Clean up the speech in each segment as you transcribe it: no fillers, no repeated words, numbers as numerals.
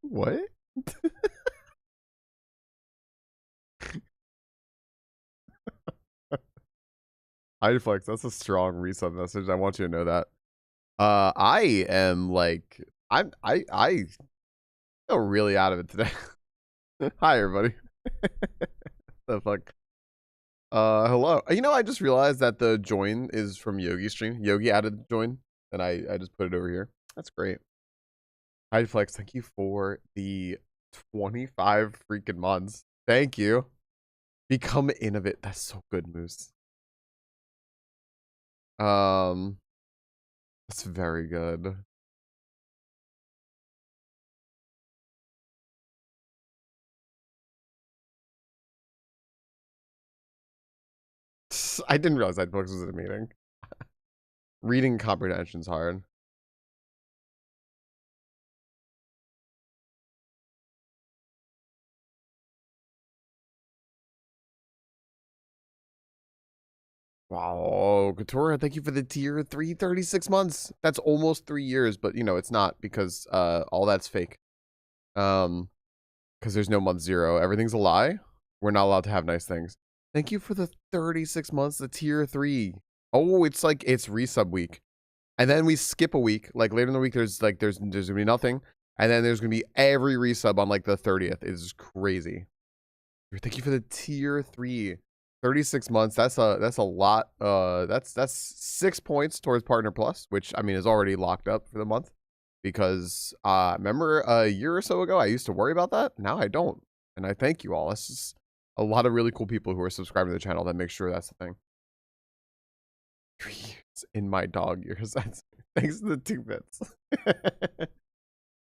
What? Ideflex, that's a strong resub message. I want you to know that. I am like, I feel really out of it today. Hi, everybody. The fuck? Hello. You know, I just realized that the join is from Yogi's stream. Yogi added the join, and I just put it over here. That's great. Ideflex, thank you for the 25 freaking months. Thank you. Become innovative. That's so good, Moose. That's very good. I didn't realize that books was in a meeting. Reading comprehension's hard. Wow, Couture, thank you for the tier 3, 36 months. That's almost 3 years, but you know, it's not because all that's fake. Because there's no month 0. Everything's a lie. We're not allowed to have nice things. Thank you for the 36 months, the tier 3. Oh, it's like it's resub week. And then we skip a week. Like later in the week, there's gonna be nothing. And then there's gonna be every resub on like the 30th. It's crazy. Thank you for the tier 3. 36 months. That's a lot. That's 6 points towards Partner Plus, which I mean is already locked up for the month. Because remember a year or so ago, I used to worry about that. Now I don't, and I thank you all. That's just a lot of really cool people who are subscribing to the channel that make sure that's the thing. 3 years in my dog years. That's thanks to the 2 bits.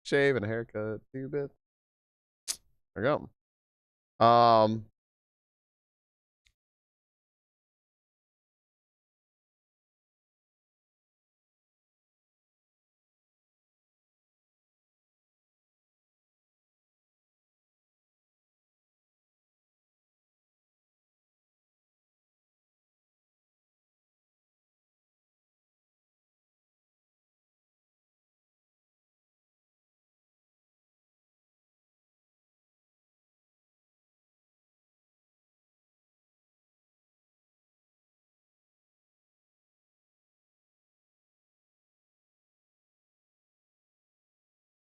Shave and a haircut, 2 bits. There we go.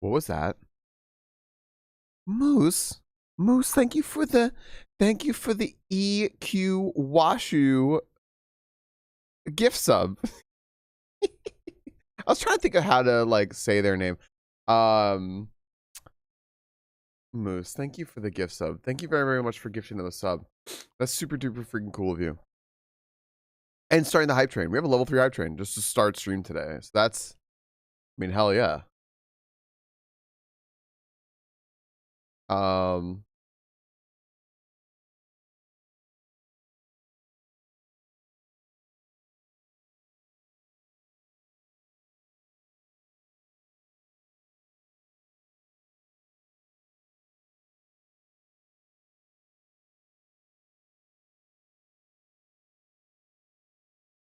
What was that? Moose, thank you for the EQ Washu gift sub. I was trying to think of how to like say their name. Moose, thank you for the gift sub. Thank you very, very much for gifting them a sub. That's super duper freaking cool of you. And starting the hype train. We have a level 3 hype train just to start stream today. So that's, I mean, hell yeah.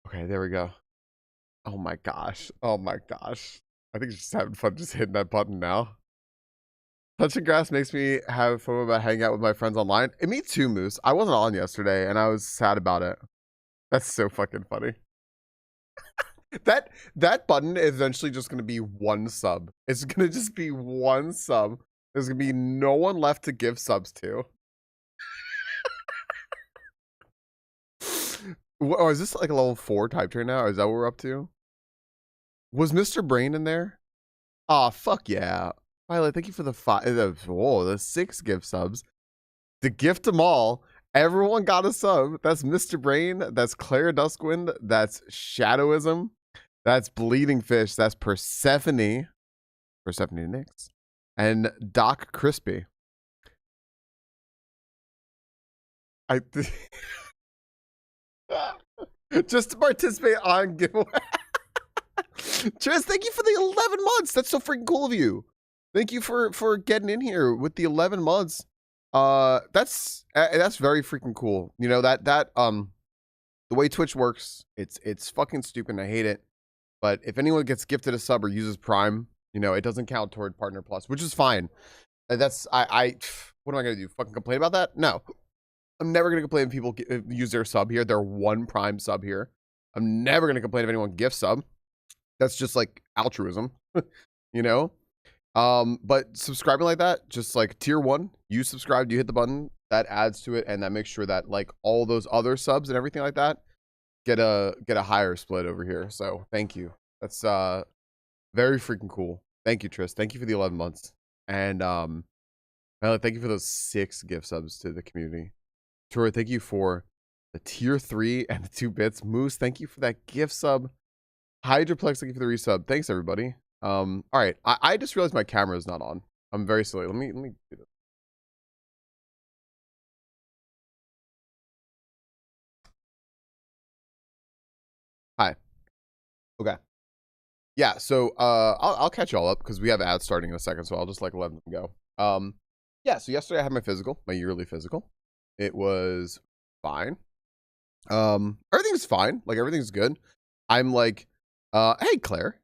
Okay, there we go. Oh my gosh. Oh my gosh. I think just having fun just hitting that button now. Touching grass makes me have fun about hanging out with my friends online. And me too, Moose. I wasn't on yesterday and I was sad about it. That's so fucking funny. That button is eventually just gonna be 1 sub. It's gonna just be 1 sub. There's gonna be no one left to give subs to. Oh, is this like a level 4 type train now? Is that what we're up to? Was Mr. Brain in there? Aw, fuck yeah. Violet, thank you for the 5. Whoa, the 6 gift subs. To gift them all. Everyone got a sub. That's Mr. Brain. That's Claire Duskwind. That's Shadowism. That's Bleeding Fish. That's Persephone. Persephone Nix. And Doc Crispy. I just to participate on giveaway. Cheers, thank you for the 11 months. That's so freaking cool of you. Thank you for getting in here with the 11 months. That's very freaking cool. You know, that the way Twitch works, it's fucking stupid and I hate it. But if anyone gets gifted a sub or uses Prime, You know, it doesn't count toward Partner Plus, which is fine. That's what am I gonna do? Fucking complain about that? No, I'm never gonna complain if people use their sub here. Their one Prime sub here. I'm never gonna complain if anyone gift sub. That's just like altruism, you know. But subscribing like that, just like tier 1, you subscribed, you hit the button, that adds to it, and that makes sure that like all those other subs and everything like that get a higher split over here. So thank you. That's very freaking cool. Thank you, Tris. Thank you for the 11 months. And thank you for those 6 gift subs to the community. Tura, thank you for the tier 3 and the 2 bits. Moose, thank you for that gift sub. Hydroplex, thank you for the resub. Thanks, everybody. All right. I just realized my camera is not on. I'm very silly. Let me do this. Hi. Okay. Yeah, so I'll catch y'all up because we have ads starting in a second, so I'll just like let them go. Yeah, so yesterday I had my physical, my yearly physical. It was fine. Everything's fine. Like everything's good. I'm like, hey Claire.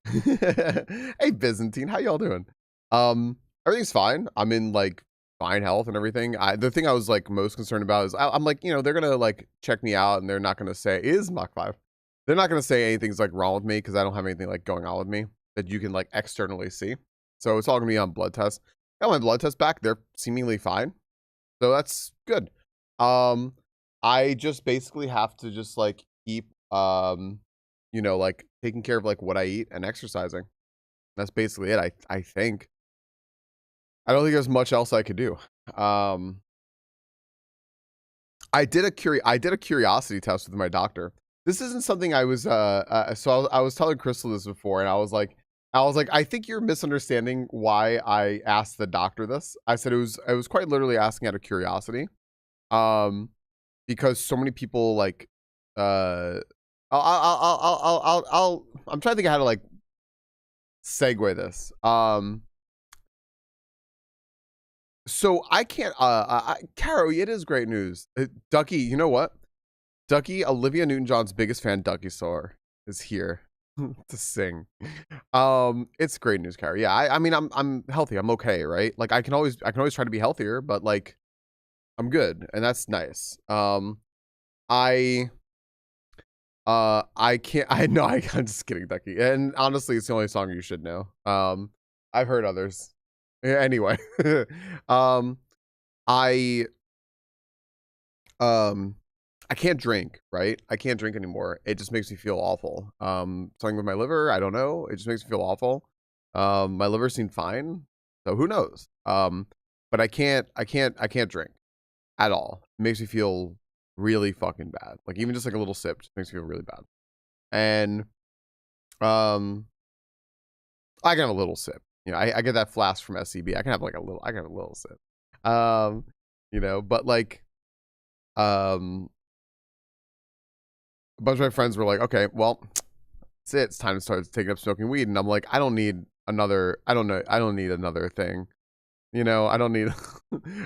Hey Byzantine, how y'all doing? Everything's fine. I'm in like fine health and everything. The thing I was like most concerned about is I'm like, you know, they're gonna like check me out and they're not gonna say is Mach 5. They're not gonna say anything's like wrong with me because I don't have anything like going on with me that you can like externally see. So it's all gonna be on blood tests. Got my blood test back. They're seemingly fine. So that's good. I just basically have to just like keep you know, like taking care of like what I eat and exercising. That's basically it. I think. I don't think there's much else I could do. I did a curiosity test with my doctor. This isn't something I was so I was telling Crystal this before, and I was like, I think you're misunderstanding why I asked the doctor this. I said I was quite literally asking out of curiosity. Because so many people like I'm trying to think of how to like segue this. So I can't Caro, it is great news. Ducky, you know what? Ducky, Olivia Newton-John's biggest fan, Ducky Soar, is here to sing. It's great news, Caro. Yeah, I mean I'm healthy. I'm okay, right? Like I can always try to be healthier, but like I'm good, and that's nice. I can't. I know. I'm just kidding, Ducky. And honestly, it's the only song you should know. I've heard others. Yeah, anyway, I can't drink. Right? I can't drink anymore. It just makes me feel awful. Something with my liver. I don't know. It just makes me feel awful. My liver seemed fine, so who knows? But I can't drink at all. It makes me feel really fucking bad. Like even just like a little sip just makes me feel really bad. And I can have a little sip. You know, I get that flask from SCB. I can have like a little sip. You know, but like a bunch of my friends were like, okay, well, that's it. It's time to start taking up smoking weed. And I'm like, I don't need another thing. You know, I don't need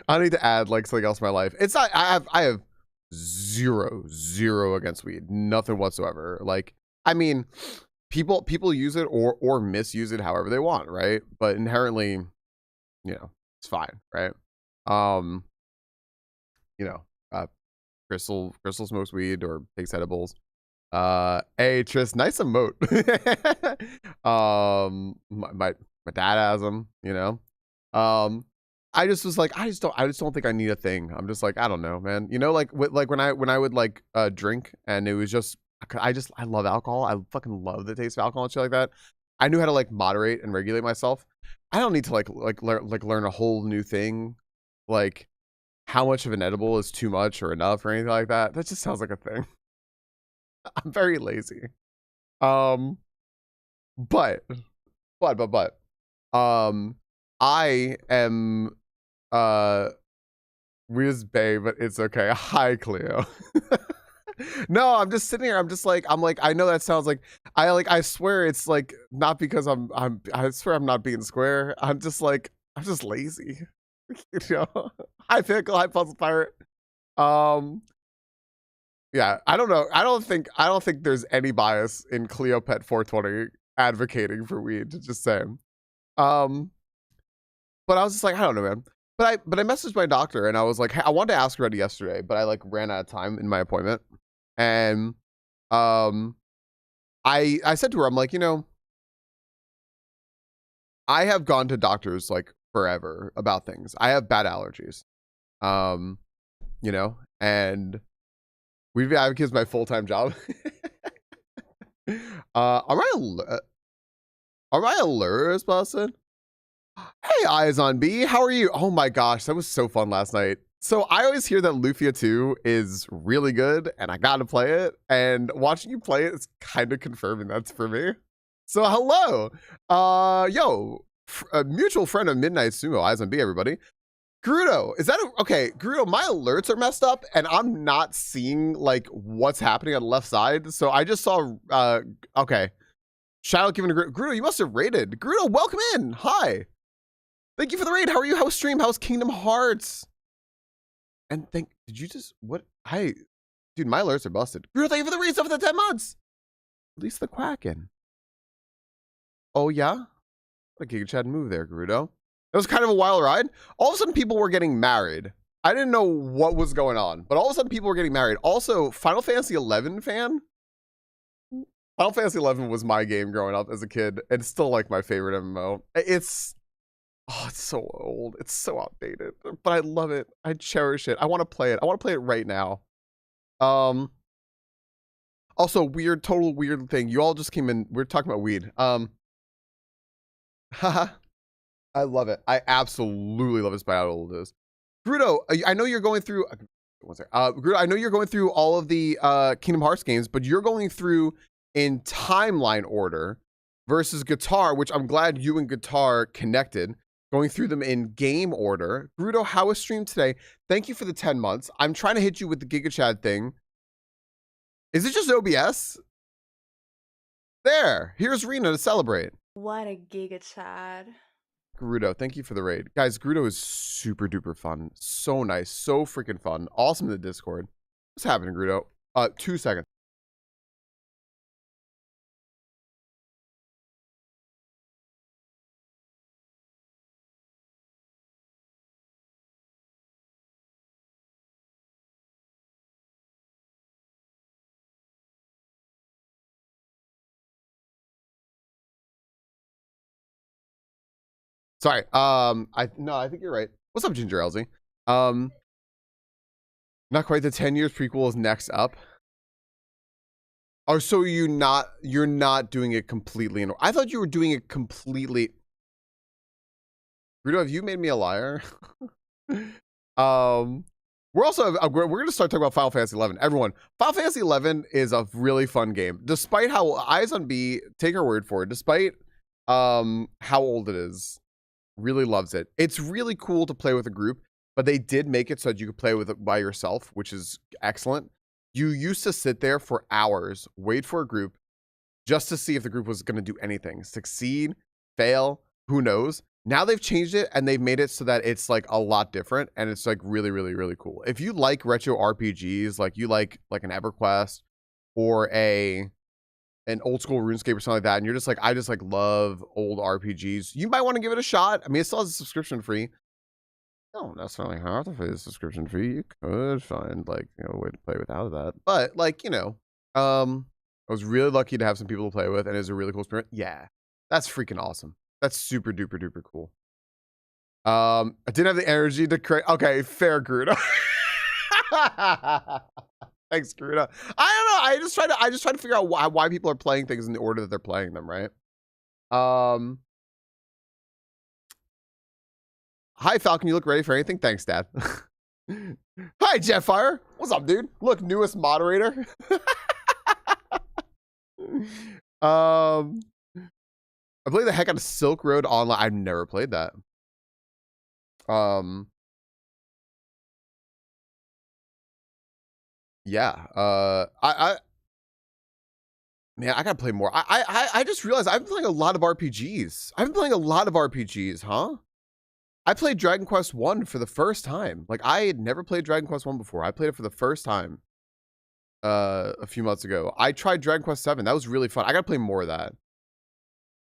I don't need to add like something else in my life. It's not I have zero against weed. Nothing whatsoever. Like, I mean, people use it or misuse it however they want, right? But inherently, you know, it's fine, right? You know, Crystal smokes weed or takes edibles. Hey Tris, nice emote. My dad has them, you know. I just was like, I just don't think I need a thing. I'm just like, I don't know, man. You know, like when I would like drink and it was just I love alcohol. I fucking love the taste of alcohol and shit like that. I knew how to like moderate and regulate myself. I don't need to learn a whole new thing, like how much of an edible is too much or enough or anything like that. That just sounds like a thing. I'm very lazy. But I am Riz Bay, but it's okay. Hi, Cleo. No, I'm just sitting here. I'm like, I know that sounds like I swear it's like not because I swear I'm not being square. I'm just lazy. You know? Hi Pickle, hi Puzzle Pirate. Yeah, I don't know. I don't think there's any bias in Cleopet 420 advocating for weed, just saying. But I was just like, I don't know, man. But I messaged my doctor and I was like, hey, I wanted to ask her already yesterday, but I like ran out of time in my appointment. And I said to her, I'm like, you know, I have gone to doctors like forever about things. I have bad allergies. You know, and we've been advocates my full-time job. Am I allergic, Boston? Hey, Eyes on B, how are you? Oh my gosh, that was so fun last night. So I always hear that Lufia 2 is really good, and I gotta play it. And watching you play it is kind of confirming that's for me. So hello, yo, a mutual friend of Midnight Sumo, Eyes on B, everybody. Grudo, is that okay? Grudo, my alerts are messed up, and I'm not seeing like what's happening on the left side. So I just saw. Okay, shout out giving to Grudo. You must have raided. Grudo, welcome in. Hi. Thank you for the raid. How are you? How's stream? How's Kingdom Hearts? And did you just, what? Dude, my alerts are busted. Grudo, thank you for the raid for the 10 months. Release the Quacken. Oh, yeah? What a Giga Chad move there, Grudo. It was kind of a wild ride. All of a sudden, people were getting married. I didn't know what was going on, but all of a sudden, people were getting married. Also, Final Fantasy 11 fan? Final Fantasy 11 was my game growing up as a kid. It's still like my favorite MMO. It's so old. It's so outdated, but I love it. I cherish it. I want to play it. I want to play it right now. Also, total weird thing. You all just came in. We're talking about weed. Haha. I love it. I absolutely love it despite how old it is. Grudo, I know you're going through. Grudo, I know you're going through all of the Kingdom Hearts games, but you're going through in timeline order versus Guitar, which I'm glad you and Guitar connected. Going through them in game order. Grudo, how was stream today? Thank you for the 10 months. I'm trying to hit you with the Giga Chad thing. Is it just OBS? There. Here's Rena to celebrate. What a Giga Chad. Grudo, thank you for the raid. Guys, Grudo is super duper fun. So nice. So freaking fun. Awesome in the Discord. What's happening, Grudo? 2 seconds. Sorry. I think you're right. What's up, Ginger Elsie? Not quite. The 10 years prequel is next up. Oh, so you're not doing it completely in. I thought you were doing it completely. Grudo, have you made me a liar? We're also we're gonna start talking about Final Fantasy 11. Everyone, Final Fantasy 11 is a really fun game. Despite how Eyes on B, take our word for it. Despite how old it is, really loves it. It's really cool to play with a group, but they did make it so that you could play with it by yourself, which is excellent. You used to sit there for hours, wait for a group, just to see if the group was going to do anything. Succeed, fail, who knows? Now they've changed it and they've made it so that it's like a lot different, and it's like really, really, really cool. If you like retro RPGs, like you like an EverQuest or an old school RuneScape or something like that, and you're just like, I just like love old RPGs, you might want to give it a shot. I mean, it still has a subscription free. You don't necessarily have to pay the subscription fee. You could find like, you know, a way to play without that. But like, you know, I was really lucky to have some people to play with, and it's a really cool experience. Yeah, that's freaking awesome. That's super duper duper cool. I didn't have the energy to create. Okay, fair, Gruda. Thanks, Gruda. I don't know. I just try to figure out why people are playing things in the order that they're playing them, right? Hi, Falcon. You look ready for anything? Thanks, Dad. Hi, Jetfire. What's up, dude? Look, newest moderator. I played the heck out of Silk Road Online. I've never played that. Yeah. Man, I gotta play more. I just realized I've been playing a lot of RPGs. I've been playing a lot of RPGs, huh? I played Dragon Quest 1 for the first time. Like, I had never played Dragon Quest 1 before. I played it for the first time a few months ago. I tried Dragon Quest 7. That was really fun. I gotta play more of that.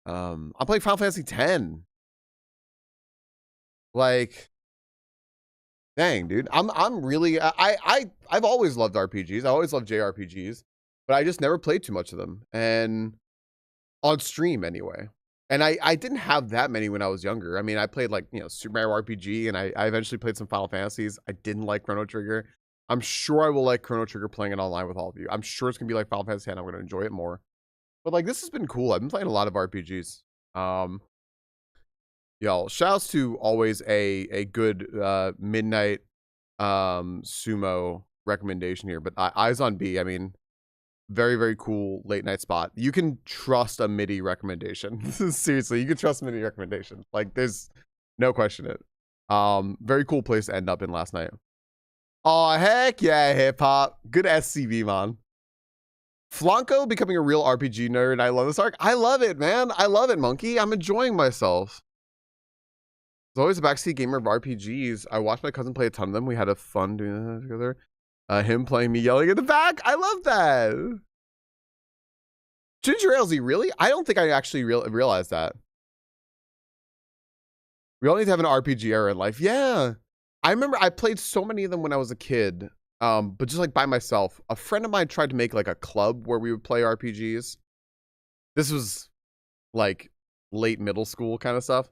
I'm playing Final Fantasy 10. Like, dang, dude. I'm really I've always loved RPGs. I always loved JRPGs, but I just never played too much of them. And on stream anyway. And I didn't have that many when I was younger. I mean, I played like, Super Mario RPG, and I eventually played some Final Fantasies. I didn't like Chrono Trigger. I'm sure I will like Chrono Trigger playing it online with all of you. I'm sure it's gonna be like Final Fantasy and I'm gonna enjoy it more. But like, this has been cool. I've been playing a lot of RPGs. Y'all, shouts to always a good midnight sumo recommendation here. But Eyes on B, I mean, very, very cool late night spot. You can trust a MIDI recommendation. Seriously, you can trust a MIDI recommendation. Like, there's no question it. Very cool place to end up in last night. Oh, heck yeah, hip hop. Good SCV, man. Flanco becoming a real RPG nerd. I love this arc. I love it, man. I love it, Monkey. I'm enjoying myself. I was always a backseat gamer of RPGs. I watched my cousin play a ton of them. We had a fun doing that together. Him playing me yelling at the back. I love that. Ginger Alesy, really? I don't think I actually realized that. We all need to have an RPG era in life. Yeah. I remember I played so many of them when I was a kid, but just like by myself. A friend of mine tried to make like a club where we would play RPGs. This was like late middle school kind of stuff.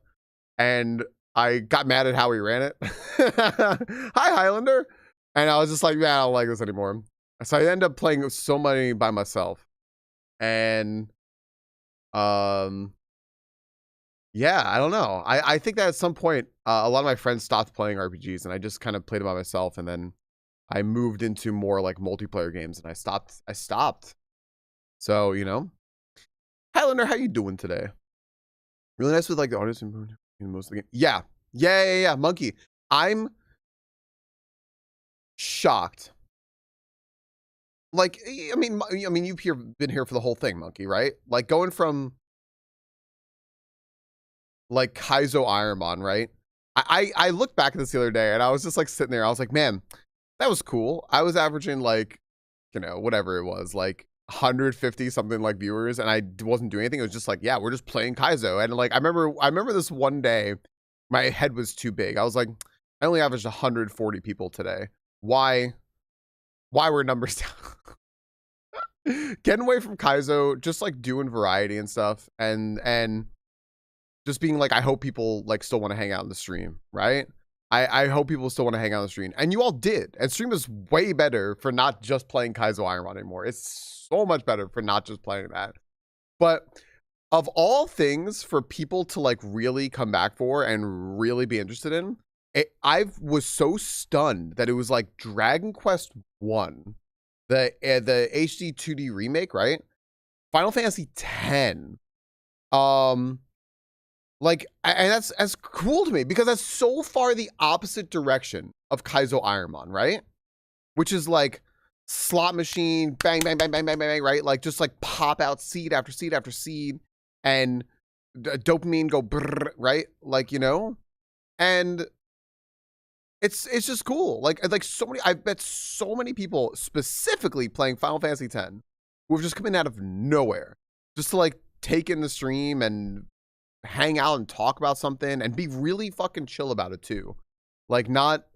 And I got mad at how he ran it. Hi, Highlander. And I was just like, man, I don't like this anymore. So I ended up playing so many by myself. And yeah, I don't know. I think that at some point, a lot of my friends stopped playing RPGs, and I just kind of played it by myself. And then I moved into more like multiplayer games, and I stopped. So, Highlander, how you doing today? Really nice with like the artists in most of the game. Yeah. Monkey, I'm shocked. Like, I mean, you've been here for the whole thing, Monkey, right? Like going from like Kaizo Ironmon, right? I looked back at this the other day and I was just like sitting there. I was like, man, that was cool. I was averaging like, whatever it was, like 150 something like viewers, and I wasn't doing anything. It was just like, yeah, we're just playing Kaizo. And like, I remember this one day, my head was too big. I was like, I only averaged 140 people today. Why were numbers down? Getting away from Kaizo, just like doing variety and stuff, and just being like, I hope people like still want to hang out in the stream, right? I hope people still want to hang out on the stream. And you all did. And stream is way better for not just playing Kaizo Ironmon anymore. It's so much better for not just playing that. But of all things for people to like really come back for and really be interested in, I was so stunned that it was like Dragon Quest 1, the HD 2D remake, right? Final Fantasy 10. Like, and that's cool to me because that's so far the opposite direction of Kaizo Ironmon, right? Which is like slot machine, bang, bang, bang, bang, bang, bang, right? Like just like pop out seed after seed after seed, and dopamine go brrr, right? Like, and it's just cool. Like so many, I bet so many people specifically playing Final Fantasy X who have just come in out of nowhere just to like take in the stream and hang out and talk about something and be really fucking chill about it too. Like not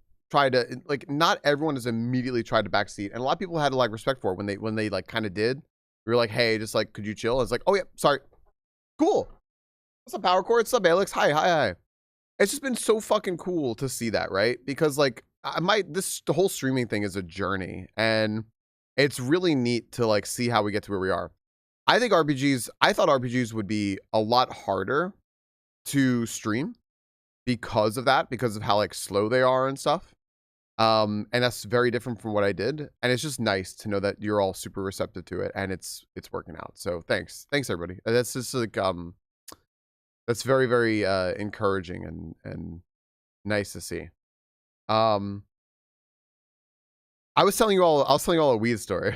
everyone has immediately tried to backseat, and a lot of people had to like respect for it when they like kind of did. We were like, hey, just like, could you chill? It's like, oh yeah, sorry. Cool. What's up, Power Core? What's up, Alex? Hi. It's just been so fucking cool to see that, right? Because like the whole streaming thing is a journey, and it's really neat to like see how we get to where we are. I thought RPGs would be a lot harder to stream because of that, because of how like slow they are and stuff. And that's very different from what I did. And it's just nice to know that you're all super receptive to it and it's working out. So thanks everybody. That's just like, that's very, very, encouraging and nice to see. I was telling you all a weed story.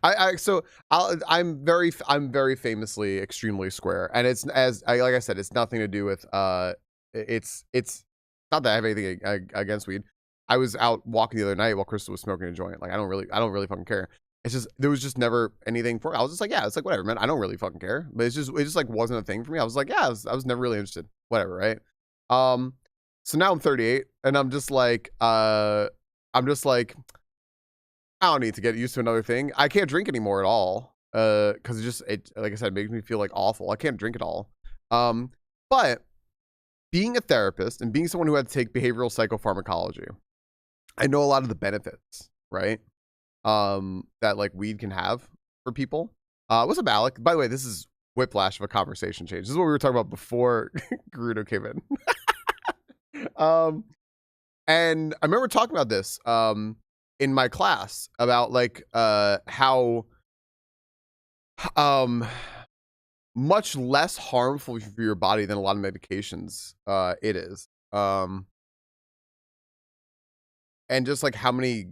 I'm very famously extremely square, and it's like I said, it's nothing to do with it's not that I have anything against weed. I was out walking the other night while Crystal was smoking a joint. Like I don't really fucking care. It's just there was just never anything for it. I was just like, yeah, it's like whatever, man. I don't really fucking care. But it just like wasn't a thing for me. I was like, yeah, I was never really interested. Whatever, right? So now I'm 38 and I'm just like, I don't need to get used to another thing. I can't drink anymore at all. Cause it like I said, it makes me feel like awful. I can't drink at all. Um, but being a therapist and being someone who had to take behavioral psychopharmacology, I know a lot of the benefits, right? That like weed can have for people. What's up, Alec? By the way, this is whiplash of a conversation change. This is what we were talking about before Gerudo came in. And I remember talking about this in my class about like how um much less harmful for your body than a lot of medications it is. And just like how many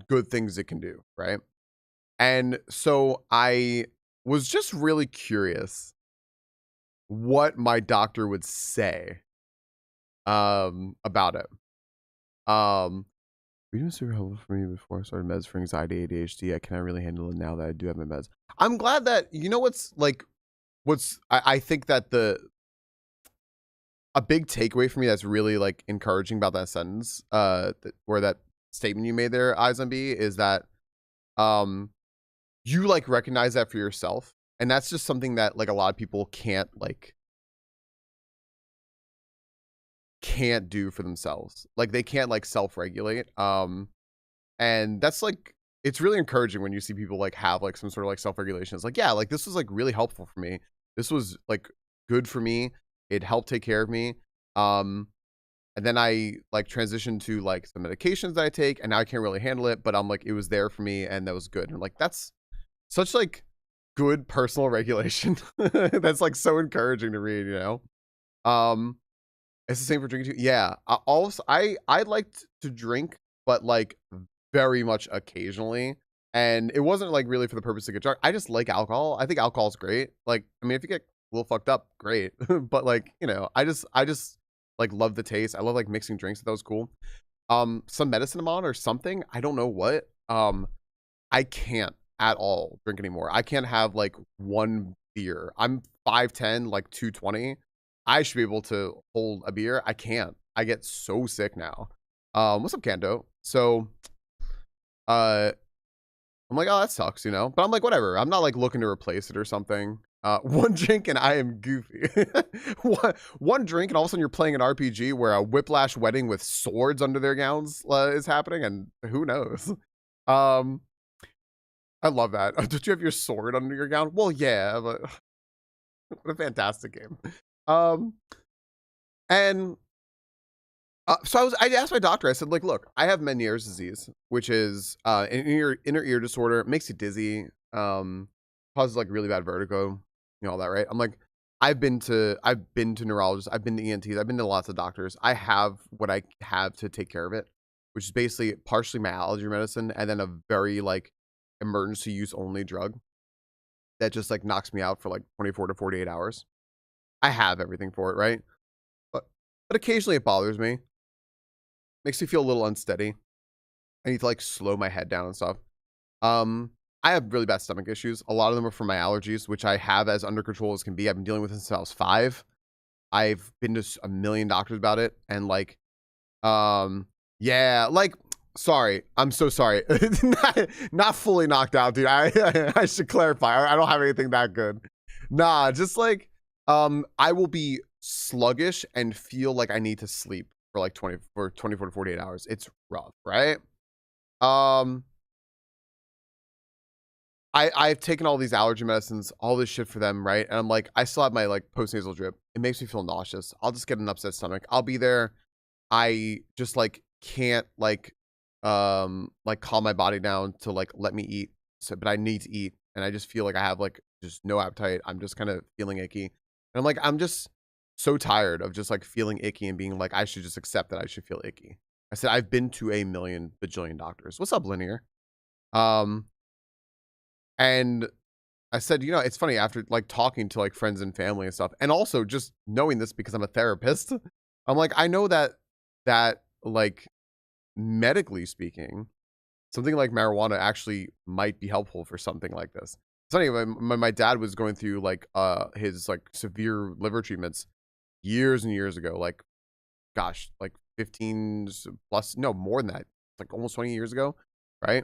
good things it can do, right? And so I was just really curious what my doctor would say about it. Reading was super helpful for me before I started meds for anxiety, ADHD. I cannot really handle it now that I do have my meds. I'm glad that you know I think that a big takeaway for me that's really like encouraging about that sentence, or that statement you made there, Eyes on B, is that um you like recognize that for yourself. And that's just something that like a lot of people can't do for themselves. Like they can't like self-regulate. And that's like it's really encouraging when you see people like have like some sort of like self-regulation. It's like, yeah, like this was like really helpful for me. This was like good for me. It helped take care of me. Um, and then I like transitioned to like some medications that I take, and now I can't really handle it, but I'm like, it was there for me and that was good. And like that's such like good personal regulation. That's like so encouraging to read, you know? Um, it's the same for drinking too. Yeah. I liked to drink, but like very much occasionally. And it wasn't like really for the purpose to get drunk. I just like alcohol. I think alcohol's great. Like, I mean, if you get a little fucked up, great. But like, you know, I just like love the taste. I love like mixing drinks. That was cool. Some medicine I'm on or something. I don't know what. I can't at all drink anymore. I can't have like one beer. I'm 5'10", like 220. I should be able to hold a beer. I can't. I get so sick now. What's up, Kando? So, uh, I'm like, oh, that sucks, you know? But I'm like, whatever. I'm not like looking to replace it or something. One drink and I am goofy. one drink and all of a sudden you're playing an RPG where a whiplash wedding with swords under their gowns is happening, and who knows? Um, I love that. Did you have your sword under your gown? Well, yeah, but what a fantastic game. Um, and so I asked my doctor. I said, like, look, I have Meniere's disease, which is an inner ear disorder. It makes you dizzy. Causes like really bad vertigo. You know all that, right? I'm like, I've been to neurologists. I've been to ENTs. I've been to lots of doctors. I have what I have to take care of it, which is basically partially my allergy medicine and then a very like emergency use only drug that just like knocks me out for like 24 to 48 hours. I have everything for it, right? But occasionally it bothers me. Makes me feel a little unsteady. I need to like slow my head down and stuff. Um, I have really bad stomach issues. A lot of them are from my allergies, which I have as under control as can be. I've been dealing with it since I was 5. I've been to a million doctors about it, and like, yeah, like, sorry, I'm so sorry. not fully knocked out, dude. I should clarify. I don't have anything that good. Nah, just like, I will be sluggish and feel like I need to sleep for like 24 to 48 hours. It's rough, right? Um, I've taken all these allergy medicines, all this shit for them, right? And I'm like, I still have my like postnasal drip. It makes me feel nauseous. I'll just get an upset stomach. I'll be there. I just like can't like calm my body down to like let me eat. So, but I need to eat, and I just feel like I have like just no appetite. I'm just kind of feeling icky, and I'm like, I'm just so tired of just like feeling icky and being like, I should just accept that I should feel icky. I said I've been to a million bajillion doctors. What's up, Linear? Um, and I said, you know, it's funny after like talking to like friends and family and stuff, and also just knowing this because I'm a therapist. I'm like, I know that like medically speaking, something like marijuana actually might be helpful for something like this. So anyway, my dad was going through like his like severe liver treatments years and years ago, like gosh, like 15 plus, no, more than that, like almost 20 years ago, right?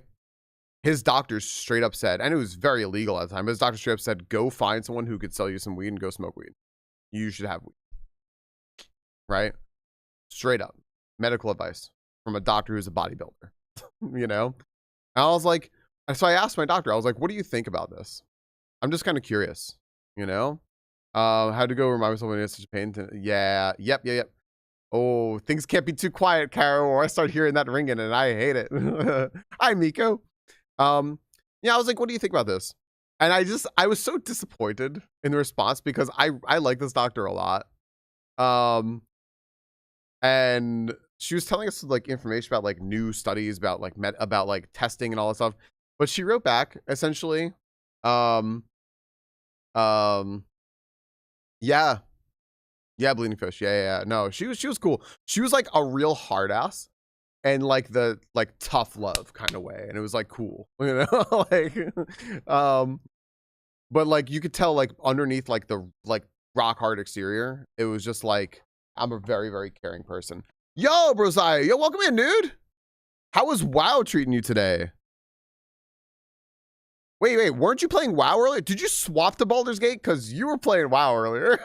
His doctor straight up said, and it was very illegal at the time, but his doctor straight up said, go find someone who could sell you some weed and go smoke weed. You should have weed, right? Straight up medical advice from a doctor who's a bodybuilder, you know? And I was like, so I asked my doctor, I was like, what do you think about this? I'm just kind of curious, you know? How to go remind myself when it's such a pain to, yeah, yep. Oh, things can't be too quiet, Carol, or I start hearing that ringing and I hate it. Hi, Miko. Yeah, I was like, what do you think about this? And I was so disappointed in the response because I like this doctor a lot. And she was telling us like information about like new studies about like about like testing and all that stuff. But she wrote back essentially, um, yeah, bleeding fish, yeah. No, she was cool. She was like a real hard ass and like the like tough love kind of way, and it was like cool, you know, like, but like you could tell like underneath like the like rock hard exterior, it was just like I'm a very very caring person. Yo, Brosiah, yo, welcome in, dude. How was WoW treating you today? Wait, weren't you playing WoW earlier? Did you swap to Baldur's Gate? Because you were playing WoW earlier.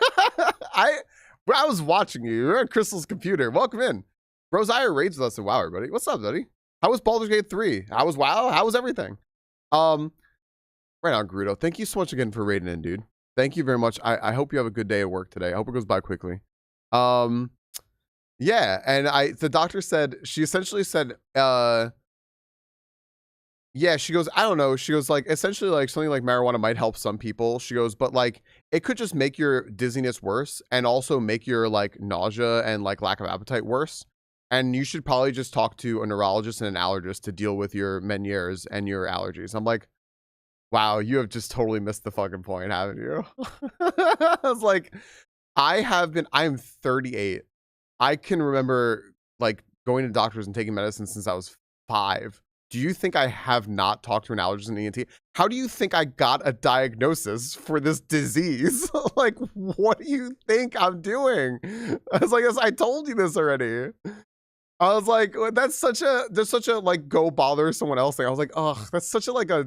I was watching you. You're on Crystal's computer. Welcome in. Brosiah raids with us in WoW, everybody. What's up, buddy? How was Baldur's Gate 3? How was WoW? How was everything? Right on, Grudo. Thank you so much again for raiding in, dude. Thank you very much. I hope you have a good day at work today. I hope it goes by quickly. Yeah, and the doctor said, she essentially said, yeah, she goes, I don't know. She goes, like, essentially, like, something like marijuana might help some people. She goes, but, like, it could just make your dizziness worse and also make your, like, nausea and, like, lack of appetite worse. And you should probably just talk to a neurologist and an allergist to deal with your Meniere's and your allergies. I'm like, wow, you have just totally missed the fucking point, haven't you? I was like, I'm 38. I can remember, like, going to doctors and taking medicine since I was 5. Do you think I have not talked to an allergist and ENT? How do you think I got a diagnosis for this disease? Like, what do you think I'm doing? I was like, I told you this already. I was like, that's such a like go bother someone else thing. I was like, oh, that's such a like a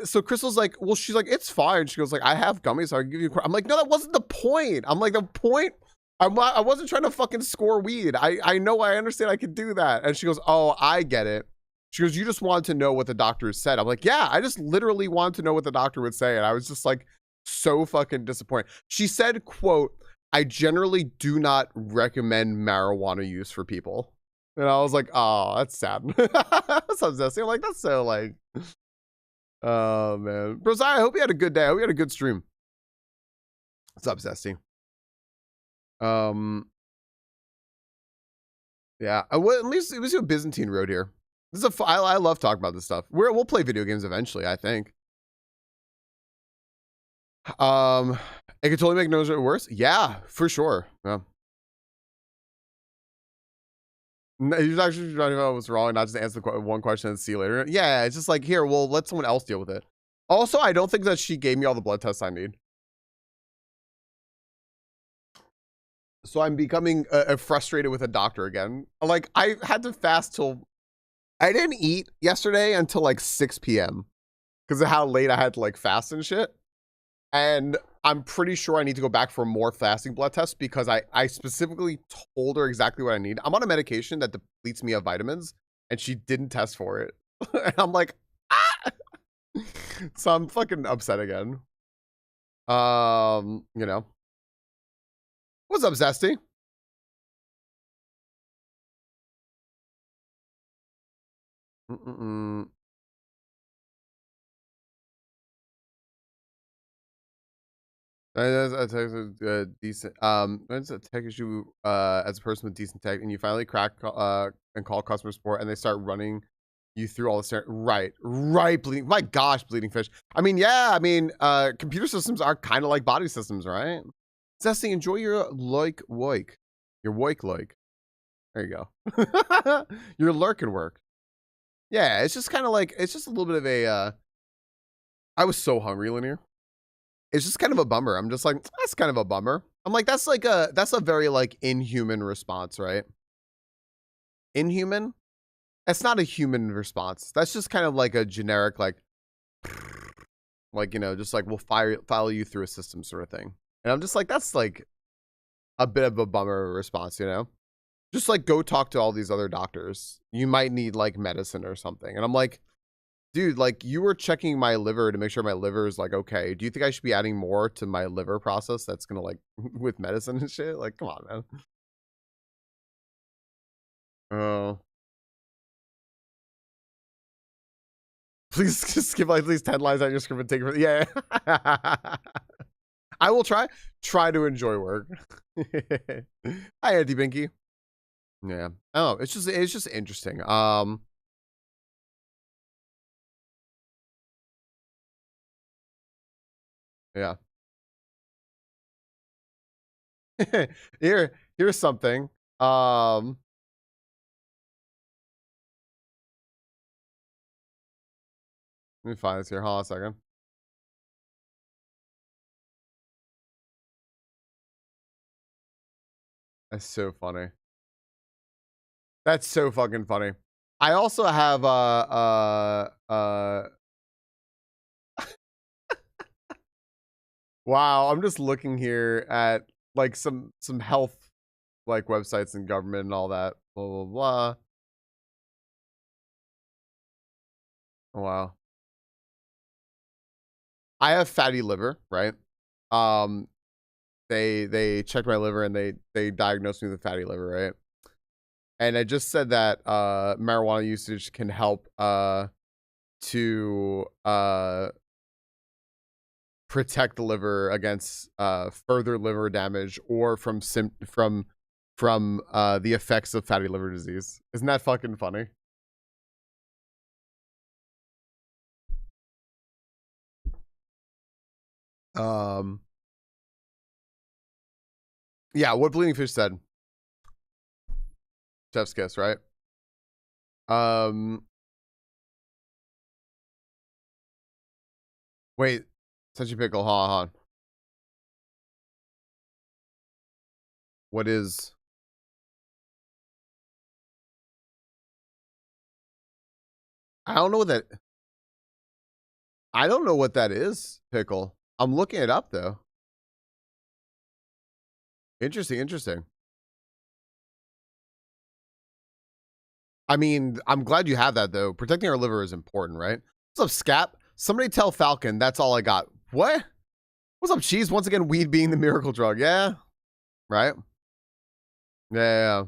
so Crystal's like, well, she's like, it's fine. She goes like, I have gummies, so I can give you. I'm like, no, that wasn't the point. I'm like, the point. I wasn't trying to fucking score weed. I know, I understand I could do that. And she goes, oh, I get it. She goes, you just wanted to know what the doctor said. I'm like, yeah, I just literally wanted to know what the doctor would say. And I was just like, so fucking disappointed. She said, quote, I generally do not recommend marijuana use for people. And I was like, oh, that's sad. That's so zesty. I'm like, that's so like, oh man. Brosiah, I hope you had a good day. I hope you had a good stream. What's up, Zesty? Yeah, at least it was a Byzantine road here. This is I love talking about this stuff. We'll play video games eventually, I think. It could totally make nausea worse. Yeah, for sure. Yeah. He's actually trying to know what's wrong, not just answer the one question and see you later. Yeah, it's just like, here, well, let someone else deal with it. Also, I don't think that she gave me all the blood tests I need. So I'm becoming frustrated with a doctor again. Like, I had to fast till... I didn't eat yesterday until like 6 p.m. because of how late I had to like fast and shit. And I'm pretty sure I need to go back for more fasting blood tests because I specifically told her exactly what I need. I'm on a medication that depletes me of vitamins, and she didn't test for it. And I'm like, ah! So I'm fucking upset again. You know. What's up, Zesty? I take decent. It's a tech issue as a person with decent tech, and you finally crack and call customer support, and they start running you through all the right, bleeding. My gosh, bleeding fish. I mean, yeah. I mean, computer systems are kind of like body systems, right? Zesty, enjoy your like woik, your woik like. There you go. Your lurking work. Yeah, it's just kind of like it's just a little bit of a. I was so hungry, Linear. It's just kind of a bummer. I'm just like, that's kind of a bummer. I'm like, that's a very like inhuman response, right? Inhuman? That's not a human response. That's just kind of like a generic like, you know, just like we'll follow you through a system sort of thing. And I'm just like, that's like a bit of a bummer response, you know? Just like go talk to all these other doctors. You might need like medicine or something. And I'm like, dude, like you were checking my liver to make sure my liver is like okay. Do you think I should be adding more to my liver process that's gonna like with medicine and shit? Like, come on, man. Oh, please just give like at least 10 lines on your script and take it. Yeah. I will try to enjoy work. Hi, Auntie Binky. Yeah. Oh, it's just interesting. Yeah. Here's something. Let me find this here. Hold on a second. That's so funny. That's so fucking funny. I also have wow, I'm just looking here at like some health like websites and government and all that. Blah blah blah. Oh, wow. I have fatty liver, right? Um they checked my liver and they diagnosed me with fatty liver, right? And I just said that marijuana usage can help to protect the liver against further liver damage or from the effects of fatty liver disease. Isn't that fucking funny? Um, yeah, what Bleeding Fish said. Chef's kiss, right? Um, wait, Touchy Pickle, hold on, hold on. What is? I don't know what that. I don't know what that is. Pickle. I'm looking it up though. Interesting, interesting. I mean, I'm glad you have that though. Protecting our liver is important, right? What's up, Scap? Somebody tell Falcon that's all I got. What? What's up, Cheese? Once again, weed being the miracle drug. Yeah. Right? Yeah.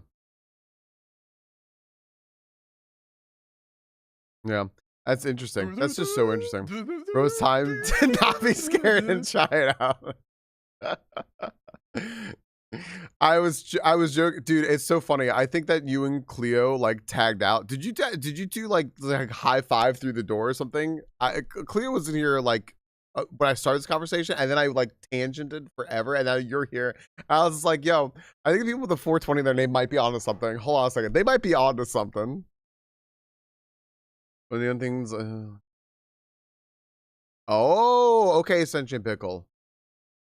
Yeah. That's interesting. That's just so interesting. Bro, it's time to not be scared and try it out. I was joking, dude. It's so funny. I think that you and Cleo like tagged out. Did you do like high five through the door or something? Cleo was in here like when I started this conversation, and then I like tangented forever, and now you're here. I was just like, yo, I think people with a 420 in their name might be onto something. Hold on a second, they might be onto something. But the other things. Oh, okay, Sentient Pickle.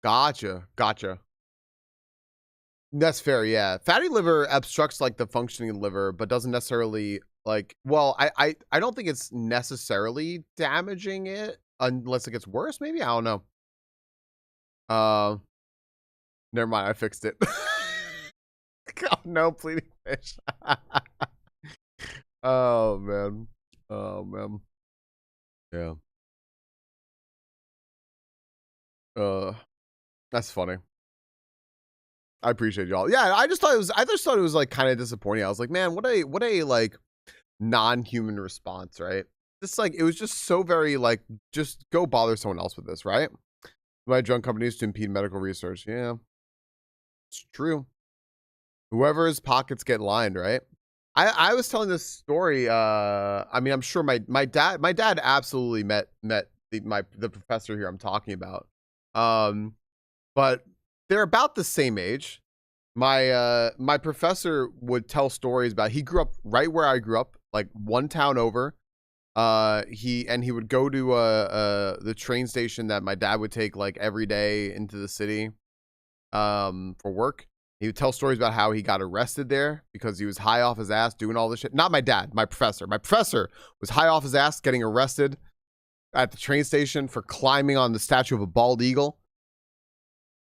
Gotcha. That's fair, yeah. Fatty liver obstructs like the functioning liver, but doesn't necessarily like. Well, I don't think it's necessarily damaging it unless it gets worse. Maybe I don't know. Uh, Never mind. I fixed it. Oh, no, Bleeding Fish. Oh man. Oh man. Yeah. That's funny. I appreciate y'all. Yeah, I just thought it was like kind of disappointing. I was like, man, what a like non-human response, right? Just like it was just so very like just go bother someone else with this, right? My drug companies to impede medical research. Yeah, it's true. Whoever's pockets get lined, right? I was telling this story. I mean, I'm sure my dad absolutely met the professor here I'm talking about. Um, but they're about the same age. My professor would tell stories about he grew up right where I grew up, like one town over. He would go to the train station that my dad would take like every day into the city. for work. He would tell stories about how he got arrested there because he was high off his ass doing all this shit. Not my dad, my professor. My professor was high off his ass getting arrested at the train station for climbing on the statue of a bald eagle.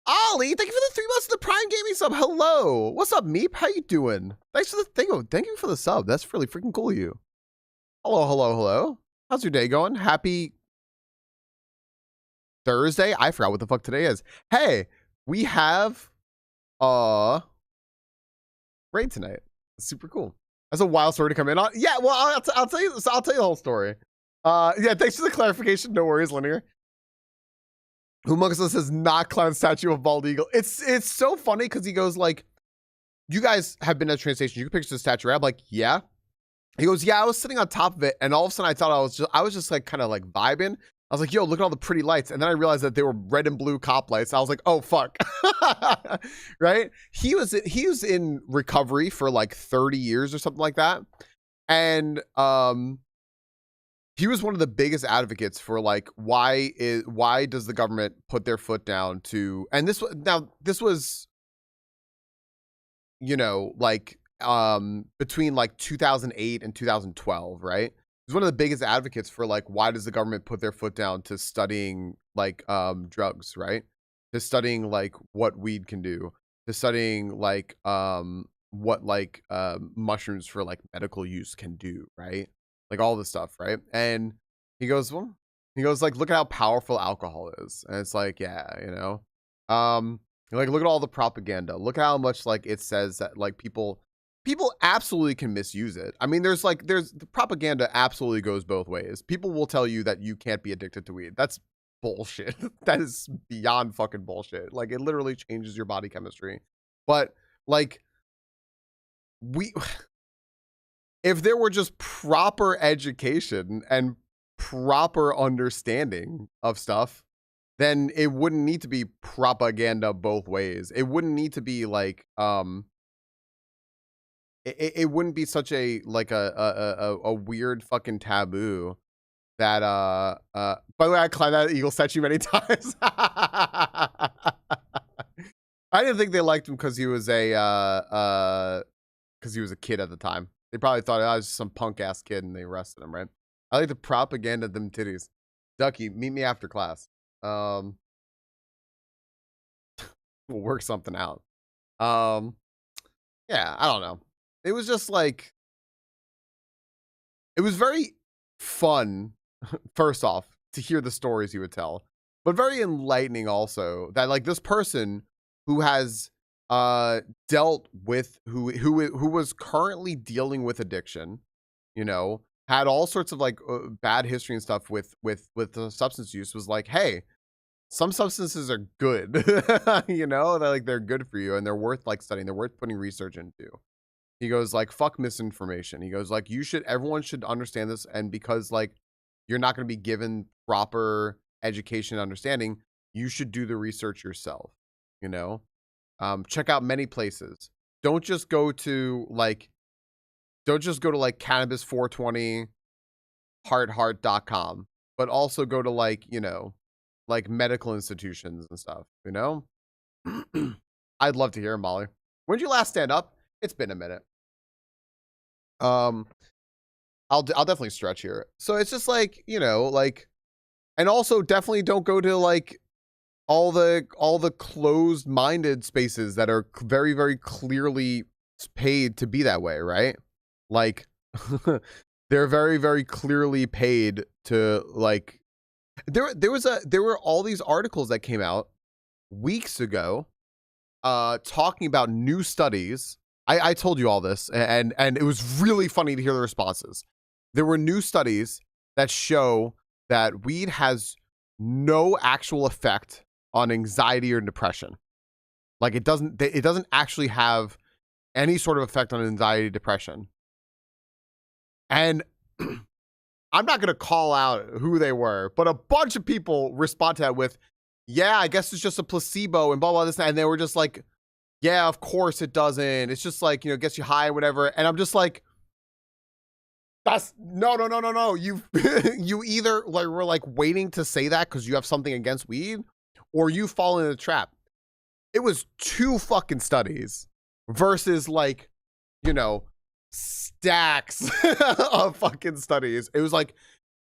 Ollie, thank you for the 3 months of the Prime Gaming sub. Hello. What's up, Meep? How you doing? Thanks for the thing. Thank you for the sub. That's really freaking cool of you. Hello. How's your day going? Happy Thursday? I forgot what the fuck today is. Hey, we have raid tonight. It's super cool. That's a wild story to come in on. Yeah, well, I'll tell you the whole story. Yeah, thanks for the clarification. No worries, Linear. Who amongst us has not climbed statue of bald eagle? It's so funny because he goes like, you guys have been at a train station. You can picture the statue, right? I'm like, yeah. He goes, yeah, I was sitting on top of it, and all of a sudden I thought I was just like kind of like vibing. I was like, yo, look at all the pretty lights. And then I realized that they were red and blue cop lights. I was like, oh, fuck. Right? He was in recovery for like 30 years or something like that. And he was one of the biggest advocates for like, why does the government put their foot down to, and this was, you know, like between like 2008 and 2012, right? He's one of the biggest advocates for like, why does the government put their foot down to studying like drugs, right? To studying like what weed can do, to studying like what like mushrooms for like medical use can do, right? Like all this stuff, right? And he goes like, look at how powerful alcohol is. And it's like, yeah, you know. Like look at all the propaganda. Look how much like it says that like people absolutely can misuse it. I mean, there's the propaganda absolutely goes both ways. People will tell you that you can't be addicted to weed. That's bullshit. That is beyond fucking bullshit. Like it literally changes your body chemistry. But like if there were just proper education and proper understanding of stuff, then it wouldn't need to be propaganda both ways. It wouldn't need to be like it wouldn't be such a like a weird fucking taboo that by the way, I climbed that eagle statue many times. I didn't think they liked him because he was a kid at the time. They probably thought I was just some punk ass kid and they arrested him, right? I like the propaganda of them titties. Ducky, meet me after class. We'll work something out. Yeah, I don't know. It was just like, it was very fun, first off, to hear the stories he would tell, but very enlightening also that like this person who has dealt with who was currently dealing with addiction, you know, had all sorts of like bad history and stuff with the substance use, was like, hey, some substances are good. You know, they're good for you and they're worth like studying, they're worth putting research into. He goes like, fuck misinformation. He goes like, everyone should understand this, and because like you're not going to be given proper education and understanding, you should do the research yourself, you know. Check out many places. Don't just go to like cannabis 420 heart.com, but also go to like, you know, like medical institutions and stuff, you know. I'd love to hear him, Molly. When did you last stand up? It's been a minute. I'll definitely stretch here. So it's just like, you know, like, and also definitely don't go to like all the closed-minded spaces that are very, very clearly paid to be that way, right? Like they're very, very clearly paid to like, there were all these articles that came out weeks ago talking about new studies. I told you all this, and it was really funny to hear the responses. There were new studies that show that weed has no actual effect on anxiety or depression. Like it doesn't actually have any sort of effect on anxiety, depression. And I'm not going to call out who they were, but a bunch of people respond to that with, yeah, I guess it's just a placebo and blah, blah, this, and they were just like, yeah, of course it doesn't. It's just like, you know, gets you high or whatever. And I'm just like, that's no. You you either like were like waiting to say that because you have something against weed, or you fall in the trap. It was 2 fucking studies versus like, you know, stacks of fucking studies. It was like,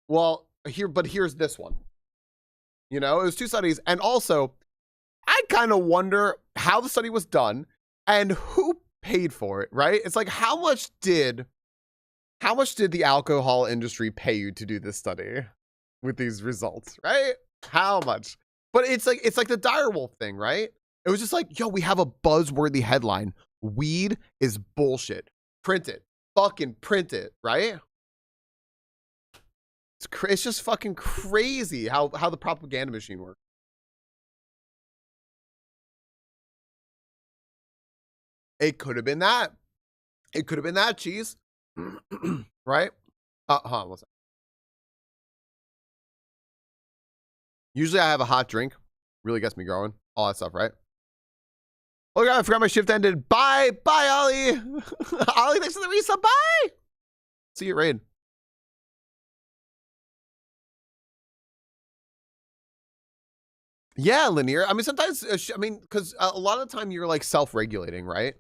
well, here's this one. You know, it was 2 studies. And also, I kind of wonder how the study was done and who paid for it, right? It's like, how much did the alcohol industry pay you to do this study with these results, right? How much? But it's like the direwolf thing, right? It was just like, yo, we have a buzzworthy headline. Weed is bullshit. Print it. Fucking print it, right? It's just fucking crazy how the propaganda machine works. It could have been that. It could have been that, cheese. Right? Hold on, one second. Usually I have a hot drink. Really gets me going. All that stuff, right? Oh god, I forgot my shift ended. Bye, Ollie. Ollie, thanks for the resub. Bye. See you, Raid. Yeah, linear. I mean, sometimes, because a lot of the time you're like self-regulating, right?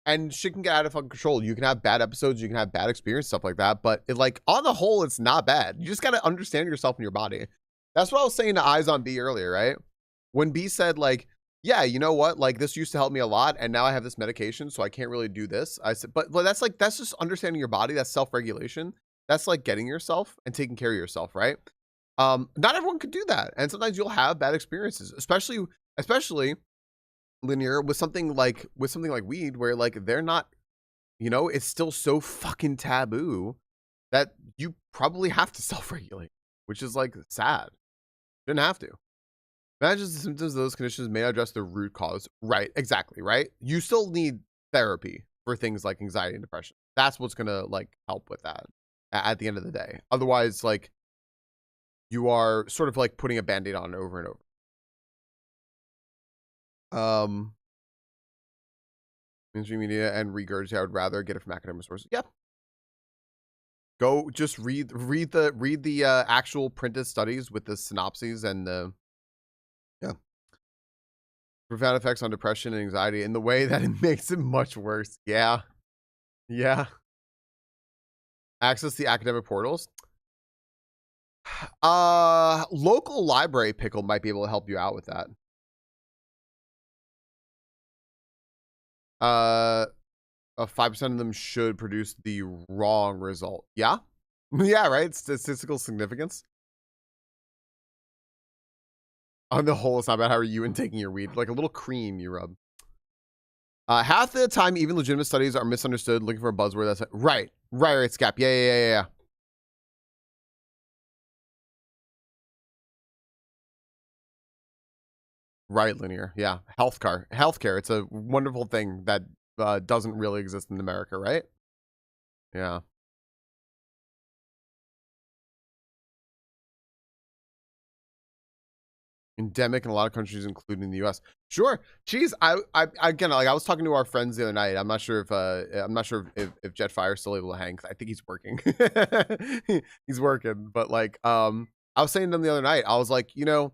And shit can get out of fucking control. You can have bad episodes, you can have bad experience, stuff like that. But it, like, on the whole, it's not bad. You just got to understand yourself and your body. That's what I was saying to Eyes on B earlier, right? When B said, like, yeah, you know what? Like, this used to help me a lot, and now I have this medication, so I can't really do this. I said, but that's just understanding your body. That's self-regulation. That's like getting yourself and taking care of yourself, right? Not everyone could do that, and sometimes you'll have bad experiences, especially linear with something like weed, where like they're not, you know, it's still so fucking taboo that you probably have to self-regulate, which is like sad. Didn't have to. Manages the symptoms of those conditions may address the root cause. Right, exactly, right? You still need therapy for things like anxiety and depression. That's what's gonna like help with that at the end of the day. Otherwise, like, you are sort of like putting a band-aid on over and over. Mainstream media and regurgitate. I would rather get it from academic sources. Yep. Go just read the actual printed studies with the synopses and the profound effects on depression and anxiety in the way that it makes it much worse. Yeah. Access the academic portals. Local library pickle might be able to help you out with that. A 5% of them should produce the wrong result. Yeah. Yeah, right. Statistical significance. On the whole, it's not about how are you and taking your weed. Like a little cream you rub. Half the time, even legitimate studies are misunderstood, looking for a buzzword. That's right, Scap. Yeah. Right, linear. Yeah, healthcare. It's a wonderful thing that doesn't really exist in America, right? Yeah. Endemic in a lot of countries, including the U.S. Sure. Jeez, I again, like, I was talking to our friends the other night. I'm not sure if Jetfire is still able to hang. I think he's working. He's working, but like, I was saying to them the other night. I was like, you know,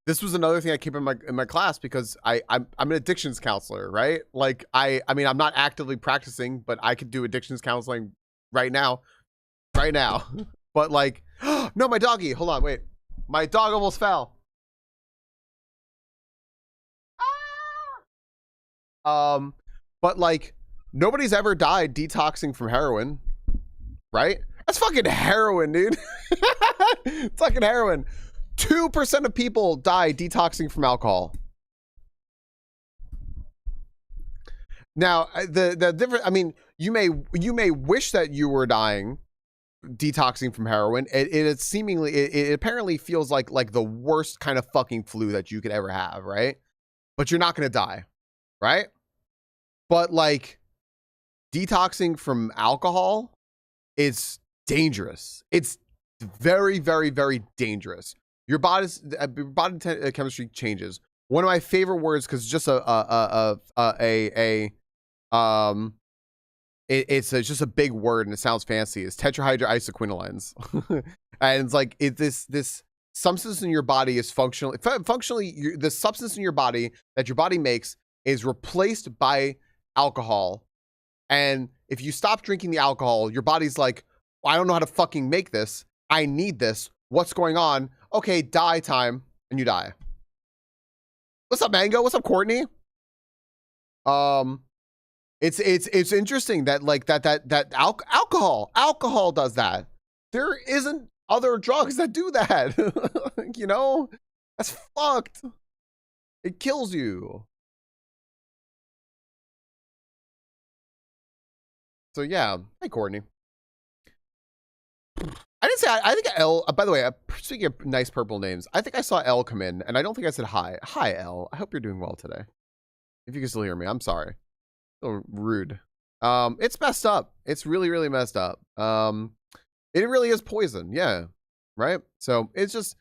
this was another thing I keep in my class because I'm an addictions counselor, right? Like, I mean, I'm not actively practicing, but I could do addictions counseling right now. But like, no, my doggy. Hold on, wait. My dog almost fell. But like, nobody's ever died detoxing from heroin, right? That's fucking heroin, dude. It's fucking heroin. 2% of people die detoxing from alcohol. Now, the different, I mean, you may wish that you were dying detoxing from heroin. It seemingly, it apparently feels like the worst kind of fucking flu that you could ever have, right? But you're not going to die, right? But like, detoxing from alcohol is dangerous. It's very, very, very dangerous. Your body chemistry changes. One of my favorite words, because it's just it's just a big word and it sounds fancy, is tetrahydroisoquinolines. And it's like this substance in your body is functionally the substance in your body that your body makes is replaced by alcohol. And if you stop drinking the alcohol, your body's like, well, I don't know how to fucking make this. I need this. What's going on? Okay, die time. And you die. What's up, Mango? What's up, Courtney? It's interesting that like that alcohol does that. There isn't other drugs that do that. You know? That's fucked. It kills you. So yeah. Hey, Courtney. I didn't say, I think L, by the way, speaking of nice purple names, I think I saw L come in, and I don't think I said hi. Hi, L. I hope you're doing well today. If you can still hear me, I'm sorry. So rude. It's messed up. It's really, really messed up. It really is poison. Yeah. Right? So it's just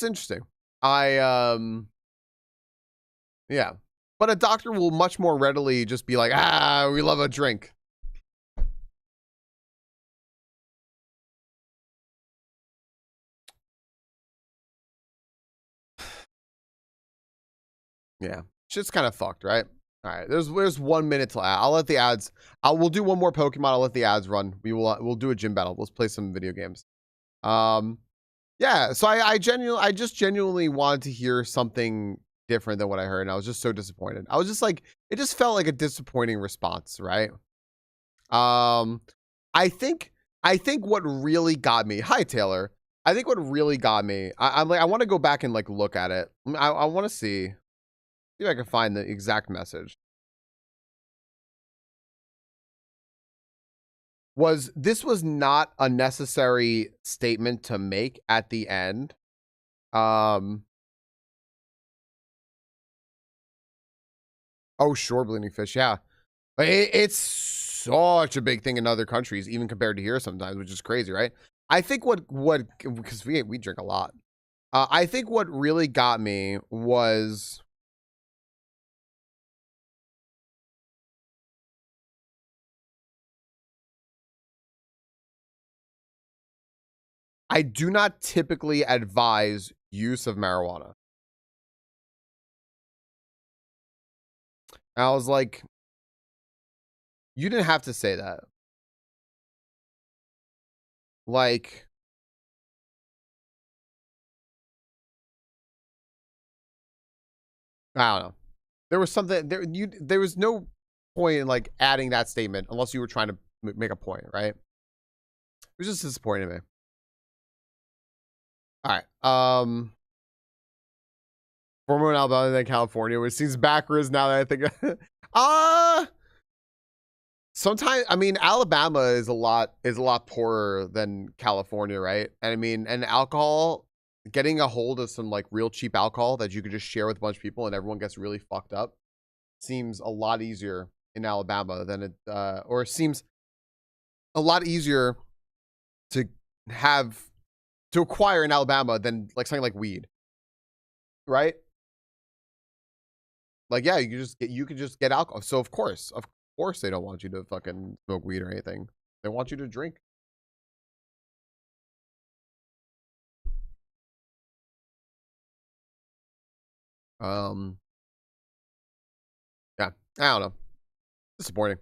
interesting. Yeah. But a doctor will much more readily just be like, we love a drink. Yeah. Shit's kind of fucked, right? All right. There's 1 minute till I'll let the ads. We'll do one more Pokemon. I'll let the ads run. We'll do a gym battle. Let's play some video games. Yeah. So I just genuinely wanted to hear something different than what I heard, and I was just so disappointed. I was just like, it just felt like a disappointing response, right? I think what really got me. Hi, Taylor. I think what really got me. I'm like, I want to go back and like look at it. I want to see if I can find the exact message. This was not a necessary statement to make at the end. Oh, shore bleeding fish, yeah. It's such a big thing in other countries, even compared to here sometimes, which is crazy, right? I think what because we drink a lot. I think what really got me was I do not typically advise use of marijuana. And I was like, you didn't have to say that. Like, I don't know. There was something there. There was no point in like adding that statement unless you were trying to make a point, right? It was just disappointing to me. All right. Former in Alabama, then California, which seems backwards now that I think. Sometimes I mean Alabama is a lot poorer than California, right? And I mean, and alcohol, getting a hold of some like real cheap alcohol that you could just share with a bunch of people and everyone gets really fucked up seems a lot easier in Alabama than it or it seems a lot easier to acquire in Alabama than like something like weed. Right? Like, yeah, you could just get alcohol. So of course they don't want you to fucking smoke weed or anything. They want you to drink. Yeah, I don't know. Disappointing.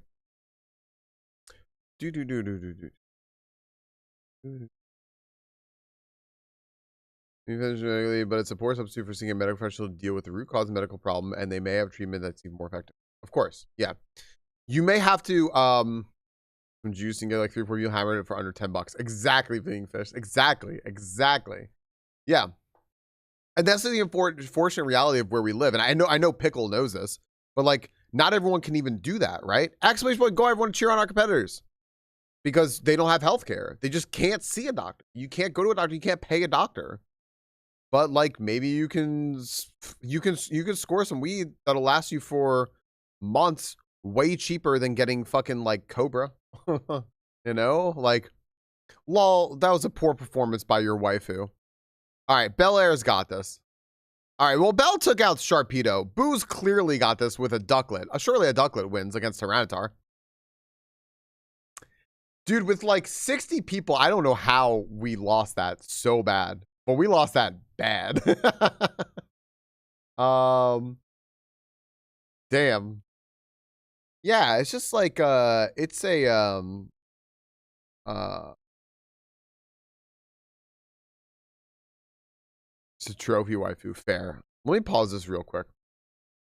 Eventually, but it's a poor substitute for seeing a medical professional to deal with the root cause of the medical problem, and they may have treatment that's even more effective. Of course, yeah. You may have to some juice and get like 3 or 4 you hammer it for under $10. Exactly, being fish. Exactly. Yeah. And that's the unfortunate reality of where we live. And I know Pickle knows this, but like not everyone can even do that, right? Exclamation point, go everyone cheer on our competitors. Because they don't have health care. They just can't see a doctor. You can't go to a doctor, you can't pay a doctor. But like maybe you can score some weed that'll last you for months, way cheaper than getting fucking like Cobra. You know, like, lol, that was a poor performance by your waifu. All right, Bel Air's got this. All right, well, Bell took out Sharpedo. Boo's clearly got this with a Ducklet. Surely a Ducklet wins against Tyranitar. Dude, with like 60 people, I don't know how we lost that so bad. But we lost that bad. Damn. Yeah, it's just like it's a it's a trophy waifu. Fair. Let me pause this real quick.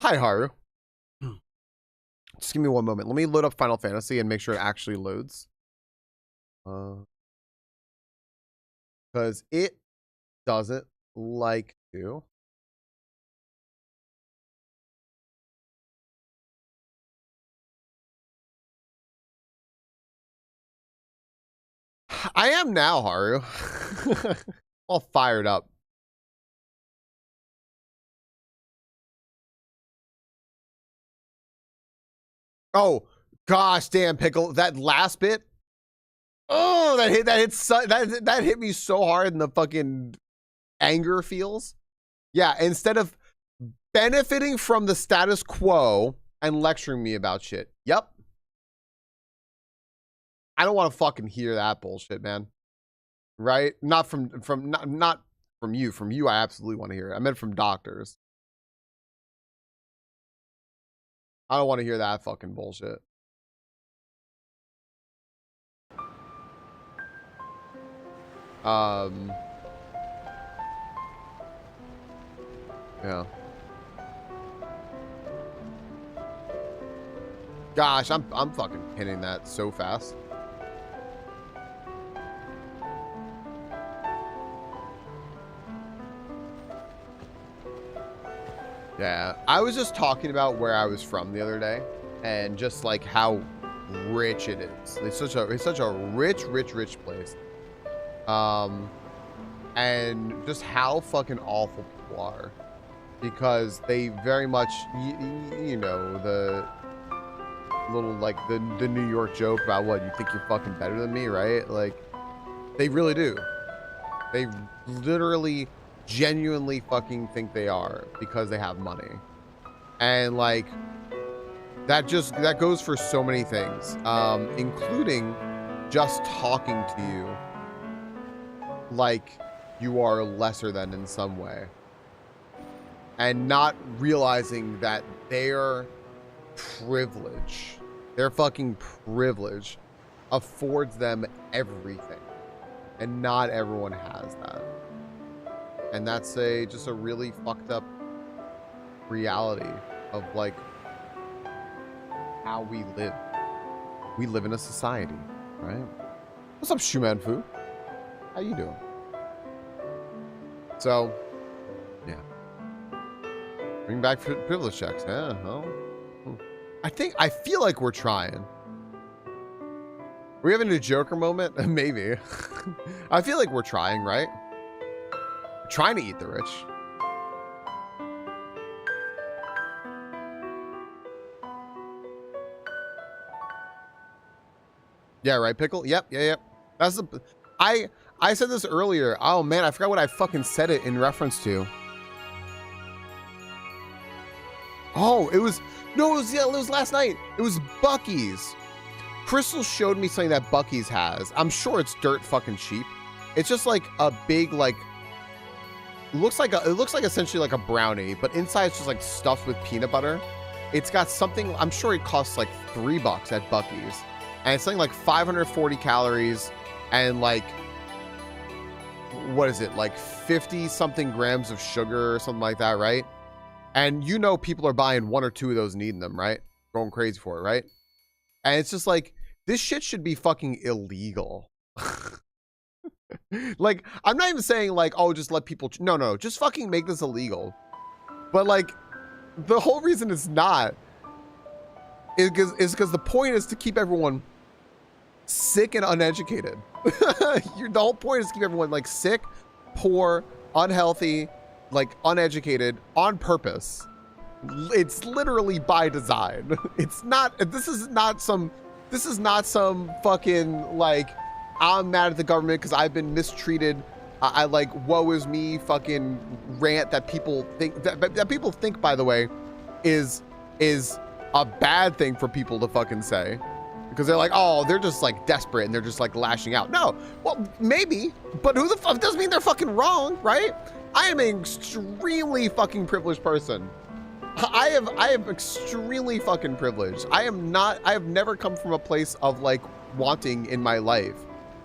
Hi, Haru. Just give me one moment. Let me load up Final Fantasy and make sure it actually loads. Because it doesn't like to. I am now, Haru. All fired up. Oh, gosh, damn, Pickle. That last bit. Oh, that hit me so hard in the fucking anger feels. Yeah, instead of benefiting from the status quo and lecturing me about shit. Yep. I don't want to fucking hear that bullshit, man. Right? Not from not from you. From you, I absolutely want to hear it. I meant from doctors. I don't want to hear that fucking bullshit. Yeah. Gosh, I'm fucking pinning that so fast. Yeah, I was just talking about where I was from the other day, and just like how rich it is. It's such a rich place. And just how fucking awful people are, because they very much, you know, the little like the New York joke about what you think you're fucking better than me, right? Like, they really do. They literally genuinely fucking think they are because they have money. And like that goes for so many things, including just talking to you like you are lesser than in some way, and not realizing that their privilege, their fucking privilege, affords them everything, and not everyone has that. And that's just a really fucked up reality of like how we live. We live in a society, right? What's up, Shumanfu? How you doing? So, yeah. Bring back privilege checks. Yeah, well, I feel like we're trying. Are we having a Joker moment? Maybe. I feel like we're trying, right? Trying to eat the rich. Yeah, right, Pickle? Yep, yeah. That's the I said this earlier. Oh man, I forgot what I fucking said it in reference to. Oh, it was last night. It was Buc-ee's. Crystal showed me something that Buc-ee's has. I'm sure it's dirt fucking cheap. It's just like a big like it looks like essentially like a brownie, but inside it's just like stuffed with peanut butter. It's got something, I'm sure it costs like $3 at Buc-ee's. And it's something like 540 calories and like, what is it? Like 50 something grams of sugar or something like that, right? And you know, people are buying one or two of those and eating them, right? Going crazy for it, right? And it's just like, this shit should be fucking illegal. Like, I'm not even saying like, oh, just let people, no, just fucking make this illegal. But like, the whole reason it's not is because the point is to keep everyone sick and uneducated. The whole point is to keep everyone like sick, poor, unhealthy, like uneducated on purpose. It's literally by design. It's not, this is not some fucking like, I'm mad at the government because I've been mistreated. I like, woe is me fucking rant that people think, that people think, by the way, is a bad thing for people to fucking say. Because they're like, oh, they're just like desperate and they're just like lashing out. No, well, maybe, but who the fuck, doesn't mean they're fucking wrong, right? I am an extremely fucking privileged person. I am extremely fucking privileged. I have never come from a place of like wanting in my life,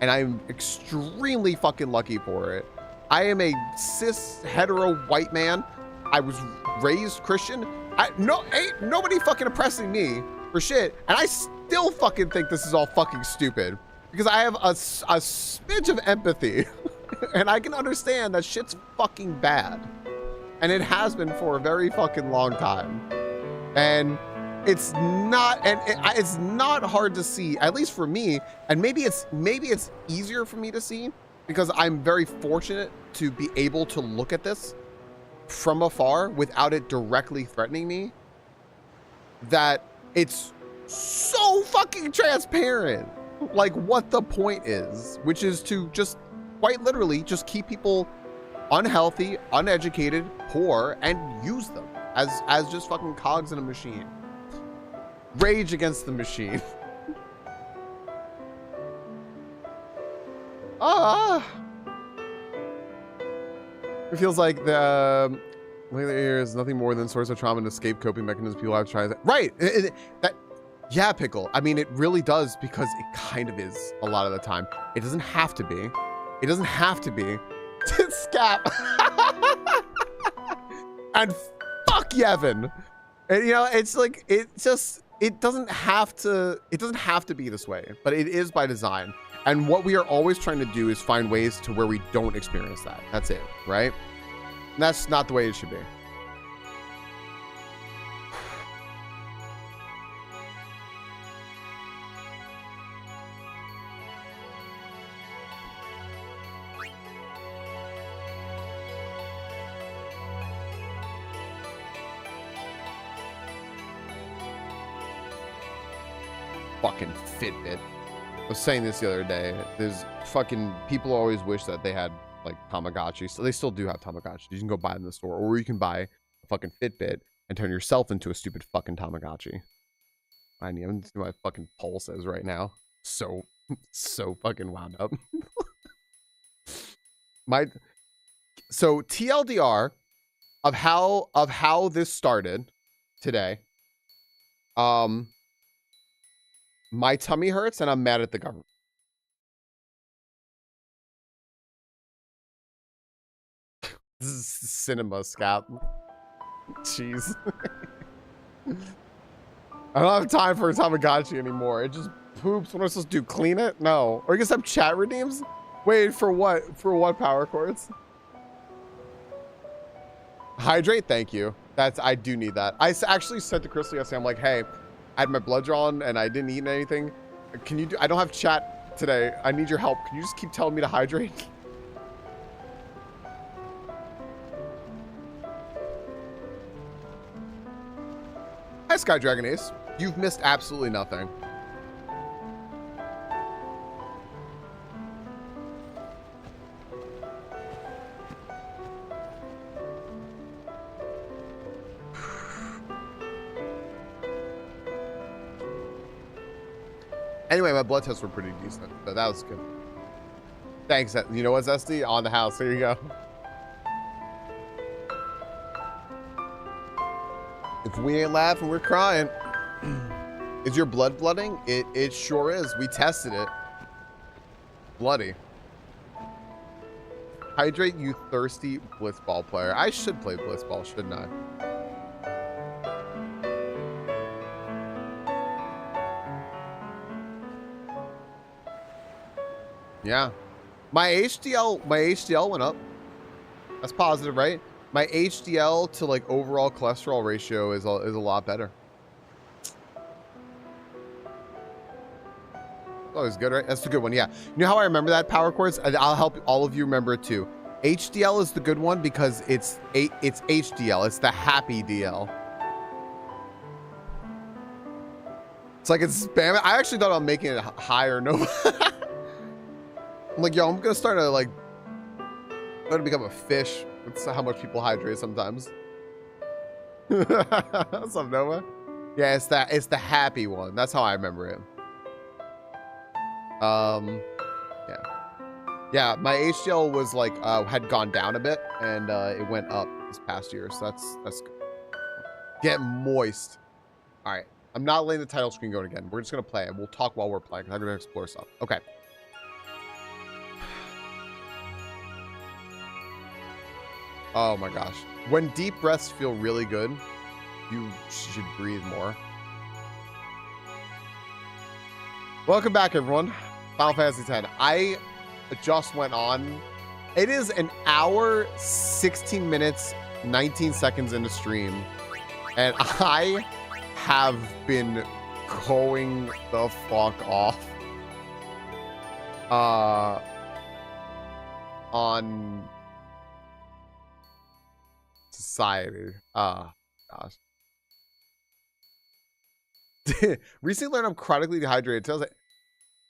and I'm extremely fucking lucky for it. I am a cis hetero white man. I was raised Christian. Ain't nobody fucking oppressing me for shit, and I still fucking think this is all fucking stupid because I have a smidge of empathy, and I can understand that shit's fucking bad. And it has been for a very fucking long time. And it's not hard to see, at least for me, and maybe it's easier for me to see because I'm very fortunate to be able to look at this from afar without it directly threatening me, that it's so fucking transparent, like what the point is, which is to just quite literally just keep people unhealthy, uneducated, poor, and use them as just fucking cogs in a machine. Rage against the machine. It feels like the later years nothing more than source of trauma and escape coping mechanisms people have tried. Right. Yeah, Pickle. I mean, it really does, because it kind of is a lot of the time. It doesn't have to be. It doesn't have to be. Scap. And fuck Yevon. And you know, it's like, it doesn't have to be this way, but it is by design. And what we are always trying to do is find ways to where we don't experience that. That's it, right? And that's not the way it should be. Fucking Fitbit. I was saying this the other day. There's fucking people always wish that they had like Tamagotchis. So they still do have Tamagotchis. You can go buy them in the store, or you can buy a fucking Fitbit and turn yourself into a stupid fucking Tamagotchi. I need to see what my fucking pulse is right now. So fucking wound up. So TLDR of how this started today. My tummy hurts and I'm mad at the government. This is cinema, Scap. Jeez. I don't have time for a Tamagotchi anymore. It just poops. What am I supposed to do? Clean it? No. Or you guys have chat redeems? Wait, for what? For what power cords? Hydrate? Thank you. I do need that. I actually said to Crystal yesterday, I'm like, hey, I had my blood drawn and I didn't eat anything. Can you do, I don't have chat today. I need your help. Can you just keep telling me to hydrate? Hi, Sky Dragon Ace. You've missed absolutely nothing. Anyway, my blood tests were pretty decent, so that was good. Thanks. You know what, Zesty? On the house. There you go. If we ain't laughing, we're crying. Is your blood blooding? It sure is. We tested it. Bloody. Hydrate, you thirsty blitzball player. I should play blitzball, shouldn't I? Yeah. My HDL went up. That's positive, right? My HDL to like overall cholesterol ratio is a lot better. Always good, right? That's a good one. Yeah. You know how I remember that, power cords? I'll help all of you remember it too. HDL is the good one because it's HDL. It's the happy DL. It's like it's spam. I actually thought I'm making it higher. No. I'm like, yo, I'm gonna start to like, I'm gonna become a fish. That's how much people hydrate sometimes. What's up, Nova? Yeah, it's the happy one. That's how I remember it. Yeah. Yeah, my HDL was like had gone down a bit, and it went up this past year, so that's good. Get moist. All right, I'm not letting the title screen go again. We're just gonna play, and we'll talk while we're playing. I'm gonna explore stuff. Okay. Oh my gosh, when deep breaths feel really good, you should breathe more. Welcome back, everyone. Final Fantasy X. I just went on. It is an hour, 16 minutes, 19 seconds into stream, and I have been going the fuck off on society. Gosh. Recently learned I'm chronically dehydrated. Tells it.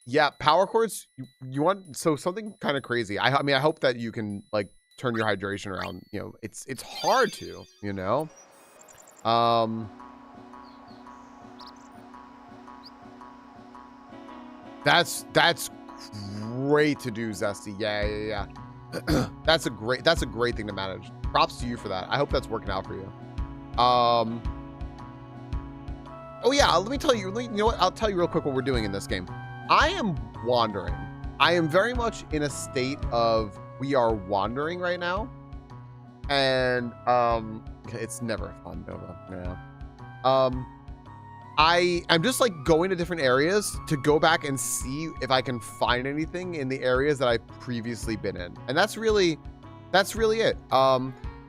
Yeah, power cords. You want something kind of crazy. I mean, I hope that you can like turn your hydration around. You know, it's hard to. You know. That's great to do, Zesty. Yeah. That's a great thing to manage. Props to you for that. I hope that's working out for you. Oh yeah, let me tell you. You know what? I'll tell you real quick what we're doing in this game. I am wandering. I am very much in a state of we are wandering right now, and it's never fun, Nova. Yeah. I'm just like going to different areas to go back and see if I can find anything in the areas that I've previously been in, and that's really it.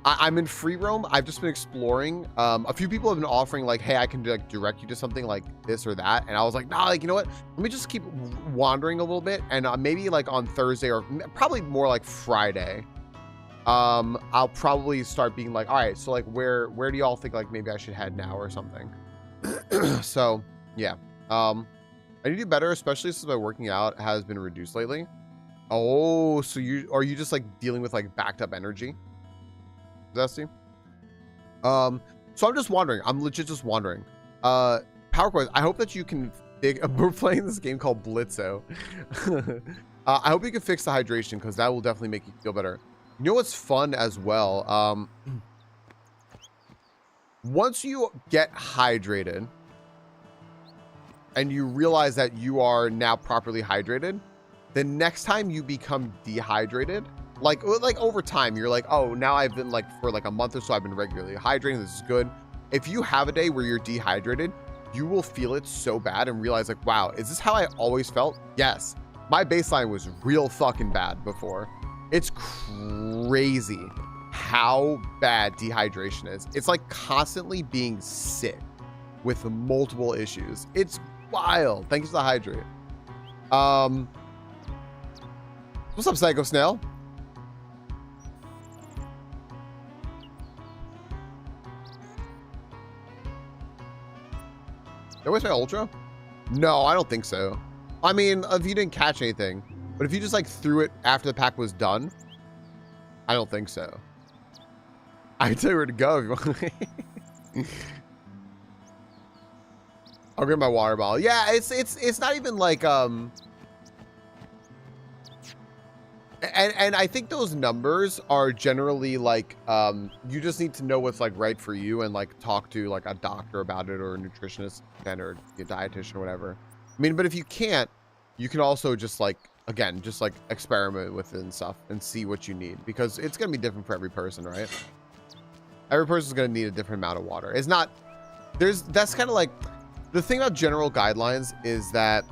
I'm in free roam. I've just been exploring. A few people have been offering like, hey, I can like direct you to something like this or that. And I was like, nah, like, you know what? Let me just keep wandering a little bit. And maybe like on Thursday or probably more like Friday, I'll probably start being like, all right, so like where do y'all think like maybe I should head now or something? So yeah. I need to do better, especially since my working out has been reduced lately. Oh, so are you just like dealing with like backed up energy? Zesty. So I'm just wondering. I'm legit just wondering. Power cords. I hope that you can. We're playing this game called Blitzo. I hope you can fix the hydration because that will definitely make you feel better. You know what's fun as well? Once you get hydrated and you realize that you are now properly hydrated, the next time you become dehydrated, like over time, you're like, oh, now I've been like for like a month or so, I've been regularly hydrating. This is good. If you have a day where you're dehydrated, you will feel it so bad and realize like, wow, is this how I always felt? Yes. My baseline was real fucking bad before. It's crazy how bad dehydration is. It's like constantly being sick with multiple issues. It's wild. Thank you for the hydrate. What's up, Psycho Snail? That was my ultra? No, I don't think so. I mean, if you didn't catch anything, but if you just like threw it after the pack was done, I don't think so. I can tell you where to go if you want. I'll get my water bottle. Yeah, it's not even like and I think those numbers are generally like you just need to know what's like right for you and like talk to like a doctor about it or a nutritionist or a dietitian or whatever. I mean, but if you can't, you can also just like again just like experiment with it and stuff and see what you need, because it's gonna be different for every person, right? Every person's gonna need a different amount of water. It's not that's kind of like the thing about general guidelines is that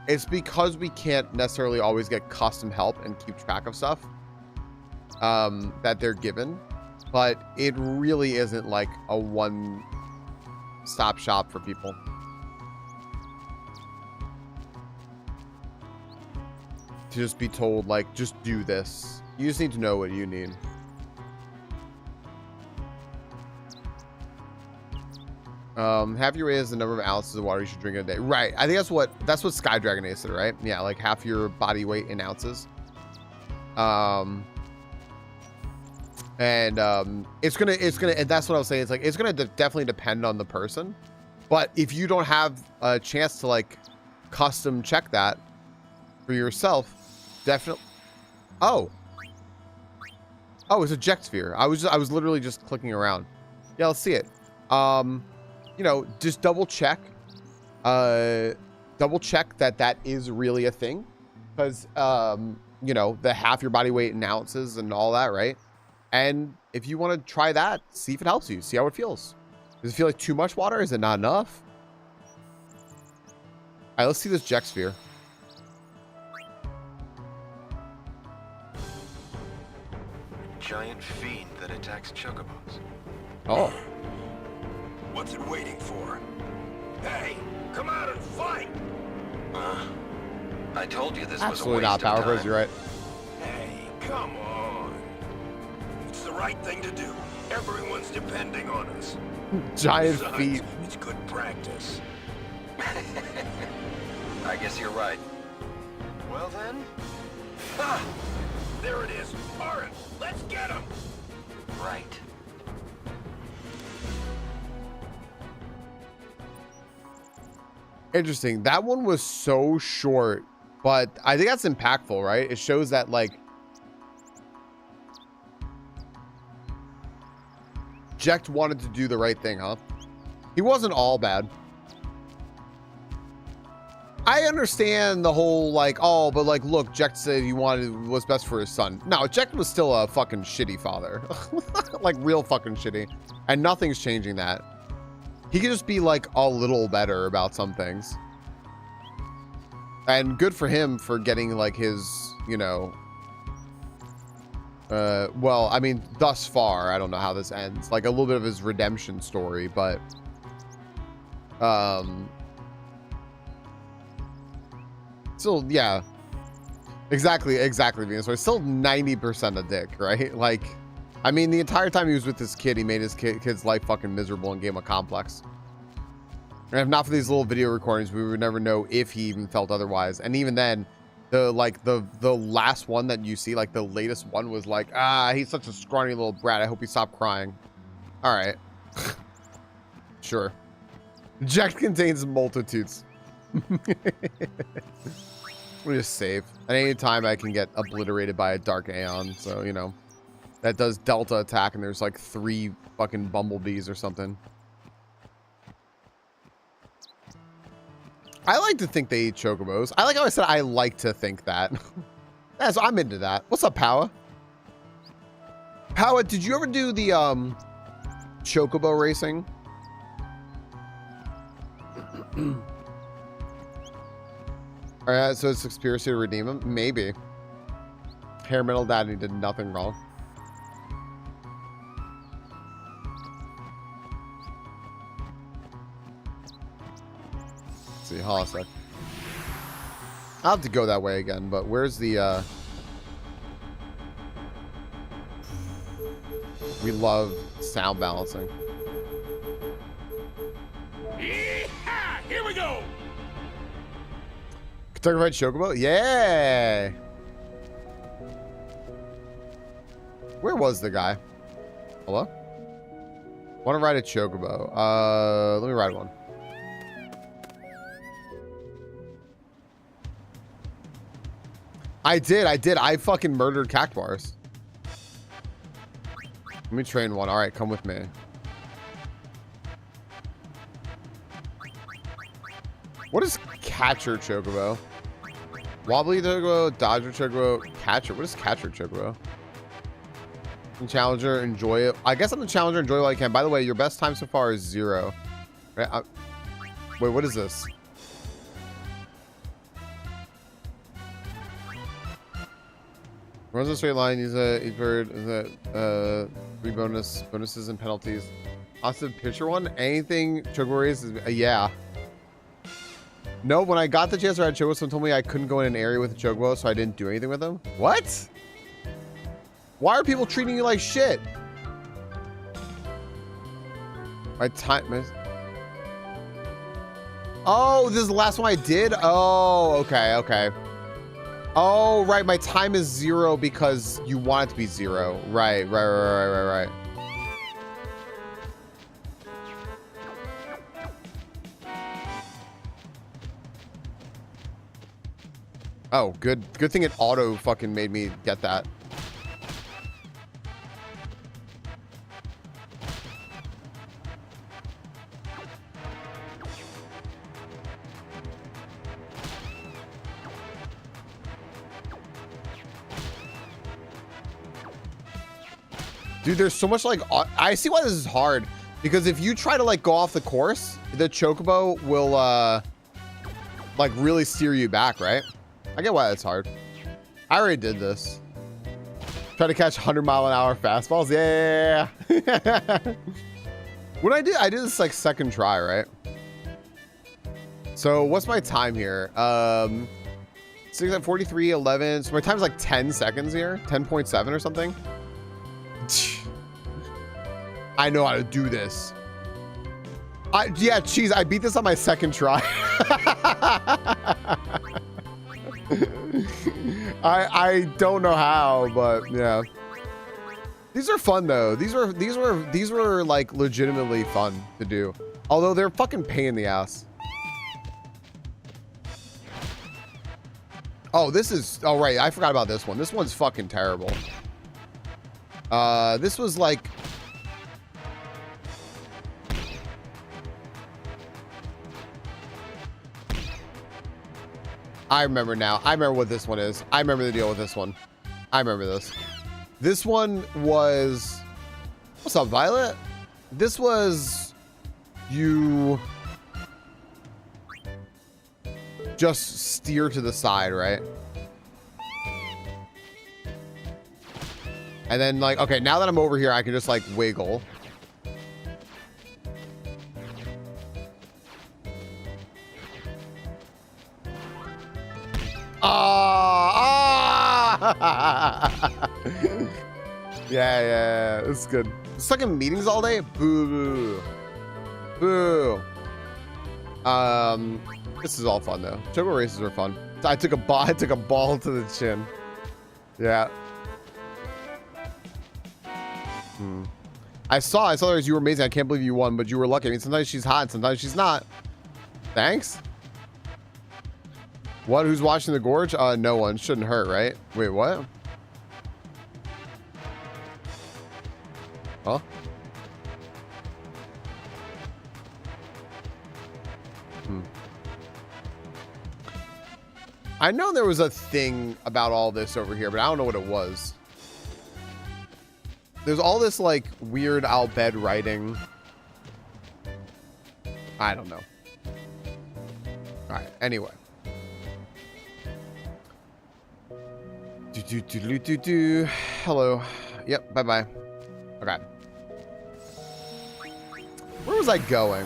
it's because we can't necessarily always get custom help and keep track of stuff that they're given, but it really isn't like a one-stop shop for people. To just be told like, just do this. You just need to know what you need. Half your weight is the number of ounces of water you should drink in a day. Right. I think that's what Sky Dragon Ace said, right? Yeah, like half your body weight in ounces. And it's gonna, and that's what I was saying. It's like, it's gonna definitely depend on the person. But if you don't have a chance to like custom check that for yourself, Definitely. Oh. Oh, it's a eject sphere. I was literally just clicking around. Yeah, let's see it. You know, just double check. Double check that is really a thing, because you know, the half your body weight in ounces and all that, right? And if you want to try that, see if it helps you. See how it feels. Does it feel like too much water? Is it not enough? All right, let's see this eject sphere. Giant fiend that attacks chocobos. Oh. What's it waiting for? Hey, come out and fight! I told you this Absolutely was a not, waste Power of Bros. time. You're right. Hey, come on. It's the right thing to do. Everyone's depending on us. Giant Besides, feet. it's good practice. I guess you're right. Well then, Ha! There it is. Arin, let's get him! right. Interesting. That one was so short, but I think that's impactful, right? It shows that, like, Jecht wanted to do the right thing, huh? He wasn't all bad. I understand the whole, like, oh, but, like, look, Jecht said he wanted what's best for his son. No, Jecht was still a fucking shitty father. Like, real fucking shitty. And nothing's changing that. He could just be, like, a little better about some things. And good for him for getting, like, his, you know... well, I mean, thus far, I don't know how this ends. Like, a little bit of his redemption story, but... Still, yeah. Exactly, Venus. So he's still 90% a dick, right? Like... I mean, the entire time he was with this kid, he made his kid's life fucking miserable and gave him a complex. And if not for these little video recordings, we would never know if he even felt otherwise. And even then, the last one that you see, like the latest one, was like, he's such a scrawny little brat. I hope he stopped crying. All right. Sure. Jecht contains multitudes. We'll just save. At any time, I can get obliterated by a dark aeon. So, you know. That does delta attack, and there's like 3 fucking bumblebees or something. I like to think they eat chocobos. I like how I said I like to think that. Yeah, so I'm into that. What's up, Powa? Powa, did you ever do the chocobo racing? Alright, so it's conspiracy to redeem him? Maybe. Hair metal daddy did nothing wrong. See, hold on a sec. I'll have to go that way again, but where's the we love sound balancing. Yeehaw! Here we go! Kentucky Fried Chocobo? Yeah! Where was the guy? Hello? Want to ride a Chocobo. Let me ride one. I did. I fucking murdered Cactbars. Let me train one. All right, come with me. What is Catcher Chocobo? Wobbly Chocobo, Dodger Chocobo, Catcher. What is Catcher Chocobo? Challenger, enjoy it. I guess I'm the Challenger, enjoy it while I can. By the way, your best time so far is 0. Right? Wait, what is this? Runs a straight line. Use each bird. 3 bonuses and penalties. Awesome picture one. Anything Chocobo race is yeah. No, when I got the chance to ride Chocobo, someone told me I couldn't go in an area with a Chocobo, so I didn't do anything with them. What? Why are people treating you like shit? My time is... Oh, this is the last one I did? Oh, okay. Oh, right. My time is 0 because you want it to be 0. Right. Oh, good thing it auto fucking made me get that. Dude, there's so much like, I see why this is hard, because if you try to like go off the course, the chocobo will like really steer you back, right? I get why that's hard. I already did this. Try to catch 100-mile-an-hour fastballs. Yeah. What I did this like second try, right? So what's my time here? 43:11. So my time's like 10 seconds here, 10.7 or something. I know how to do this. Yeah, cheese. I beat this on my second try. I don't know how, but yeah. These are fun though. These were like legitimately fun to do. Although they're fucking pain in the ass. Oh, this is, oh right, I forgot about this one. This one's fucking terrible. This was like, I remember now. I remember what this one is. I remember the deal with this one. I remember this. This one was, what's up, Violet? This was, you just steer to the side, right? And then like, okay, now that I'm over here, I can just like wiggle. Yeah, this is good. Stuck in meetings all day? Boo, boo, boo. This is all fun though. Choco races are fun. I took a ball to the chin. Yeah. I saw you were amazing. I can't believe you won, but you were lucky. I mean, sometimes she's hot, sometimes she's not. Thanks. What? Who's watching the gorge? No one. Shouldn't hurt, right? Wait, what? Huh? I know there was a thing about all this over here, but I don't know what it was. There's all this like weird Al-Bed writing. I don't know. All right. Anyway. Hello. Yep. Bye-bye. Okay. Where was I going?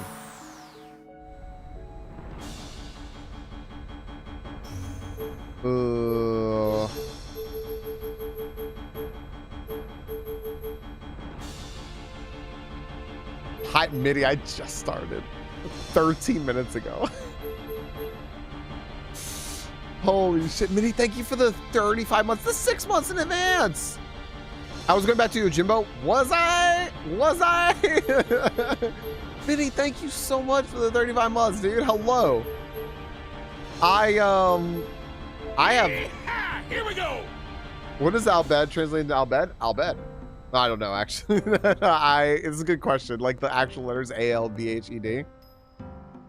Hi, Mitty. I just started 13 minutes ago. Holy shit, Mitty, thank you for the 35 months, the 6 months in advance. I was going back to you, Jimbo. Was I? Mitty, thank you so much for the 35 months, dude. Hello. I have. Here we go. What does Al-Bed translate into Al-Bed? Al-Bed. I don't know, actually. It's a good question. Like the actual letters A-L-B-H-E-D.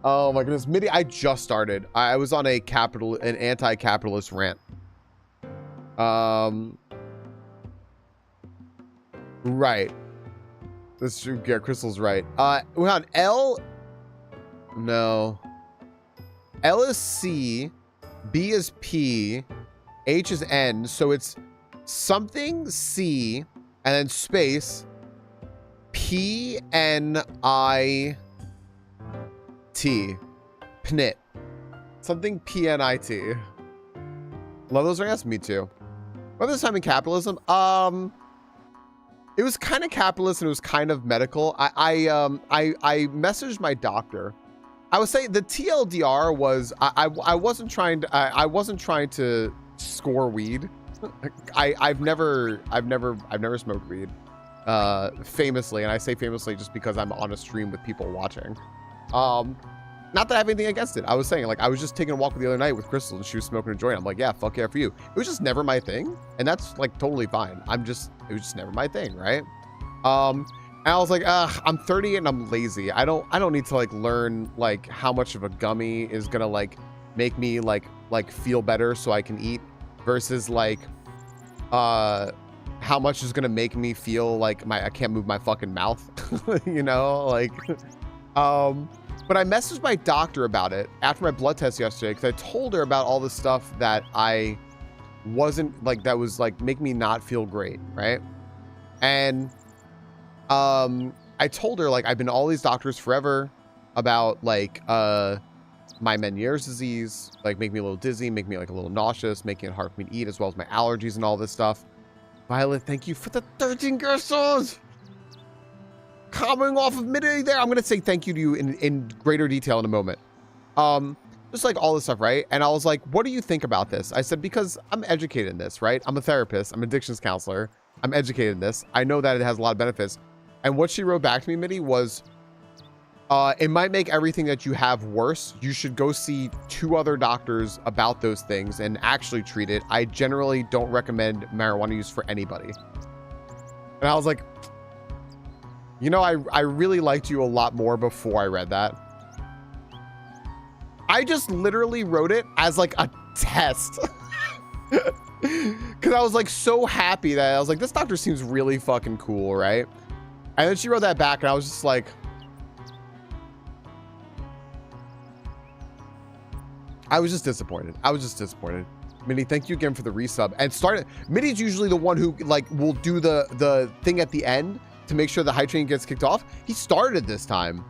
Oh my goodness, Mitty, I just started. I was on an anti-capitalist rant. Right. That's true. Yeah, Crystal's right. We're on L. No. L is C, B is P, H is N. So it's something C and then space P N I T. Pnit. Something P N I T. Love those rants? Me too. What this time in capitalism? It was kind of capitalist and it was kind of medical. I messaged my doctor. I would say the TLDR was I wasn't trying to score weed. I've never smoked weed. Famously, and I say famously just because I'm on a stream with people watching. Not that I have anything against it. I was saying, like, I was just taking a walk the other night with Crystal and she was smoking a joint. I'm like, yeah, fuck yeah for you. It was just never my thing. And that's like totally fine. It was just never my thing, right? And I was like, I'm 30 and I'm lazy. I don't need to like learn like how much of a gummy is gonna like make me like feel better so I can eat versus like how much is gonna make me feel like I can't move my fucking mouth. You know, like but I messaged my doctor about it after my blood test yesterday because I told her about all the stuff that I wasn't like, that was like make me not feel great, right? And I told her like I've been to all these doctors forever about like my Meniere's disease, like make me a little dizzy, make me like a little nauseous, making it hard for me to eat, as well as my allergies and all this stuff. Violet, thank you for the 13 girls. Coming off of midday there, I'm gonna say thank you to you in greater detail in a moment. Just like all this stuff, right? And I was like, what do you think about this? I said, because I'm educated in this, right? I'm a therapist, I'm an addictions counselor, I'm educated in this, I know that it has a lot of benefits. And what she wrote back to me, Mitty, was it might make everything that you have worse. You should go see 2 other doctors about those things and actually treat it. I generally don't recommend marijuana use for anybody. And I was like, you know, I really liked you a lot more before I read that. I just literally wrote it as like a test. Because I was like so happy that I was like, this doctor seems really fucking cool, right? And then she wrote that back and I was just like, I was just disappointed. Minnie, thank you again for the resub. And Minnie's usually the one who like will do the thing at the end to make sure the hype train gets kicked off. He started this time.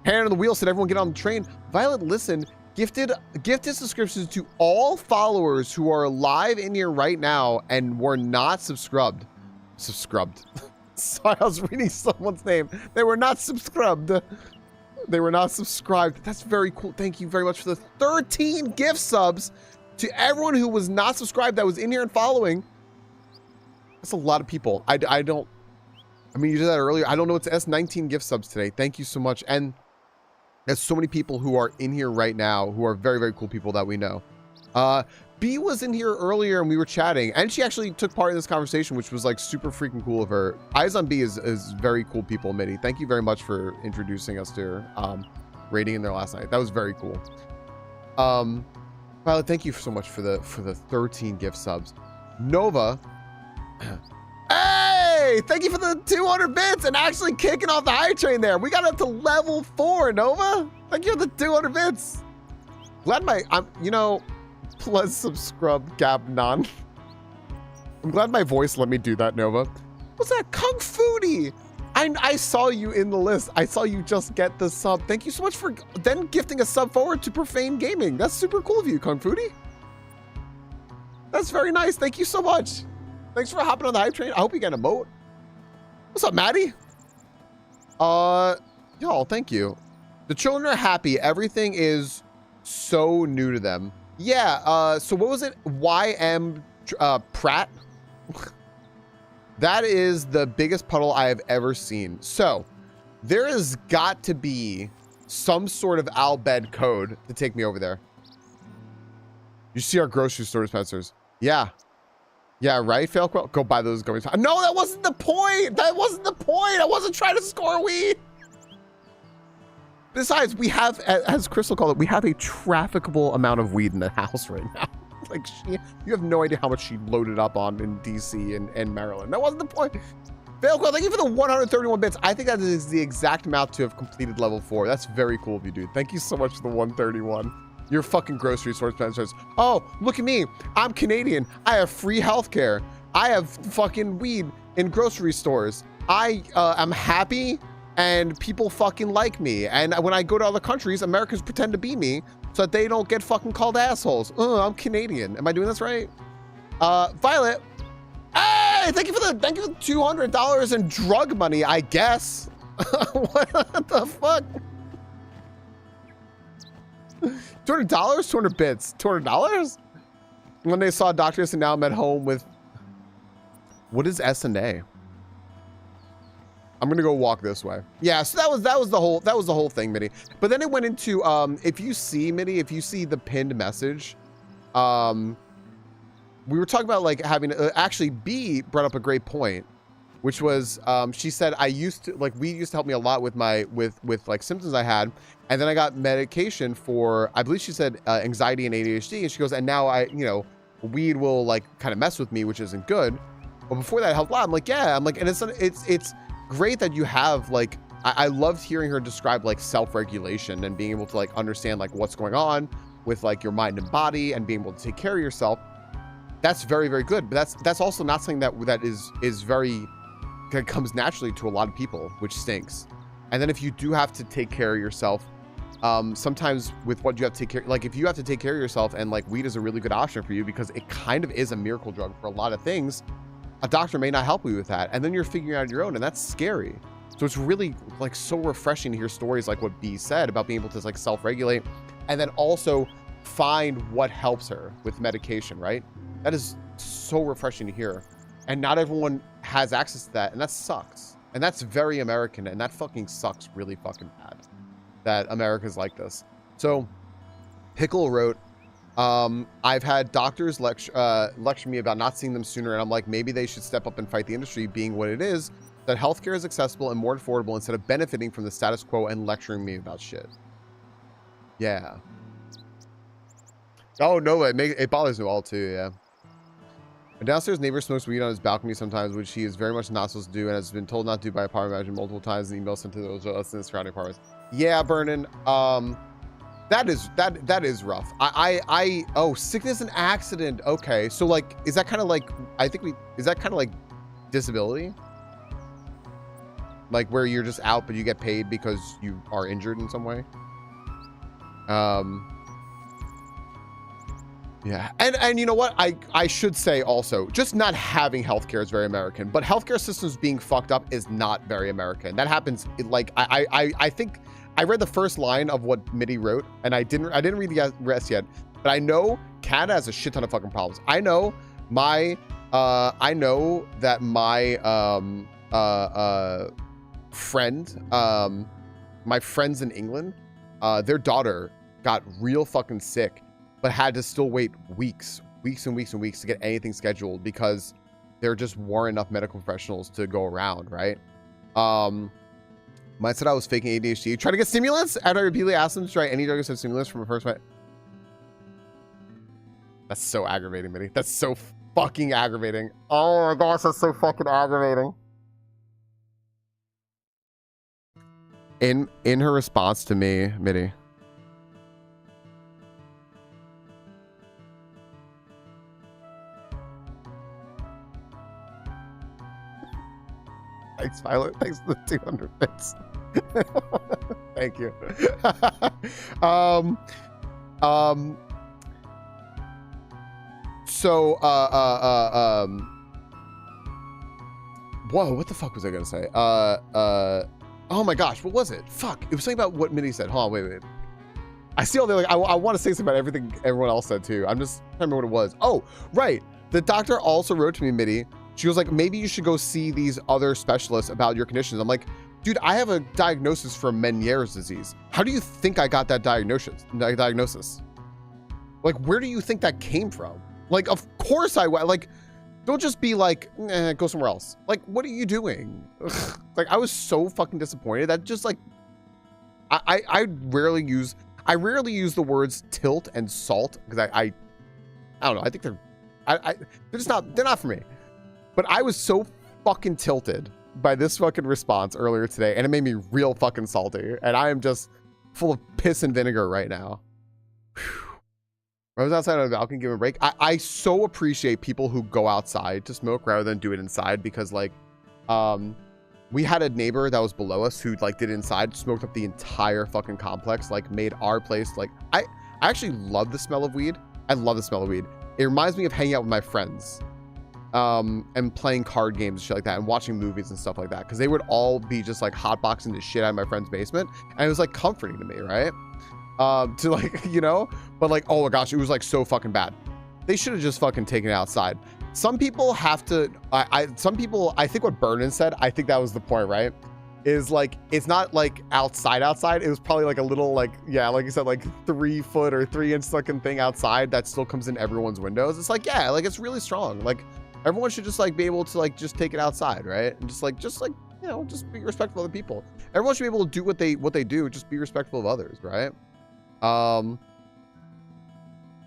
Hand on the wheel said everyone get on the train. Violet, listen, gifted subscriptions to all followers who are live in here right now and were not subscribed. Sorry, I was reading someone's name. They were not subscribed. They were not subscribed. That's very cool. Thank you very much for the 13 gift subs to everyone who was not subscribed that was in here and following. That's a lot of people. I mean, you did that earlier. I don't know. It's S19 gift subs today. Thank you so much. And there's so many people who are in here right now who are very, very cool people that we know. B was in here earlier and we were chatting and she actually took part in this conversation, which was like super freaking cool of her. Eyes on B is very cool people, Mitty. Thank you very much for introducing us to her, rating in there last night. That was very cool. Violet, thank you so much for the 13 gift subs. Nova, hey, thank you for the 200 bits and actually kicking off the high train there. We got up to level 4, Nova. Thank you for the 200 bits. Glad you know, plus subscribe Gab non. I'm glad my voice let me do that, Nova. What's that? Kung Foodie. I saw you in the list. I saw you just get the sub. Thank you so much for then gifting a sub forward to Profane Gaming. That's super cool of you, Kung Foodie. That's very nice. Thank you so much. Thanks for hopping on the hype train. I hope you get a emote. What's up, Maddie? Y'all, thank you. The children are happy. Everything is so new to them. Yeah, so what was it? YM Pratt? That is the biggest puddle I have ever seen. So there has got to be some sort of Albed code to take me over there. You see our grocery store dispensers. Yeah. Yeah, right, Falco? Go buy those gummies. No, that wasn't the point. That wasn't the point. I wasn't trying to score weed. Besides, we have, as Crystal called it, we have a trafficable amount of weed in the house right now. Like, you have no idea how much she loaded up on in DC and Maryland. That wasn't the point. Falco, thank you for the 131 bits. I think that is the exact amount to have completed level 4. That's very cool of you, dude. Thank you so much for the 131. Your fucking grocery store dispensers. Oh, look at me. I'm Canadian. I have free healthcare. I have fucking weed in grocery stores. I am happy and people fucking like me. And when I go to other countries, Americans pretend to be me so that they don't get fucking called assholes. I'm Canadian. Am I doing this right? Violet. Hey, thank you for the $200 in drug money, I guess. What the fuck? $200? 200 bits. $200? When they saw doctors and now I'm at home with... What is S&A? I'm gonna go walk this way. Yeah, so that was the whole thing, Mitty. But then it went into if you see Mitty, if you see the pinned message, we were talking about like having actually B brought up a great point, which was she said weed used to help me a lot with my with like symptoms I had, and then I got medication for, I believe she said anxiety and ADHD, and she goes, and now weed will like kind of mess with me, which isn't good. But before that, it helped a lot. I'm like, yeah, I'm like, and it's great that you have like, I loved hearing her describe like self-regulation and being able to like understand like what's going on with like your mind and body and being able to take care of yourself. That's very, very good. But that's also not something that is very, that comes naturally to a lot of people, which stinks. And then if you do have to take care of yourself, sometimes with what you have to take care, like if you have to take care of yourself, and like weed is a really good option for you because it kind of is a miracle drug for a lot of things, a doctor may not help you with that. And then you're figuring out your own, and that's scary. So it's really like so refreshing to hear stories like what B said about being able to like self-regulate and then also find what helps her with medication, right? That is so refreshing to hear. And not everyone has access to that, and that sucks. And that's very American, and that fucking sucks really fucking bad that America's like this. So Pickle wrote, I've had doctors lecture me about not seeing them sooner, and I'm like, maybe they should step up and fight the industry being what it is, that healthcare is accessible and more affordable instead of benefiting from the status quo and lecturing me about shit. Yeah. Oh no, it bothers me all too, yeah. A downstairs neighbor smokes weed on his balcony sometimes, which he is very much not supposed to do and has been told not to do by a apartment manager multiple times and emails sent to those of us in the surrounding apartments. Yeah, Vernon, that is rough. Oh, sickness and accident. Okay, so like, is that kind of like, is that kind of like disability? Like where you're just out, but you get paid because you are injured in some way? Yeah, and you know what? I should say also, just not having healthcare is very American, but healthcare systems being fucked up is not very American. That happens. Like I think I read the first line of what Mitty wrote, and I didn't read the rest yet. But I know Canada has a shit ton of fucking problems. I know that my friend, my friends in England, their daughter got real fucking sick, but had to still wait weeks and weeks to get anything scheduled because there just weren't enough medical professionals to go around, right? Mine said I was faking ADHD. Trying to get stimulants? After I repeatedly asked them to try any drugs have stimulants from a first fight. That's so aggravating, Mitty. That's so fucking aggravating. Oh my gosh, that's so fucking aggravating. In her response to me, Mitty, thanks, Violet. Thanks for the 200 bits. Thank you. Whoa, what the fuck was I gonna say? Oh my gosh, what was it? Fuck, it was something about what Mitty said. Hold on, wait. I see all the, like, I want to say something about everything everyone else said too. I'm just trying to remember what it was. Oh, right. The doctor also wrote to me, Mitty. She was like, maybe you should go see these other specialists about your conditions. I'm like, dude, I have a diagnosis for Meniere's disease. How do you think I got that diagnosis? Like, where do you think that came from? Like, of course I went. Like, don't just be like, go somewhere else. Like, what are you doing? Ugh. Like, I was so fucking disappointed. That just like, I rarely use the words tilt and salt because I don't know. I think they're not for me. But I was so fucking tilted by this fucking response earlier today, and it made me real fucking salty. And I am just full of piss and vinegar right now. Whew. I was outside on the balcony giving a break. I so appreciate people who go outside to smoke rather than do it inside, because like, we had a neighbor that was below us who like did it inside, smoked up the entire fucking complex, like made our place like, I actually love the smell of weed. I love the smell of weed. It reminds me of hanging out with my friends. And playing card games and shit like that and watching movies and stuff like that, because they would all be just like hotboxing the shit out of my friend's basement, and it was like comforting to me, right? To like, you know, but like, oh my gosh, it was like so fucking bad. They should have just fucking taken it outside. Some people have to, some people, I think what Vernon said, I think that was the point, right? is like, it's not like outside. It was probably like a little like, yeah, like you said, like 3 foot or 3 inch fucking thing outside that still comes in everyone's windows. It's like, yeah, like it's really strong. Like everyone should just like be able to like just take it outside, right? And just like you know, just be respectful of other people. Everyone should be able to do what they do. Just be respectful of others, right?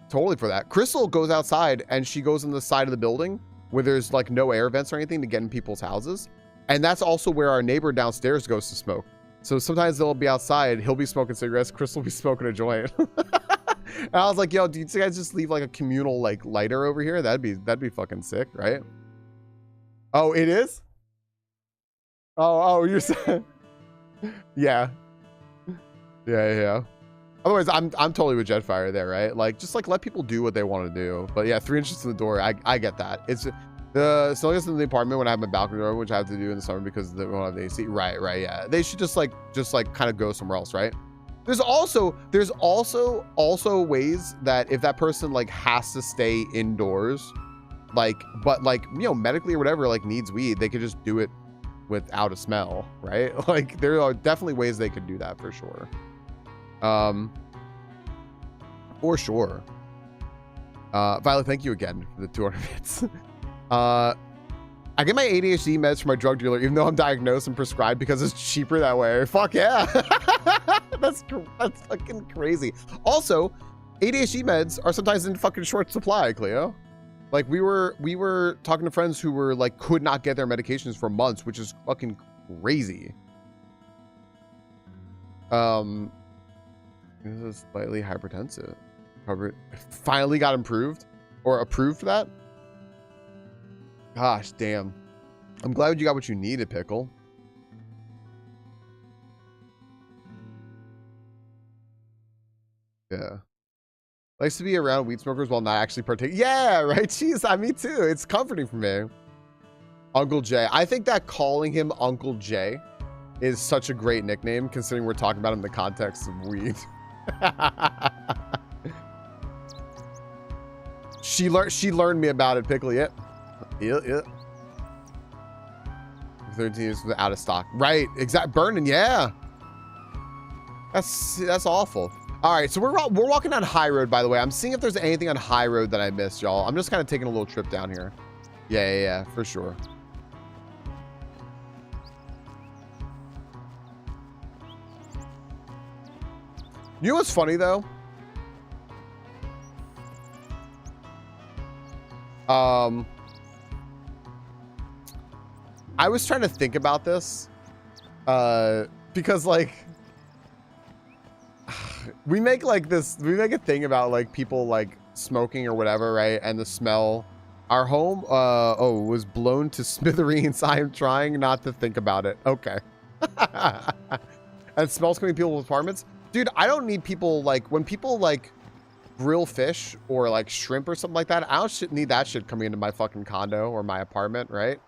Totally for that. Crystal goes outside and she goes on the side of the building where there's like no air vents or anything to get in people's houses. And that's also where our neighbor downstairs goes to smoke. So sometimes they'll be outside, he'll be smoking cigarettes, Crystal will be smoking a joint. And I was like, yo, do you guys just leave like a communal like lighter over here? That'd be fucking sick, right? Oh, it is? Oh, you're saying, yeah. Otherwise, I'm totally with Jetfire there, right? Like, just like let people do what they want to do. But yeah, 3 inches to the door, I get that. It's the snowiness in the apartment when I have my balcony door, which I have to do in the summer because they won't have the AC. Right, yeah. They should just like kind of go somewhere else, right? There's also ways that if that person like has to stay indoors, like, but like, you know, medically or whatever, like needs weed, they could just do it without a smell, right? Like there are definitely ways they could do that for sure. For sure. Violet, thank you again for the 200 bits. I get my ADHD meds from my drug dealer, even though I'm diagnosed and prescribed because it's cheaper that way. Fuck yeah. That's fucking crazy. Also, ADHD meds are sometimes in fucking short supply, Cleo. Like we were talking to friends who were like, could not get their medications for months, which is fucking crazy. This is slightly hypertensive. Covered. Finally got improved or approved for that. Gosh, damn. I'm glad you got what you needed, Pickle. Yeah. Likes to be around weed smokers while not actually partaking. Yeah, right? Jeez, me too. It's comforting for me. Uncle J. I think that calling him Uncle J is such a great nickname considering we're talking about him in the context of weed. She learned me about it, Pickle. Yeah. 13 years out of stock. Right. Exact. Burning. Yeah. That's awful. All right. So we're walking down High Road, by the way. I'm seeing if there's anything on High Road that I missed, y'all. I'm just kind of taking a little trip down here. Yeah, for sure. You know what's funny though? I was trying to think about this because like we make a thing about like people like smoking or whatever, right? And the smell. Our home was blown to smithereens. I am trying not to think about it. Okay. And smells coming to people's apartments. Dude, I don't need people like when people like grill fish or like shrimp or something like that. I don't need that shit coming into my fucking condo or my apartment, right?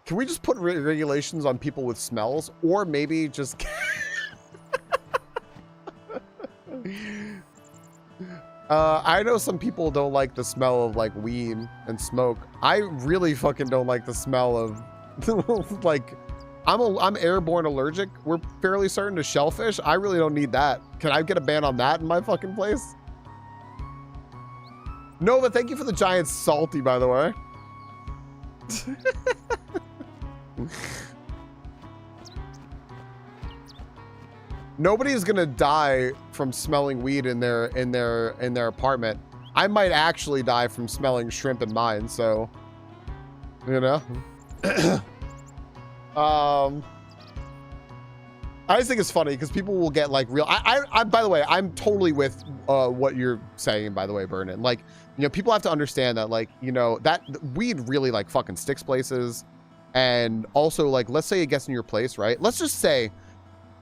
Can we just put regulations on people with smells, or maybe just I know some people don't like the smell of like weed and smoke. I really fucking don't like the smell of like I'm airborne allergic. We're fairly certain to shellfish. I really don't need that. Can I get a ban on that in my fucking place? Nova, thank you for the giant salty, by the way. Nobody's gonna die from smelling weed in their apartment. I might actually die from smelling shrimp in mine, so you know. I just think it's funny because people will get like real. I by the way, I'm totally with what you're saying, by the way, Vernon. Like, you know, people have to understand that, like, you know, that weed really like fucking sticks places. And also, like, let's say it gets in your place, right? Let's just say,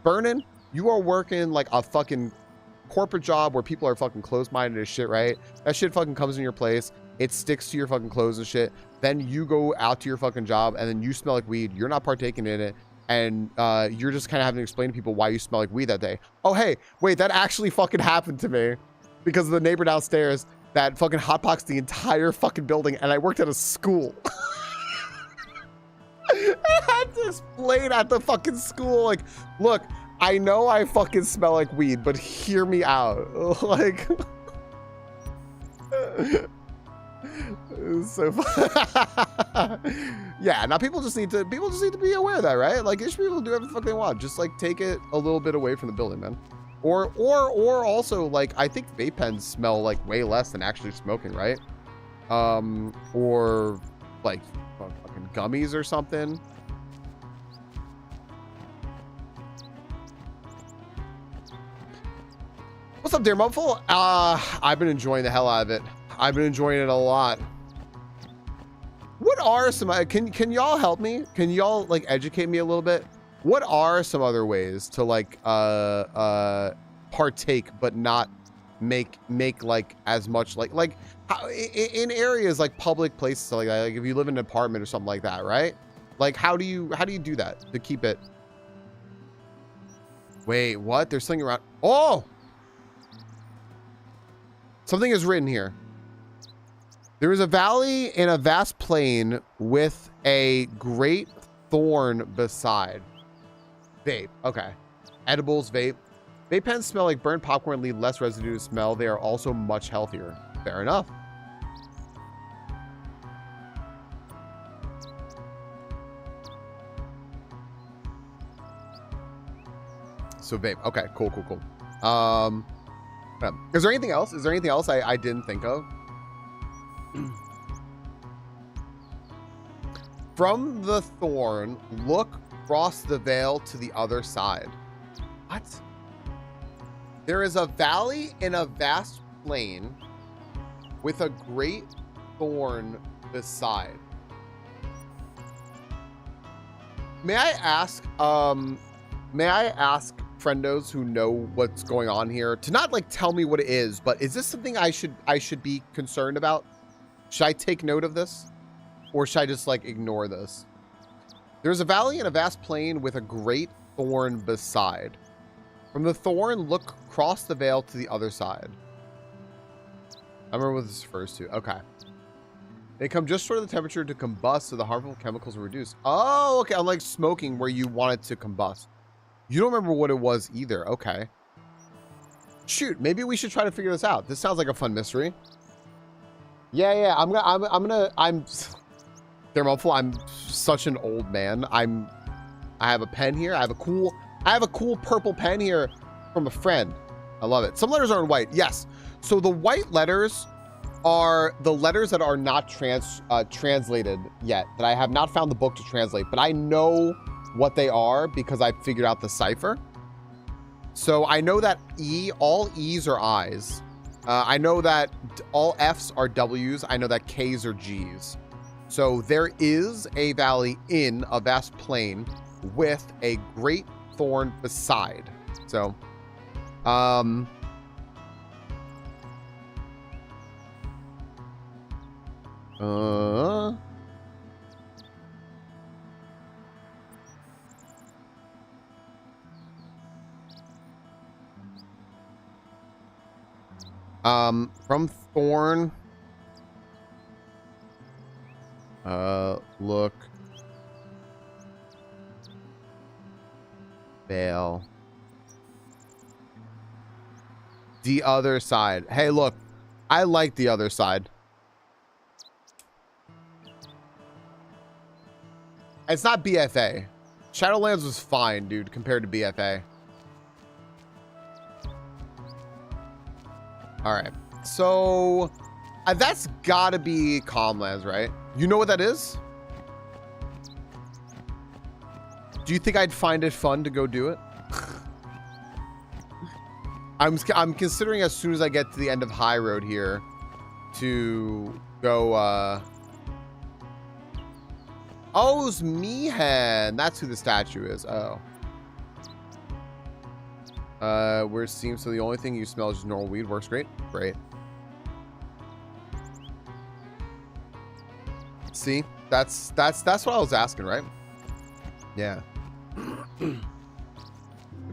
Vernon, you are working like a fucking corporate job where people are fucking closed-minded as shit, right? That shit fucking comes in your place. It sticks to your fucking clothes and shit. Then you go out to your fucking job and then you smell like weed. You're not partaking in it. And you're just kind of having to explain to people why you smell like weed that day. Oh, hey, wait, that actually fucking happened to me because of the neighbor downstairs that fucking hotboxed the entire fucking building, and I worked at a school. I had to explain at the fucking school, like, look, I know I fucking smell like weed, but hear me out. Like, it's so yeah, now people just need to be aware of that, right? Like, it should be able to do everything the fuck they want. Just like take it a little bit away from the building, man. Or also, like, I think vape pens smell like way less than actually smoking, right? Or like fucking gummies or something. What's up, dear Mumful? I've been enjoying the hell out of it. I've been enjoying it a lot. What are some, can y'all help me? Can y'all like educate me a little bit? What are some other ways to like partake but not make like as much like how, in areas like public places like that, like if you live in an apartment or something like that, right? Like how do you do that to keep it? Wait, what? There's something around. Oh, something is written here. There is a valley in a vast plain with a great thorn beside. Vape. Okay. Edibles, vape. Vape pens smell like burnt popcorn, leave less residue to smell. They are also much healthier. Fair enough. So vape. Okay, cool. Is there anything else? Is there anything else I didn't think of? From the thorn, look across the veil to the other side. What? There is a valley in a vast plain with a great thorn beside. May I ask friendos who know what's going on here to not like tell me what it is, but is this something I should be concerned about? Should I take note of this? Or should I just like ignore this? There's a valley in a vast plain with a great thorn beside. From the thorn, look across the veil to the other side. I remember what this refers to. Okay. They come just short of the temperature to combust, so the harmful chemicals are reduced. Oh, okay. Unlike smoking where you want it to combust. You don't remember what it was either. Okay. Shoot, maybe we should try to figure this out. This sounds like a fun mystery. Yeah. I'm Thermophill, I'm such an old man. I have a pen here. I have a cool purple pen here from a friend. I love it. Some letters are in white. Yes. So the white letters are the letters that are not translated yet, that I have not found the book to translate, but I know what they are because I figured out the cipher. So I know that all E's are I's. I know that all F's are W's. I know that K's are G's. So there is a valley in a vast plain with a great thorn beside. So, from thorn, look, veil, the other side. Hey, look, I like the other side. It's not BFA. Shadowlands was fine, dude, compared to BFA. All right, so that's gotta be Calmlands, right? You know what that is? Do you think I'd find it fun to go do it? I'm considering as soon as I get to the end of High Road here to go, oh, it's Meehan. That's who the statue is. Oh. Where it seems so the only thing you smell is just normal weed. Works great. Great. See, that's what I was asking, right? Yeah. Good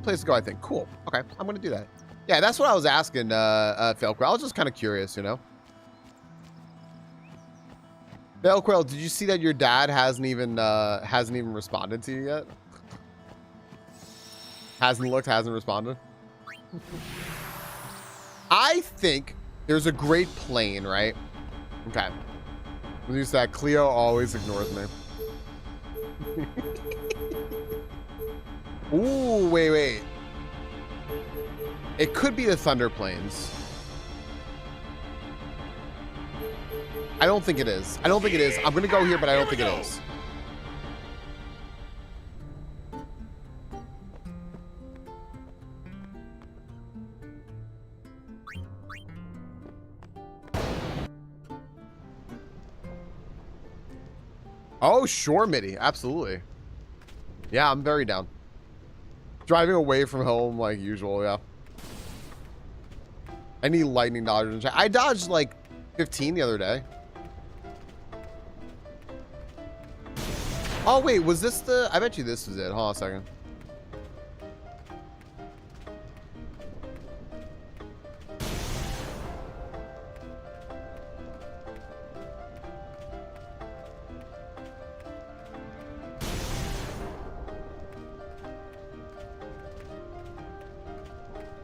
place to go, I think. Cool. Okay, I'm gonna do that. Yeah, that's what I was asking, Felker. I was just kind of curious, you know. Belquail, did you see that your dad hasn't even responded to you yet? Hasn't looked, hasn't responded. I think there's a great plane, right? Okay. We'll use that. Cleo always ignores me. Ooh, wait. It could be the Thunder Plains. I don't think it is. I'm gonna go here, but I don't think it is. Oh, sure, MIDI. Absolutely. Yeah, I'm very down. Driving away from home like usual, yeah. I need lightning dodgers. I dodged like 15 the other day. Oh, wait, was this the... I bet you this was it. Hold on a second.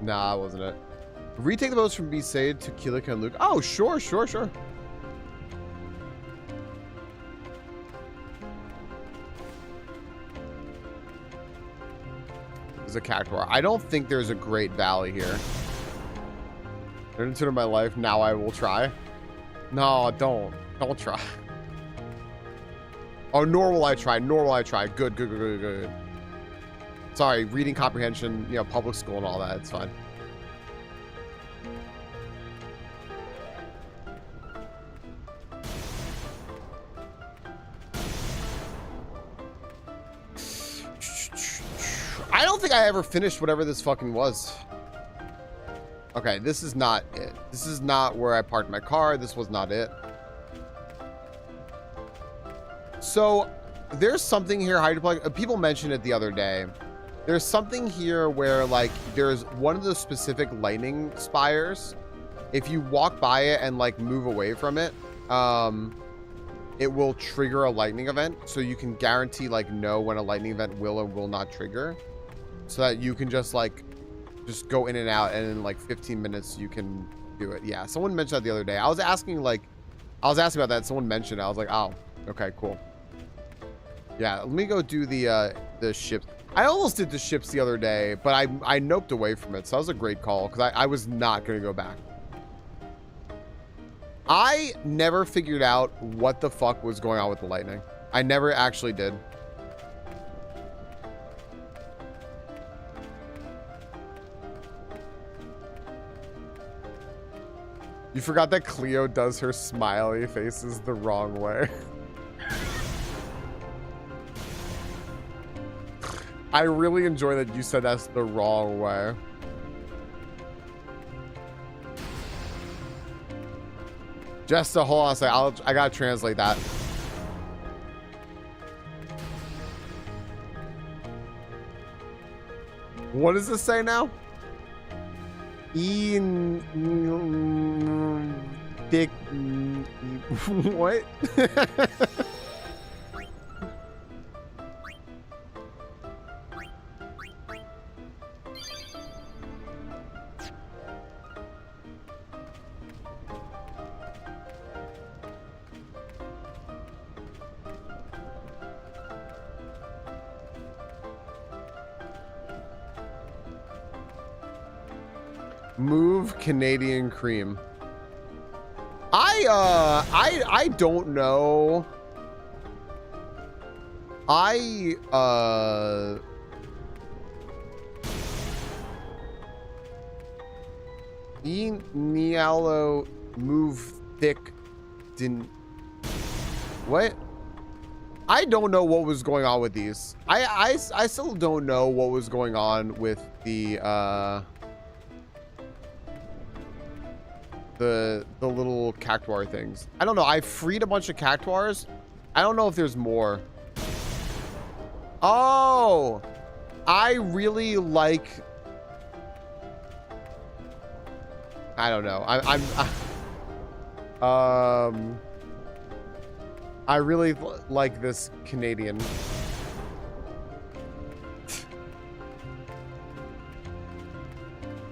Nah, wasn't it. Retake the boats from Besaid to Kilika and Luke. Oh, sure. There's a cactuar. I don't think there's a great valley here. Turned into my life. Now I will try. No, don't try. Oh, nor will I try. Good. Sorry, reading comprehension, you know, public school and all that. It's fine. I don't think I ever finished whatever this fucking was. Okay, this is not it. This is not where I parked my car. This was not it. So there's something here. Hydroplug. People mentioned it the other day. There's something here where like there's one of the specific lightning spires. If you walk by it and like move away from it, it will trigger a lightning event. So you can guarantee like know when a lightning event will or will not trigger, so that you can just go in and out, and in like 15 minutes you can do it. Yeah, someone mentioned that the other day. I was asking about that. Someone mentioned it. I was like, oh, okay, cool. Yeah, let me go do the ships. I almost did the ships the other day, but I noped away from it. So that was a great call, because I was not going to go back. I never figured out what the fuck was going on with the lightning. I never actually did. You forgot that Cleo does her smiley faces the wrong way. I really enjoy that you said that's the wrong way. Just to hold on a second, I gotta translate that. What does this say now? Dick. What? Move Canadian cream. I don't know. Nialo move thick didn't. What? I don't know what was going on with these. I still don't know what was going on with the little cactuar things. I don't know. I freed a bunch of cactuars. I don't know if there's more. Oh, I really like. I don't know. I really like this Canadian.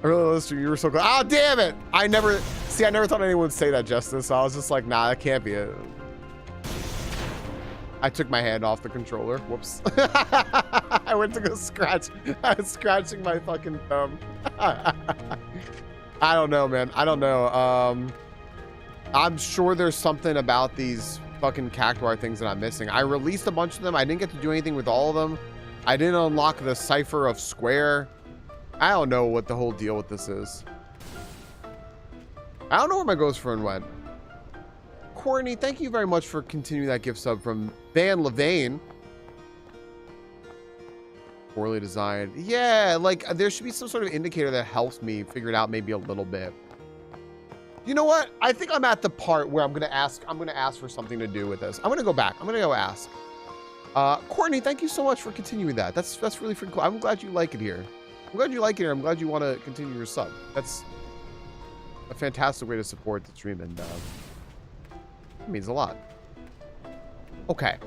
I really listened. You were so good. Oh, damn it! I never thought anyone would say that, Justice. So I was just like, nah, that can't be it. I took my hand off the controller. Whoops. I went to go scratch. I was scratching my fucking thumb. I don't know, man. I don't know. I'm sure there's something about these fucking cactuar things that I'm missing. I released a bunch of them. I didn't get to do anything with all of them. I didn't unlock the cipher of Square. I don't know what the whole deal with this is. I don't know where my ghost friend went. Courtney, thank you very much for continuing that gift sub from Van Levain. Poorly designed. Yeah, like there should be some sort of indicator that helps me figure it out maybe a little bit. You know what? I think I'm at the part where I'm gonna ask for something to do with this. I'm gonna go back. I'm gonna go ask. Courtney, thank you so much for continuing that. That's really freaking cool. I'm glad you like it here. I'm glad you like it here. I'm glad you want to continue your sub. That's a fantastic way to support the stream, and it means a lot. Okay.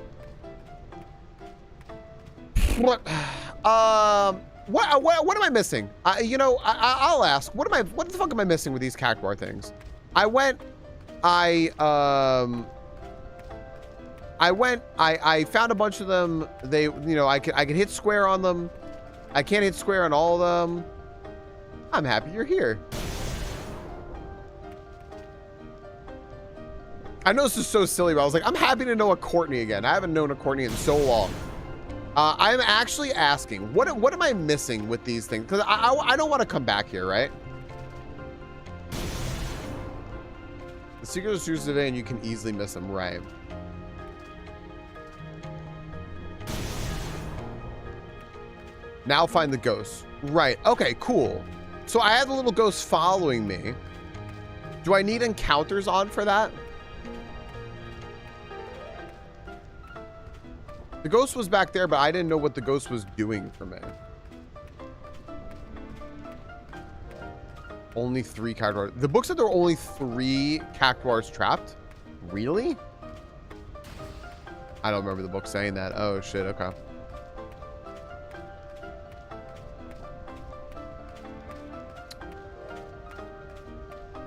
What am I missing? You know, I'll ask. What the fuck am I missing with these cactuar things? I found a bunch of them. They, you know, I could hit square on them. I can't hit square on all of them. I'm happy you're here. I know this is so silly, but I was like, I'm happy to know a Courtney again. I haven't known a Courtney in so long. I'm actually asking, what am I missing with these things? Because I don't want to come back here, right? The secret is used today, and you can easily miss them, right? Now find the ghost. Right. Okay, cool. So I had the little ghost following me. Do I need encounters on for that? The ghost was back there, but I didn't know what the ghost was doing for me. Only 3 cactuars. The book said there were only 3 cactuars trapped. Really? I don't remember the book saying that. Oh, shit. Okay.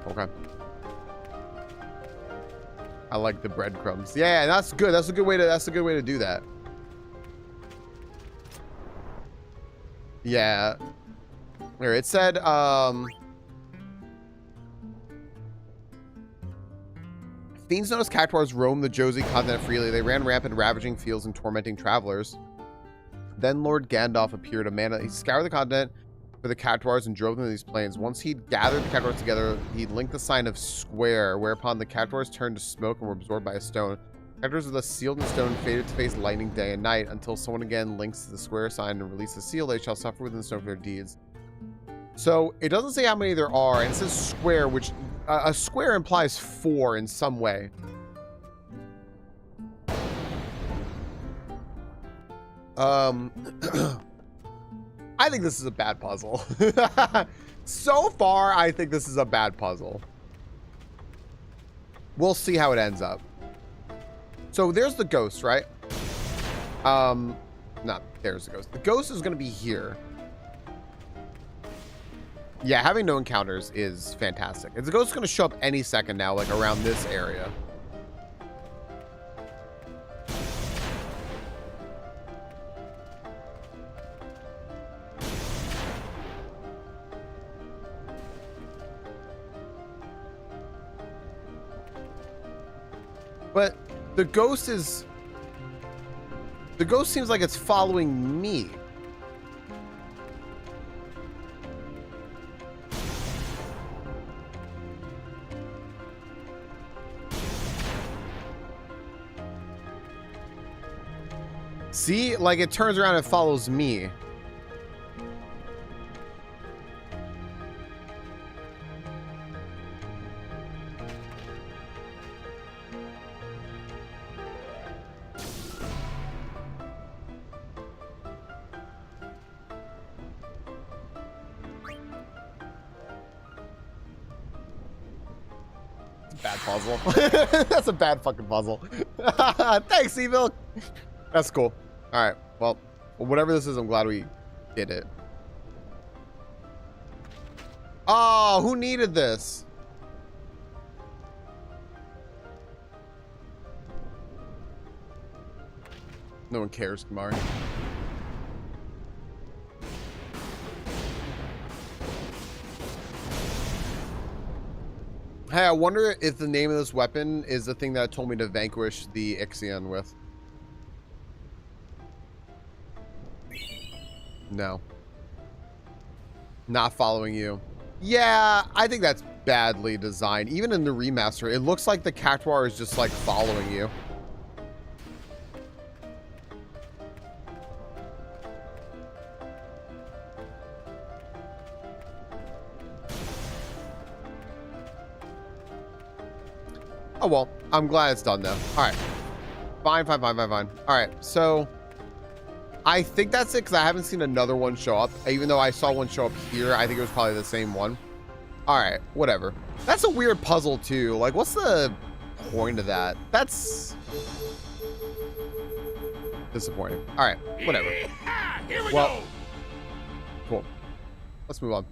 Okay. I like the breadcrumbs. Yeah, that's good. That's a good way to do that. Yeah. There, it said, Fiends noticed cactuars roam the Josie continent freely. They ran rampant, ravaging fields and tormenting travelers. Then Lord Gandalf appeared, a man. He scoured the continent for the cactuars and drove them to these plains. Once he'd gathered the cactuars together, he linked the sign of Square, whereupon the cactuars turned to smoke and were absorbed by a stone. Cactuars with a sealed in stone faded to face lightning day and night until someone again links to the Square sign and releases the seal. They shall suffer within the stone for their deeds. So it doesn't say how many there are, and it says Square, which a square implies 4 in some way. I think this is a bad puzzle. So far, I think this is a bad puzzle. We'll see how it ends up. So there's the ghost, right? No, there's the ghost. The ghost is going to be here. Yeah, having no encounters is fantastic. The ghost is going to show up any second now, like around this area. But the ghost seems like it's following me. See, like it turns around and follows me. bad puzzle. That's a bad fucking puzzle. Thanks, Evil. That's cool. All right. Well, whatever this is, I'm glad we did it. Oh, who needed this? No one cares, Kamari. Hey, I wonder if the name of this weapon is the thing that told me to vanquish the Ixion with. No. Not following you. Yeah, I think that's badly designed. Even in the remaster, it looks like the Cactuar is just like following you. Oh, well, I'm glad it's done though. All right. Fine. All right. So I think that's it because I haven't seen another one show up. Even though I saw one show up here, I think it was probably the same one. All right. Whatever. That's a weird puzzle too. Like, what's the point of that? That's disappointing. All right. Whatever. Here we Well, go. cool. Let's move on.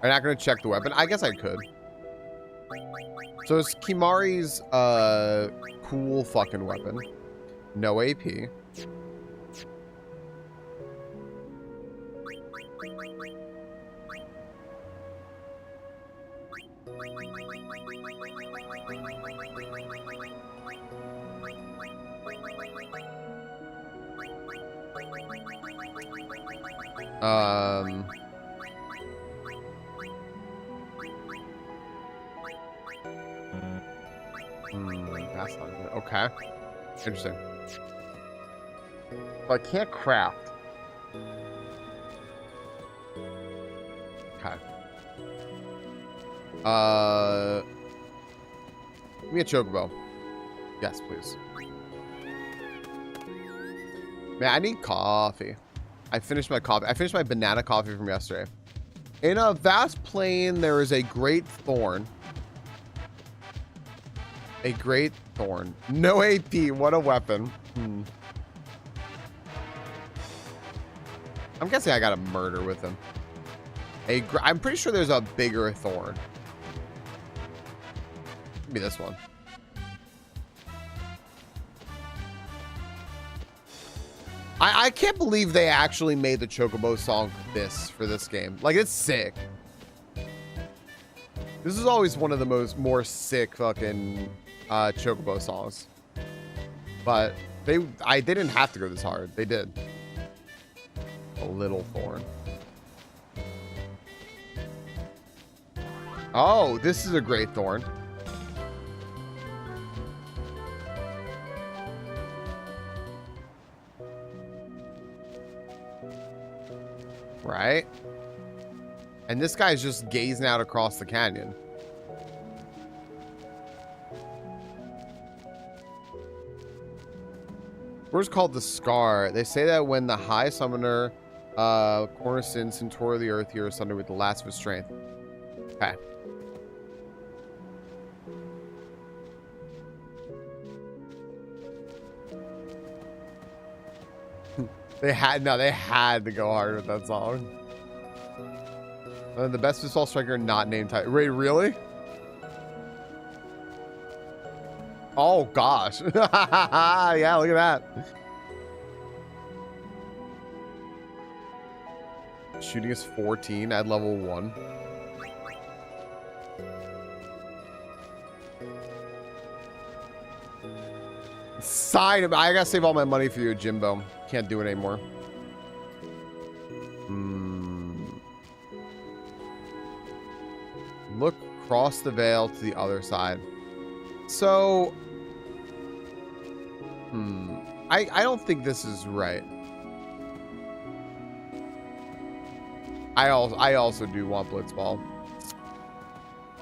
I'm not going to check the weapon. I guess I could. So it's Kimari's cool fucking weapon. No AP. That's not good. Okay. Interesting. So I can't craft. Okay. Give me a chocobo. Yes, please. Man, I need coffee. I finished my coffee. I finished my banana coffee from yesterday. In a vast plain, there is a great thorn. A great thorn. No AP. What a weapon. I'm guessing I got a murder with him. I'm pretty sure there's a bigger thorn. Maybe this one. I can't believe they actually made the Chocobo song for this game. Like, it's sick. This is always one of the more sick fucking Chocobo songs. But they didn't have to go this hard. They did. A little thorn. Oh, this is a great thorn. Right? And this guy's just gazing out across the canyon. Where's called the Scar? They say that when the High Summoner cornerstone Centaur of the Earth here is under with the last of his strength. Okay. They had to go hard with that song. The best baseball striker not named Ty. Wait, really? Oh gosh. Yeah, look at that. Shooting is 14 at level 1. Sign him. I gotta save all my money for you, Jimbo. Can't do it anymore. Look across the veil to the other side. So, I don't think this is right. I also do want Blitzball.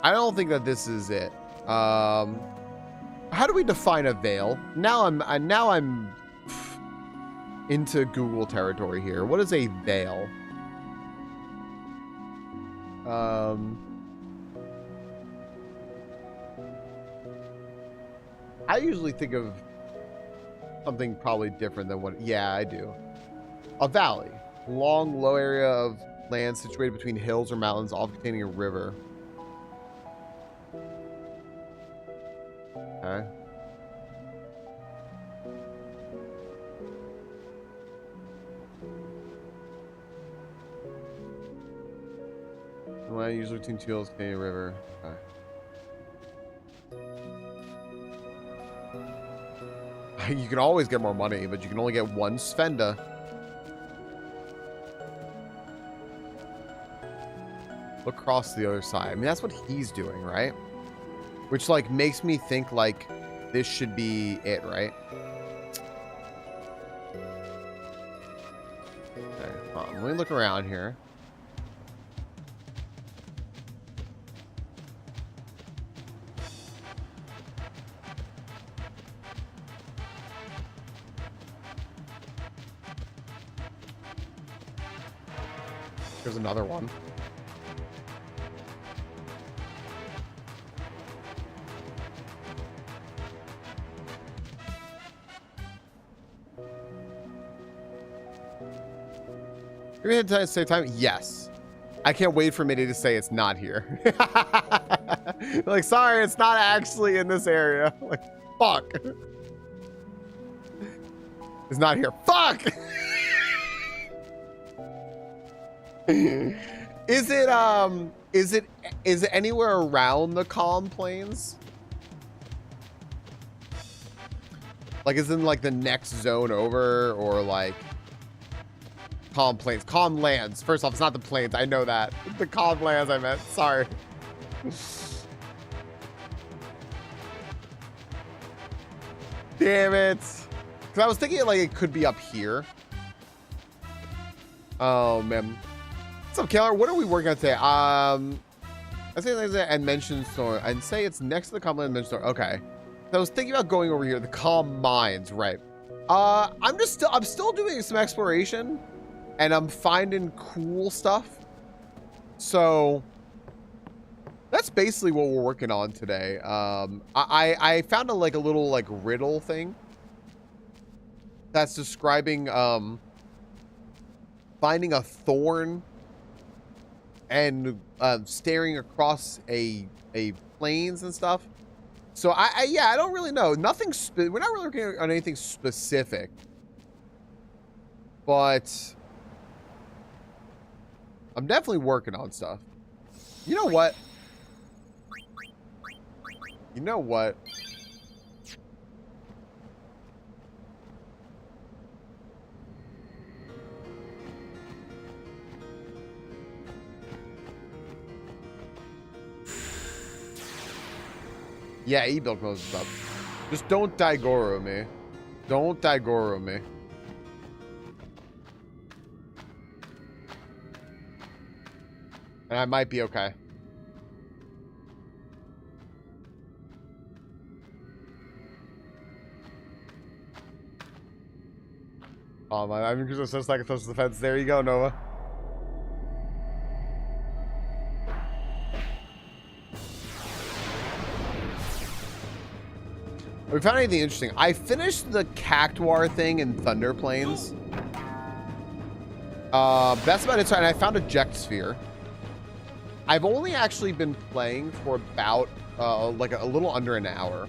I don't think that this is it. How do we define a veil? Now I'm into Google territory here. What is a veil? I usually think of something probably different than what. Yeah, I do. A valley, long, low area of land situated between hills or mountains, all containing a river. Okay. Land usually between two hills containing a river. Okay. You can always get more money, but you can only get one Svenda. Look across to the other side. I mean, that's what he's doing, right? Which, like, makes me think, like, this should be it, right? Okay, hold on. Let me look around here. There's another one. You're going to save time? Yes. I can't wait for Mitty to say it's not here. Like, sorry, it's not actually in this area. Like, fuck. It's not here. Fuck! Is it anywhere around the Calm Plains? Like, is in like the next zone over, or like Calm Plains, Calm Lands? First off, it's not the plains. I know that. The Calm Lands I meant. Sorry. Damn it. Because I was thinking like it could be up here. Oh man. What's up, Keller? What are we working on today? I say things and mention store and say it's next to the Calm Land mention store. Okay. So I was thinking about going over here, the Calm Mines, right? I'm still doing some exploration, and I'm finding cool stuff. So that's basically what we're working on today. I found a little like riddle thing that's describing finding a thorn and staring across a plains and stuff. So yeah, I don't really know. We're not really working on anything specific, but I'm definitely working on stuff. You know what? You know what? Yeah, e-build closes stuff. Just don't Daigoro me. Don't Daigoro me. And I might be okay. Oh my, I'm just so like a close to the fence. There you go, Nova. We found anything interesting. I finished the Cactuar thing in Thunder Plains. That's about it. And I found a Ject Sphere. I've only actually been playing for about like a little under an hour.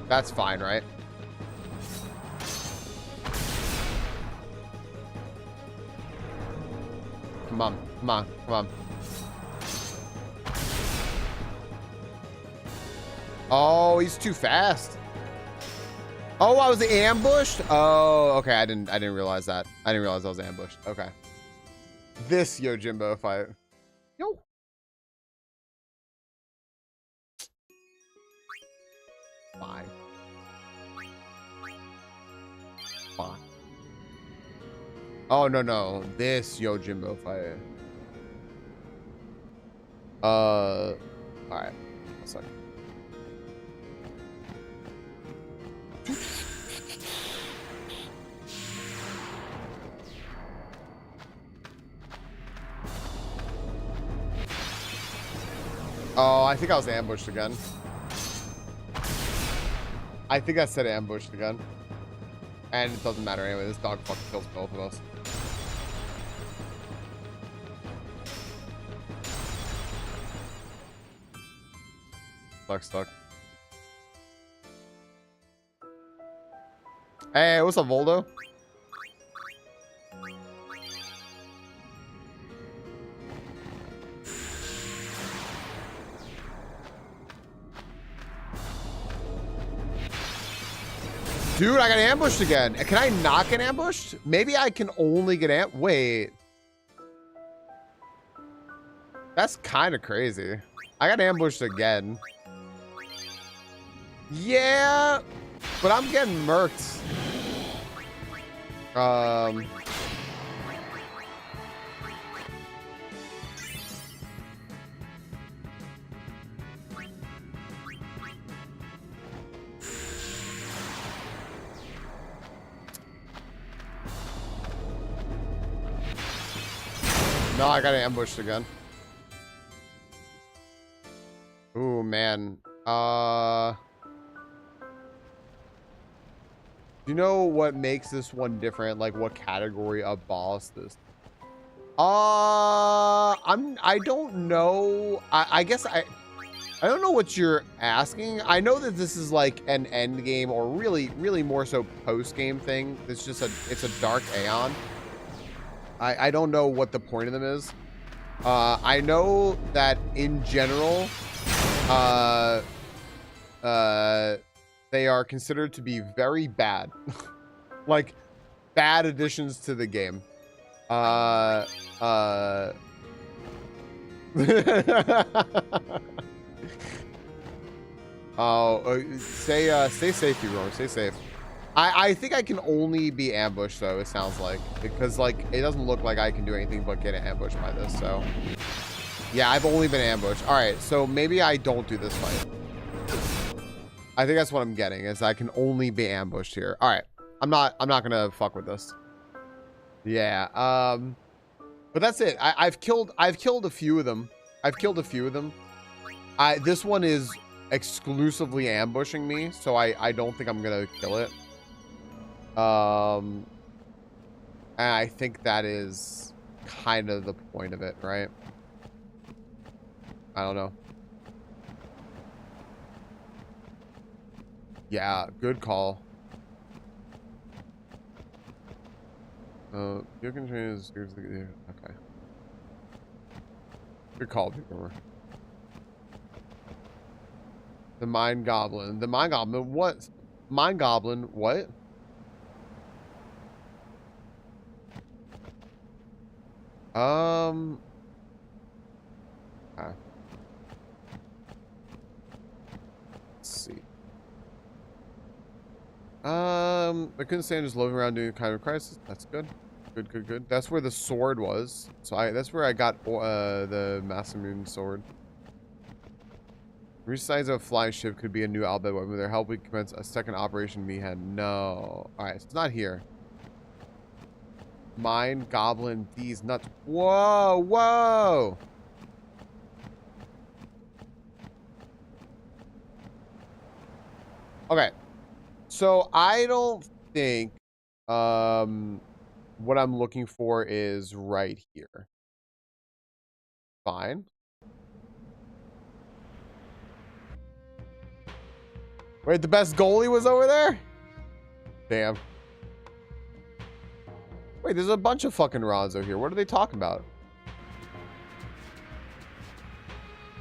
That's fine, right? Come on, come on, come on. Oh, he's too fast. Oh, I was ambushed? Oh, okay. I didn't realize that. I didn't realize I was ambushed. Okay. This Yojimbo fight. Yo. Fine. Fine. Oh, no. This Yojimbo fight. All right. One second. Oh, I think I was ambushed again. I think I said ambushed again. And it doesn't matter anyway. This dog fucking kills both of us. Stuck. Hey, what's up, Voldo? Dude, I got ambushed again. Can I not get ambushed? Maybe I can only get wait. That's kind of crazy. I got ambushed again. Yeah, but I'm getting murked. No, I got ambushed again. Ooh, man. Do you know what makes this one different? Like what category of boss this? I don't know. I guess I don't know what you're asking. I know that this is like an end game or really more so post game thing. It's just it's a dark Aeon. I don't know what the point of them is. I know that in general, they are considered to be very bad, like bad additions to the game. Stay safe, you Roar. Stay safe. I think I can only be ambushed though, it sounds like, because like it doesn't look like I can do anything but get ambushed by this. So yeah, I've only been ambushed. All right, so maybe I don't do this fight. I think that's what I'm getting, is I can only be ambushed here. All right, I'm not gonna fuck with this. Yeah, but that's it. I've killed a few of them. This one is exclusively ambushing me, so I don't think I'm gonna kill it. And I think that is kind of the point of it, right? I don't know. Yeah, good call. You can change. Okay. Good call, people. The Mind Goblin. The Mind Goblin. What? Mind Goblin. What? Okay. Let's see. I couldn't stand just loafing around doing kind of crisis. That's good. Good. That's where the sword was. So that's where I got the Masamune sword. Reach signs of a flying ship could be a new alphabet weapon. With their help, we commence a second Operation Meehan. No. Alright, so it's not here. Mind Goblin D's nuts. Whoa! Okay. So I don't think what I'm looking for is right here. Fine. Wait, the best goalie was over there? Damn. Wait, there's a bunch of fucking Ronzo here. What are they talking about?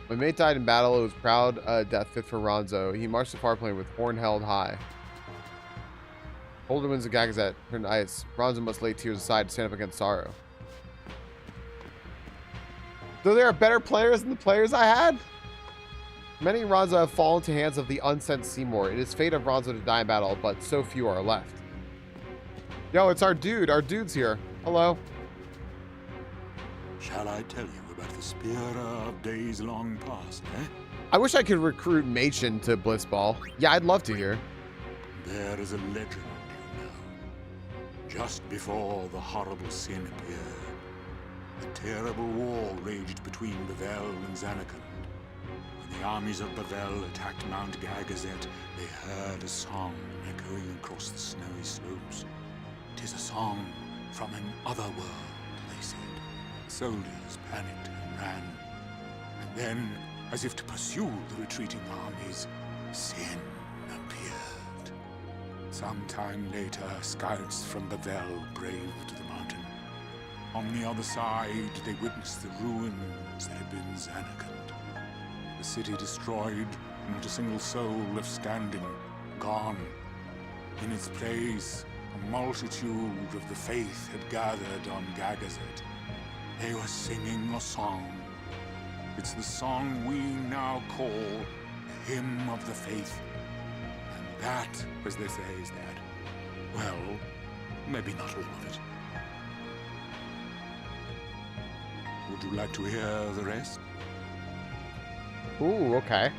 My mate died in battle. It was proud death fit for Ronzo. He marched the far plane with horn held high. Older wins the gags that turned ice. Ronzo must lay tears aside to stand up against sorrow. So there are better players than the players I had? Many Ronzo have fallen to hands of the unsent Seymour. It is fate of Ronzo to die in battle, but so few are left. Yo, it's our dude. Our dude's here. Hello. Shall I tell you about the Spearer of days long past, eh? I wish I could recruit Machen to Blitzball. Yeah, I'd love to hear. There is a legend, you know. Just before the horrible sin appeared, a terrible war raged between Bavel and Zanarkand. When the armies of Bavel attacked Mount Gagazet, they heard a song echoing across the snowy slopes. 'Tis a song from an other world, they said. Soldiers panicked and ran. And then, as if to pursue the retreating armies, sin appeared. Sometime later, scouts from Bavel braved the mountain. On the other side, they witnessed the ruins that had been Zanarkand. The city destroyed, not a single soul left standing, gone. In its place, a multitude of the faith had gathered on Gagazet. They were singing a song. It's the song we now call the Hymn of the Faith. And that, as they say, is that. Well, maybe not all of it. Would you like to hear the rest? Ooh, okay.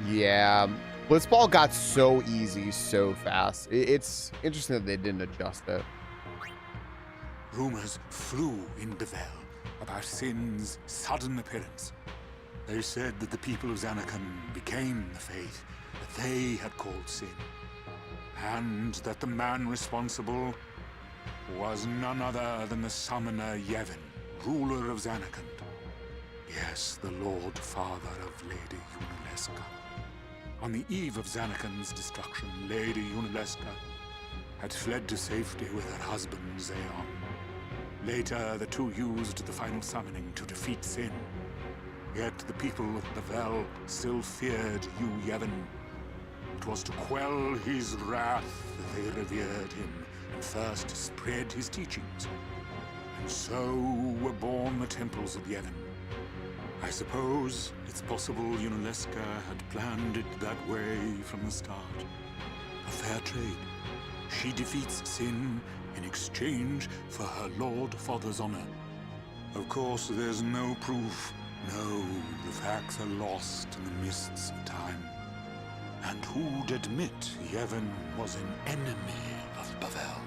Yeah, Blitzball got so easy so fast. It's interesting that they didn't adjust it. Rumors flew in Bavel about Sin's sudden appearance. They said that the people of Zanarkand became the faith that they had called Sin, and that the man responsible was none other than the summoner Yevon, ruler of Zanarkand. Yes, the Lord Father of Lady Yunalesca. On the eve of Zanarkand's destruction, Lady Yunalesca had fled to safety with her husband Zeon. Later, the two used the final summoning to defeat Sin. Yet the people of Bavel still feared Yevon. It was to quell his wrath that they revered him and first spread his teachings. And so were born the temples of Yevon. I suppose it's possible Yunalesca had planned it that way from the start. A fair trade. She defeats Sin in exchange for her Lord Father's honor. Of course, there's no proof. No, the facts are lost in the mists of time. And who'd admit Yevon was an enemy of Bavel?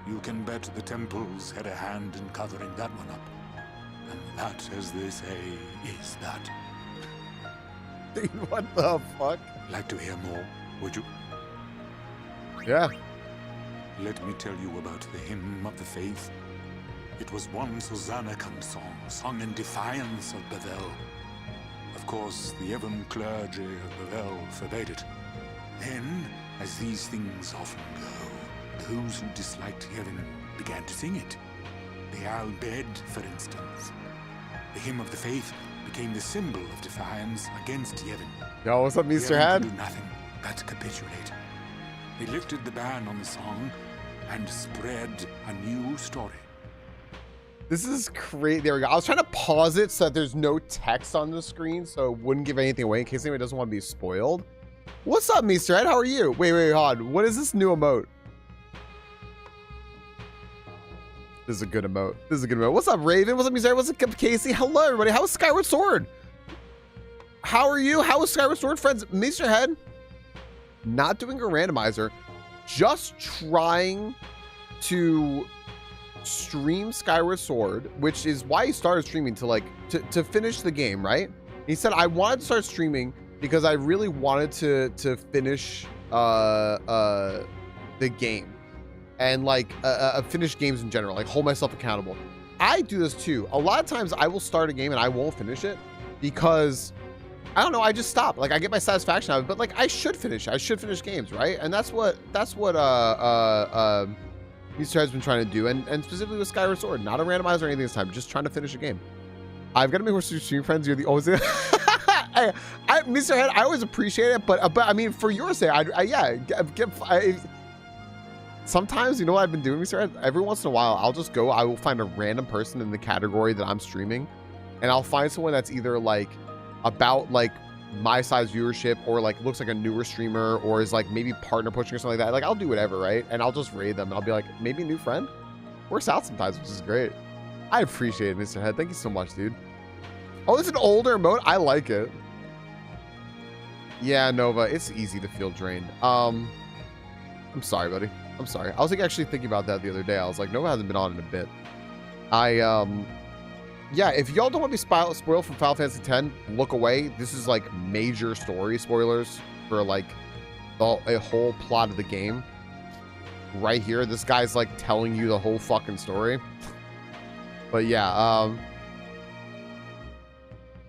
You can bet the temples had a hand in covering that one up. And that, as they say, is that. Dude, what the fuck? Like to hear more, would you? Yeah. Let me tell you about the Hymn of the Faith. It was once a Zanarkand song, sung in defiance of Bavel. Of course, the Yevon clergy of Bavel forbade it. Then, as these things often go, those who disliked Yevon began to sing it. The Al-Bed, for instance. The Hymn of the Faith became the symbol of defiance against Yevon. Yo, what's up, Mr. Yevon Head? could do nothing but capitulate. They lifted the ban on the song and spread a new story. This is crazy. There we go. I was trying to pause it so that there's no text on the screen so it wouldn't give anything away in case anybody doesn't want to be spoiled. What's up, Mr. Ed? How are you? Wait, hold on. What is this new emote? This is a good emote. This is a good emote. What's up, Raven? What's up, Mr. Ed? What's up, Casey? Hello, everybody. How is Skyward Sword? How are you? How is Skyward Sword, friends? Mr. Head, not doing a randomizer, just trying to stream Skyward Sword, which is why he started streaming to finish the game, right? He said, I wanted to start streaming because I really wanted to finish the game and finish games in general, like hold myself accountable. I do this too. A lot of times I will start a game and I won't finish it because I don't know, I just stop. Like I get my satisfaction out of it, but like I should finish games, right? And that's what Mr. has been trying to do, and specifically with Skyward Sword, not a randomizer or anything this time, just trying to finish a game. I've got to make more stream friends. You're the always. Mr. Head, I always appreciate it, but I mean, for your sake, sometimes, you know what I've been doing, Mr. Head? Every once in a while, I'll just go. I will find a random person in the category that I'm streaming, and I'll find someone that's either like about like my size viewership or like looks like a newer streamer or is like maybe partner pushing or something like that. Like I'll do whatever, right? And I'll just raid them and I'll be like, maybe a new friend. works out sometimes, which is great. I appreciate it, Mr. Head. Thank you so much, dude. Oh, it's an older emote. I like it. Yeah, Nova, it's easy to feel drained. I'm sorry, buddy. I'm sorry. I was like actually thinking about that the other day. I was like, Nova hasn't been on in a bit. Yeah, if y'all don't want to be spoiled from Final Fantasy X, look away. This is like major story spoilers for like a whole plot of the game. Right here, this guy's like telling you the whole fucking story. But yeah,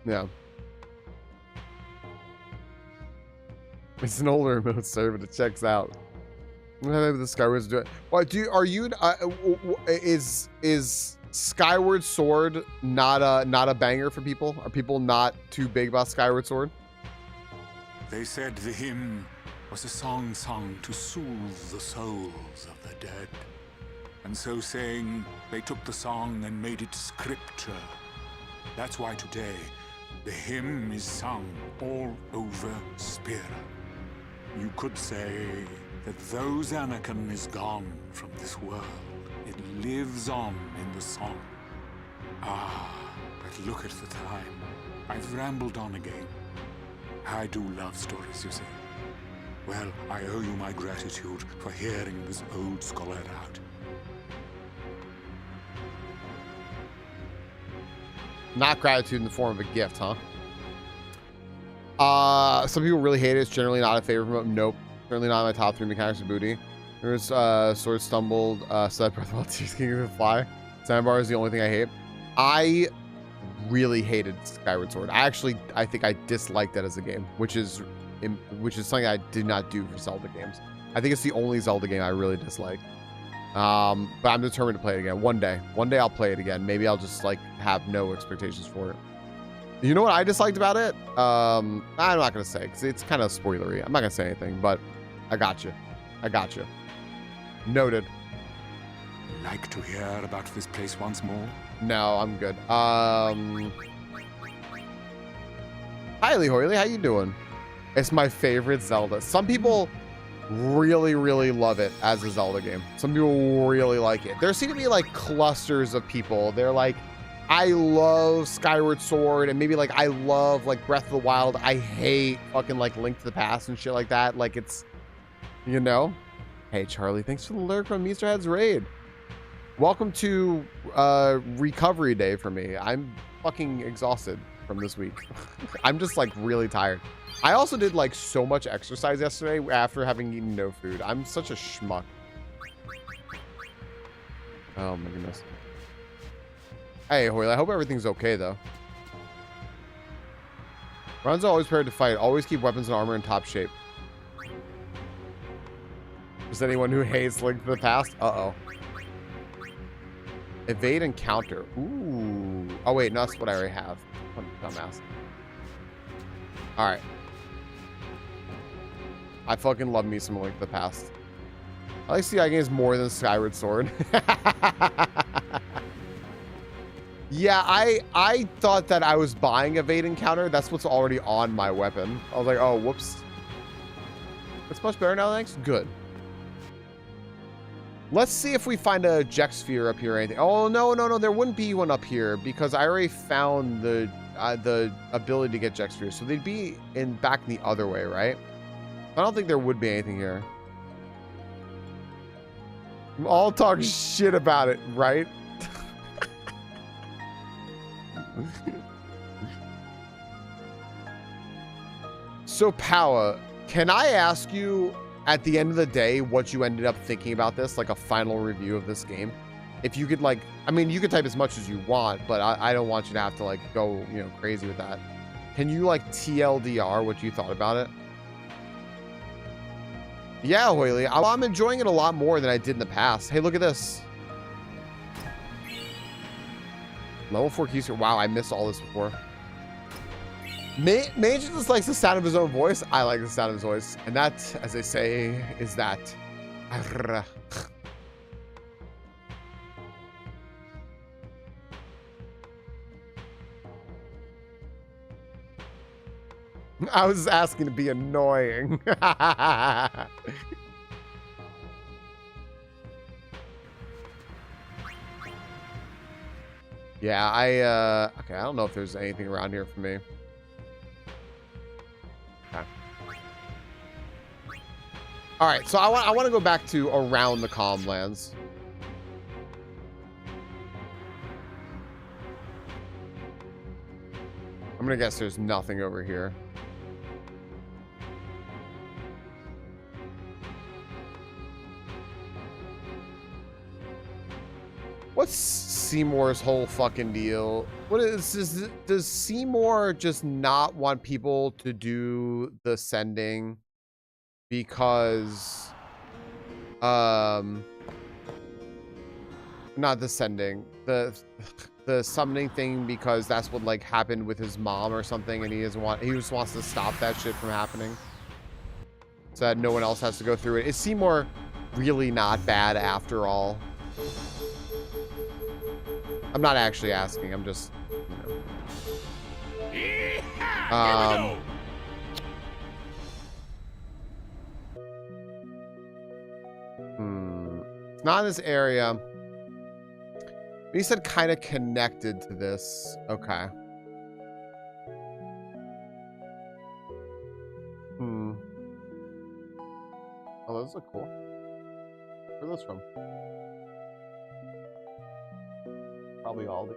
yeah. It's an older remote server, but it checks out. Maybe the Skyward do it. What are you? Is Skyward Sword not a banger for people? Are people not too big about Skyward Sword? They said the hymn was a song sung to soothe the souls of the dead. And so saying, they took the song and made it scripture. That's why today, the hymn is sung all over Spira. You could say that though Anakin is gone from this world, it lives on in the song. Ah, but look at the time. I've rambled on again. I do love stories, you see. Well, I owe you my gratitude for hearing this old scholar out. Not gratitude in the form of a gift, huh? Some people really hate it. It's generally not a favorite remote. Nope. Certainly not in my top 3 mechanics of booty. There's Sword Stumbled, Set Breath while Tears King of the Fly. Sandbar is the only thing I hate. I really hated Skyward Sword. I think I disliked that as a game, which is something I did not do for Zelda games. I think it's the only Zelda game I really dislike. But I'm determined to play it again. One day I'll play it again. Maybe I'll just like have no expectations for it. You know what I disliked about it? I'm not gonna say because it's kind of spoilery. I'm not gonna say anything, but I got you. Noted. Like to hear about this place once more? No, I'm good. Hi, Lee Hoyley, how you doing? It's my favorite Zelda. Some people really, really love it as a Zelda game. Some people really like it. There seem to be like clusters of people. They're like, I love Skyward Sword, and maybe like I love like Breath of the Wild. I hate fucking like Link to the Past and shit like that. Like it's, you know. Hey Charlie, thanks for the lurk from Mr. Head's raid. Welcome to recovery day for me. I'm fucking exhausted from this week. I'm just like really tired. I also did like so much exercise yesterday after having eaten no food. I'm such a schmuck. Oh my goodness. Hey Hoyle, I hope everything's okay though. Ron's always prepared to fight. Always keep weapons and armor in top shape. Is anyone who hates Link to the Past? Uh-oh. Evade and counter. Ooh. Oh wait, no, that's what I already have. I'm a dumbass. Alright. I fucking love me some Link to the Past. I like CI games more than Skyward Sword. Yeah, I thought that I was buying Evade and counter. That's what's already on my weapon. I was like, oh, whoops. It's much better now, thanks. Good. Let's see if we find a Jex Sphere up here or anything. Oh, no. There wouldn't be one up here because I already found the ability to get Jex Spheres. So they'd be back in the other way, right? I don't think there would be anything here. All talk shit about it, right? So, Powa, can I ask you at the end of the day what you ended up thinking about this, like a final review of this game? If you could, like, I mean, you could type as much as you want, but I don't want you to have to like go, you know, crazy with that. Can you like TLDR what you thought about it? Yeah, Hoyley, I'm enjoying it a lot more than I did in the past. Hey, look at this. Level 4 keys. Wow, I missed all this before. Mage just likes the sound of his own voice. I like the sound of his voice. And that, as they say, is that. I was asking to be annoying. Yeah, okay, I don't know if there's anything around here for me. Okay. All right, so I want to go back to around the Calm Lands. I'm gonna guess there's nothing over here. What's Seymour's whole fucking deal? What is this? Does Seymour just not want people to do the sending because not the sending, the summoning thing, because that's what like happened with his mom or something, and he just wants to stop that shit from happening so that no one else has to go through it. Is Seymour really not bad after all? I'm not actually asking. I'm just, you know. It's not in this area. He said kind of connected to this. Okay. Oh, those look cool. Where's this from? Probably Aldi.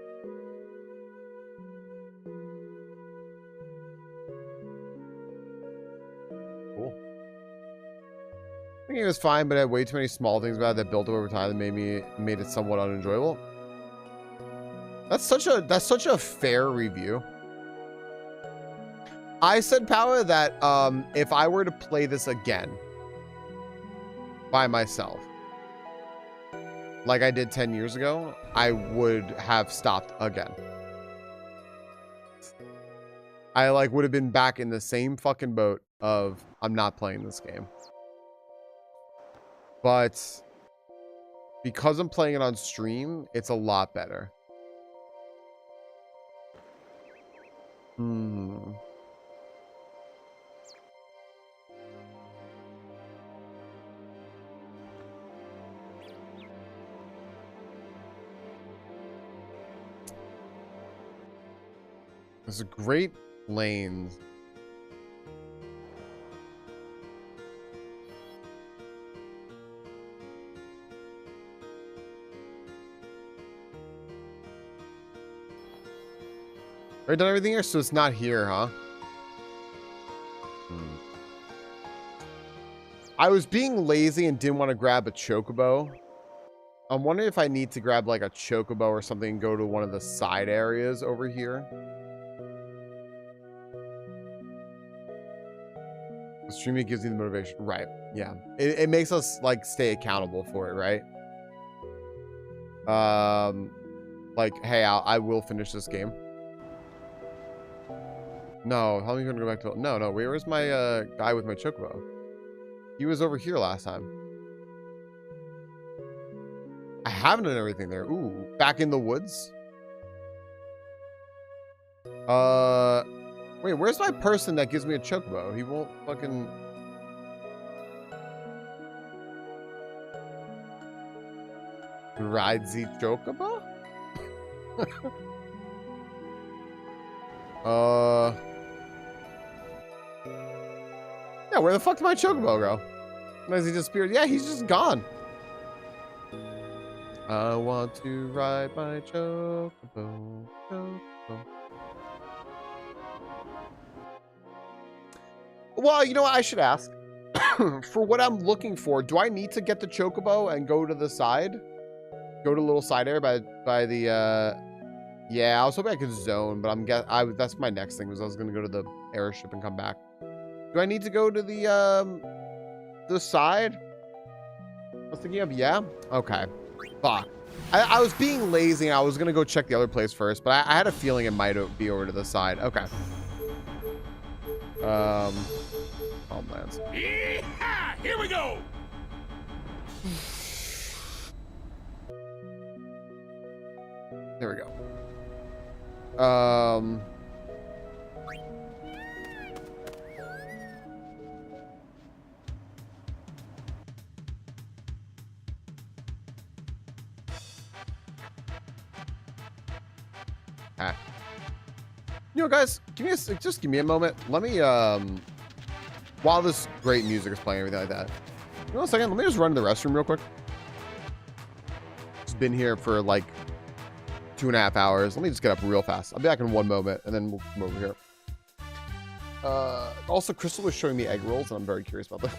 Cool. I think it was fine, but I had way too many small things about it that built up over time that made it somewhat unenjoyable. That's such a fair review. I said, Power, that if I were to play this again by myself, like I did 10 years ago, I would have stopped again. I like would have been back in the same fucking boat of I'm not playing this game. But because I'm playing it on stream, it's a lot better. There's a great lanes. Already done everything here, so it's not here, huh? I was being lazy and didn't want to grab a chocobo. I'm wondering if I need to grab like a chocobo or something and go to one of the side areas over here. The streaming gives you the motivation. Right. Yeah. It makes us like stay accountable for it, right? Like, hey, I will finish this game. No, how are you gonna go back to? No, where's my guy with my chocobo? He was over here last time. I haven't done everything there. Ooh, back in the woods. Wait, where's my person that gives me a chocobo? He won't fucking. Ride the chocobo? Yeah, where the fuck did my chocobo go? Has he disappeared? Yeah, he's just gone. I want to ride my chocobo. Well, you know what? I should ask. For what I'm looking for, do I need to get the chocobo and go to the side? Go to a little side area by the yeah, I was hoping I could zone, but that's my next thing, was I was gonna go to the airship and come back. Do I need to go to the side? I was thinking of, yeah. Okay. Fuck. I was being lazy and I was gonna go check the other place first, but I had a feeling it might be over to the side. Okay. Homelands. Yeehaw! Here we go. There we go. Ah. You know, guys, just give me a moment. Let me while this great music is playing, everything like that. You know, a second. Let me just run to the restroom real quick. Just been here for like 2.5 hours. Let me just get up real fast. I'll be back in one moment, and then we'll come over here. Also, Crystal was showing me egg rolls, and I'm very curious about that.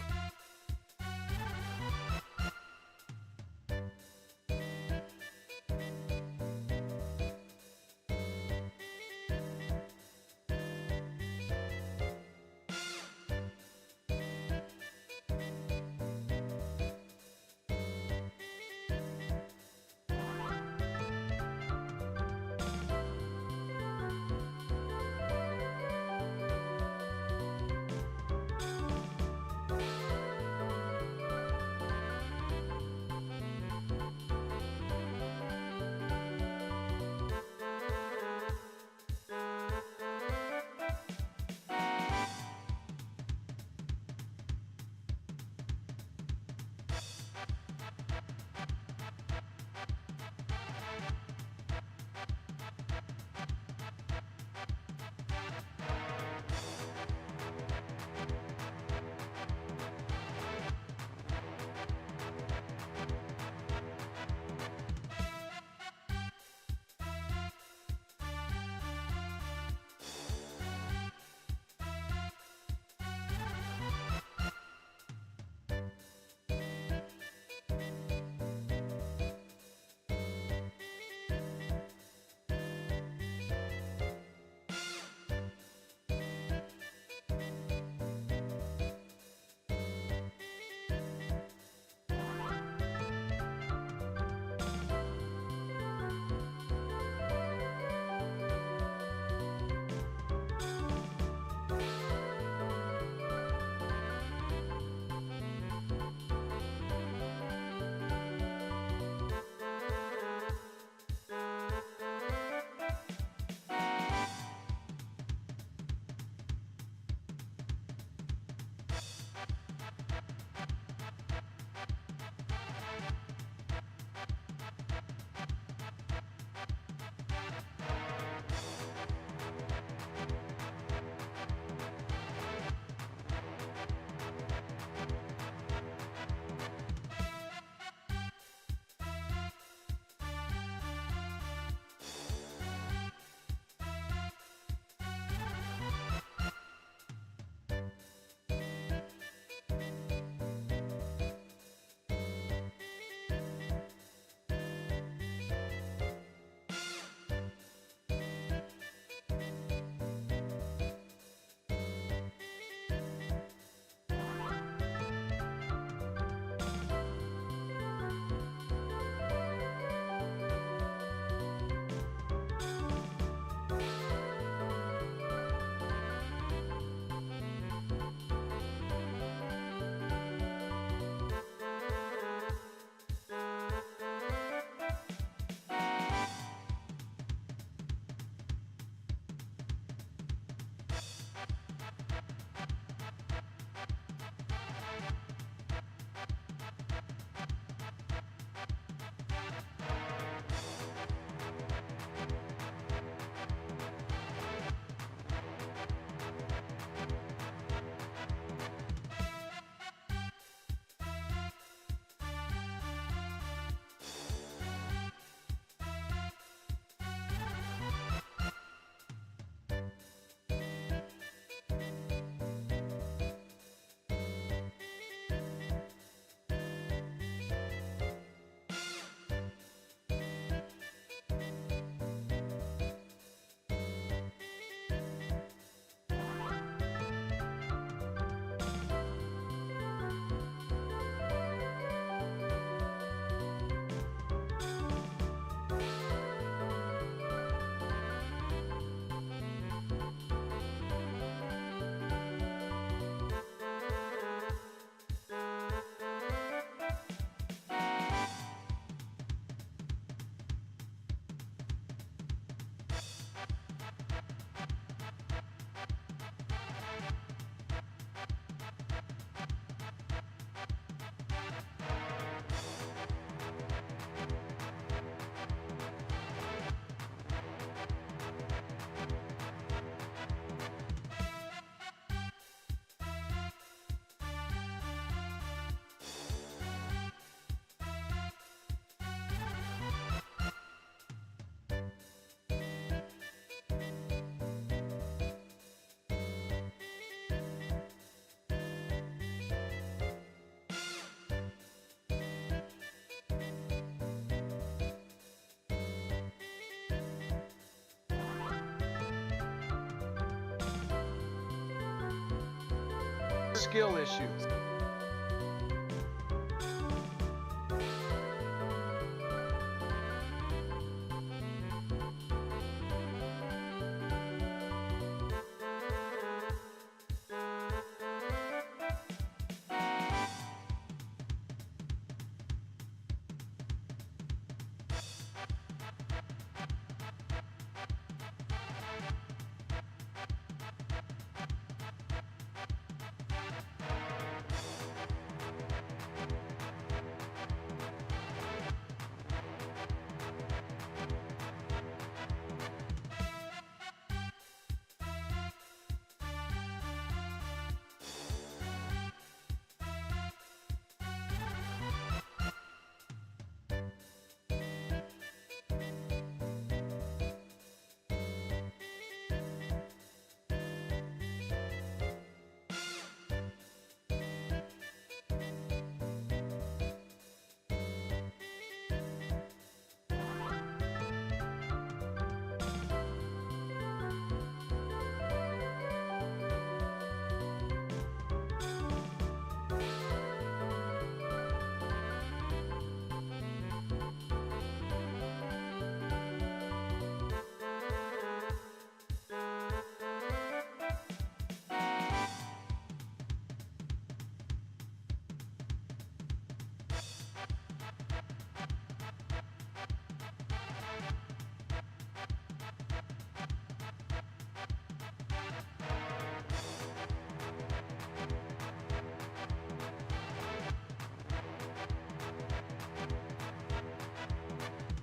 skill issues.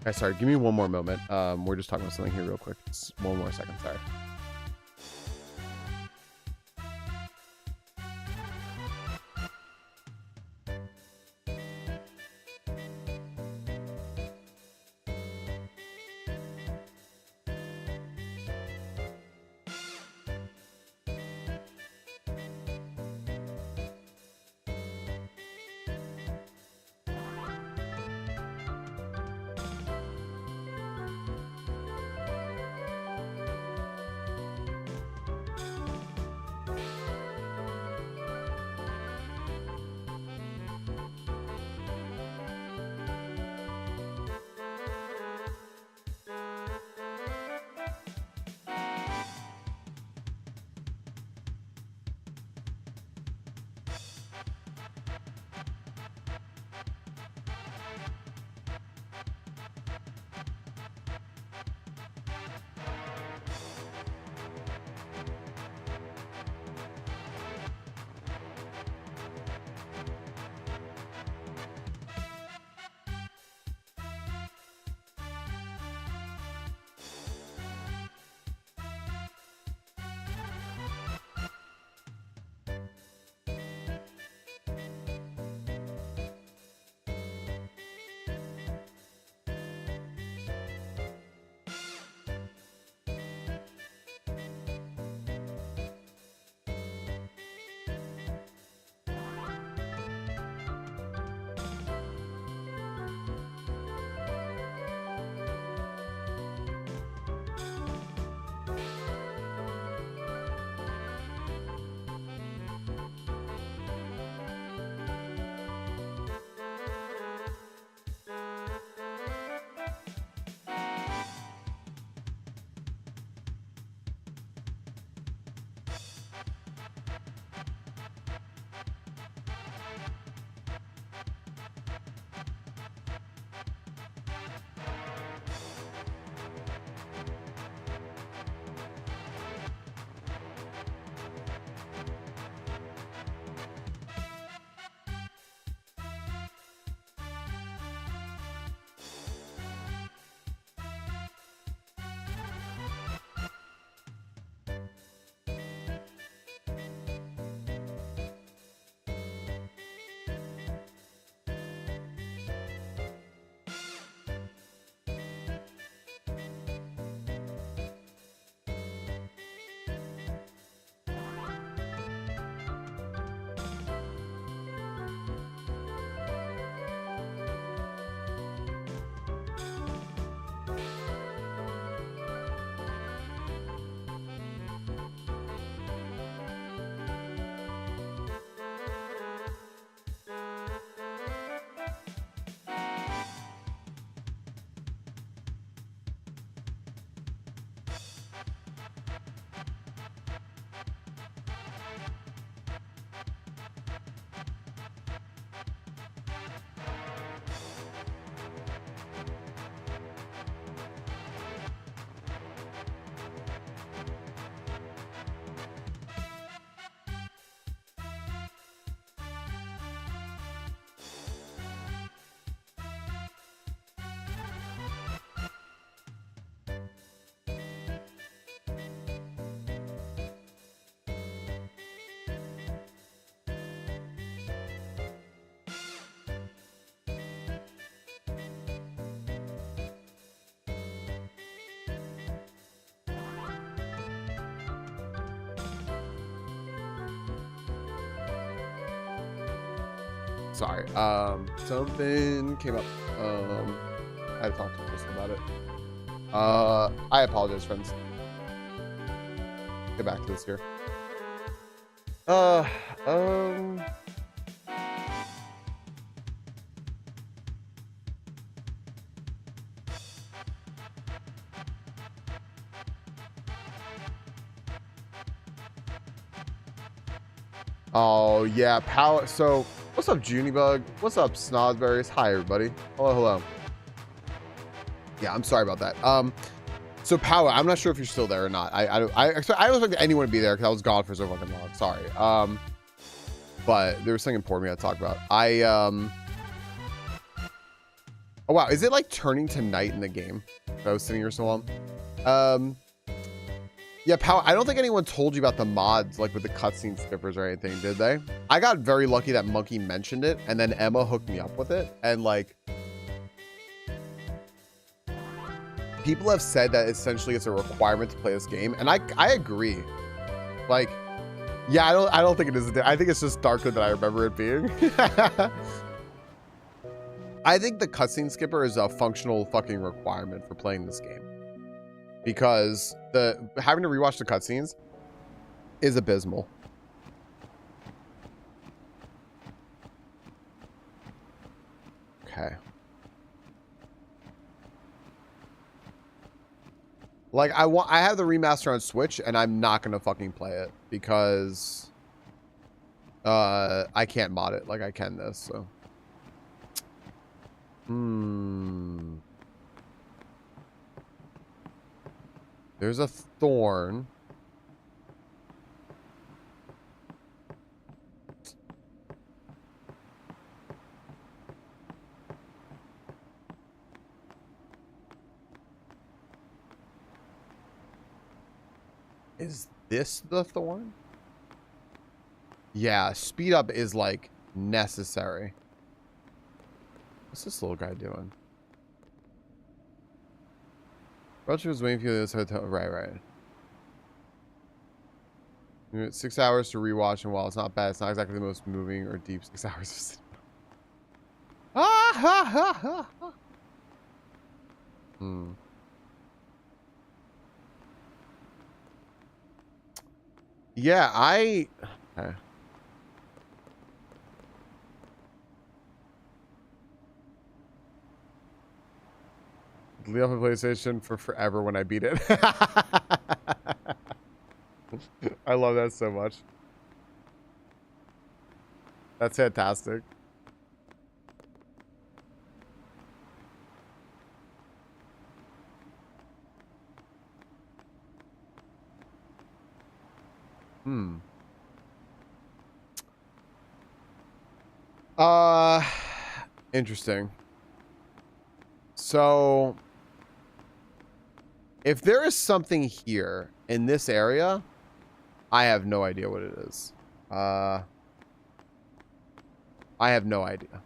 Okay, sorry, give me one more moment. We're just talking about something here real quick. Just one more second, sorry. Sorry. Something came up. I had to talk to Kristen about it. I apologize, friends. Get back to this here. Oh yeah, power. So what's up, Junibug? What's up, Snozberries? Hi everybody. Hello, hello. Yeah, I'm sorry about that. So power. I'm not sure if you're still there or not. I don't expect anyone to be there because I was gone for so fucking long. Sorry. But there was something important we had to talk about. Oh wow, is it like turning to night in the game? I was sitting here so long. Yeah, Power, I don't think anyone told you about the mods, like with the cutscene skippers or anything, did they? I got very lucky that Monkey mentioned it, and then Emma hooked me up with it, and like, people have said that essentially it's a requirement to play this game, and I agree. Like, yeah, I don't think it is. I think it's just darker than I remember it being. I think the cutscene skipper is a functional fucking requirement for playing this game. Because having to rewatch the cutscenes is abysmal. Okay. Like I have the remaster on Switch and I'm not gonna fucking play it because I can't mod it like I can this, so. There's a thorn. Is this the thorn? Yeah, speed up is like necessary. What's this little guy doing? Roger was waiting for you at this hotel. Right. 6 hours to rewatch, and while it's not bad, it's not exactly the most moving or deep 6 hours of cinema. Ah ha ha ha ha. Yeah, okay. Leave off my PlayStation for forever when I beat it. I love that so much. That's fantastic. Interesting. So if there is something here in this area, I have no idea what it is. I have no idea.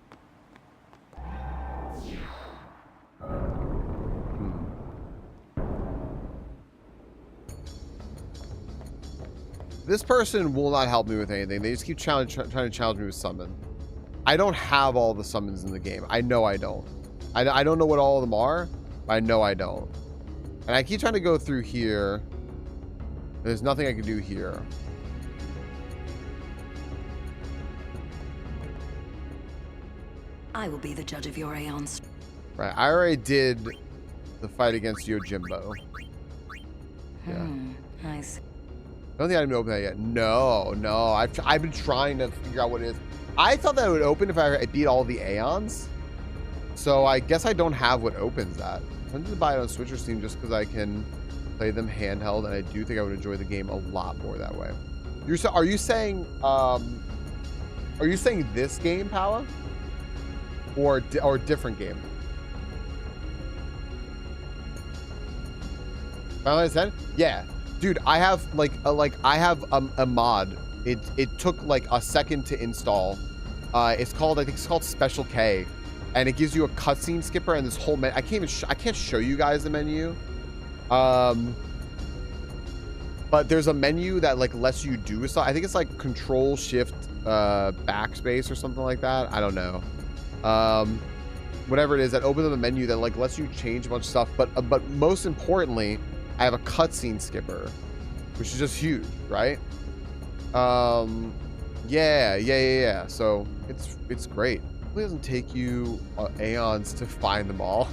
This person will not help me with anything. They just keep trying to challenge me with summon. I don't have all the summons in the game. I know I don't. I don't know what all of them are, but I know I don't. And I keep trying to go through here. There's nothing I can do here. I will be the judge of your aeons. Right, I already did the fight against Yojimbo. Yeah. I see. I don't think I didn't open that yet. No. I've been trying to figure out what it is. I thought that it would open if I beat all the Aeons. So I guess I don't have what opens that. I'm going to buy it on Switch or Steam just because I can play them handheld, and I do think I would enjoy the game a lot more that way. Are you saying this game, Paula? Or a different game? Final Fantasy X? Yeah. Dude, I have a mod. It took like a second to install. I think it's called Special K, and it gives you a cutscene skipper and this whole I can't show you guys the menu. But there's a menu that like lets you do stuff. I think it's like Control Shift backspace or something like that. I don't know. Whatever it is that opens up a menu that like lets you change a bunch of stuff. But most importantly, I have a cutscene skipper, which is just huge, right? Yeah. So it's great. It doesn't take you aeons to find them all.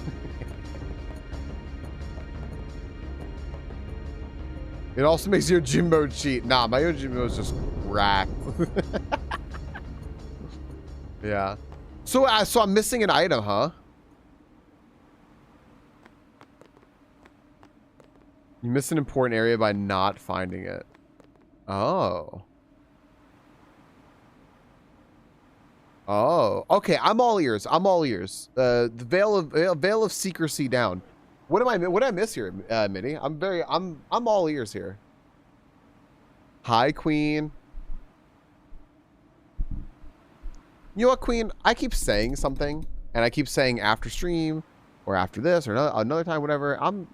It also makes your gym mode cheat. Nah, my gym mode is just racked. Yeah. So I'm missing an item, huh? You miss an important area by not finding it. Oh. Oh. Okay, I'm all ears. I'm all ears. The veil of secrecy down. What did I miss here, Minnie? I'm all ears here. Hi, Queen. You know what, Queen? I keep saying something, and I keep saying after stream, or after this, or another time, whatever. I'm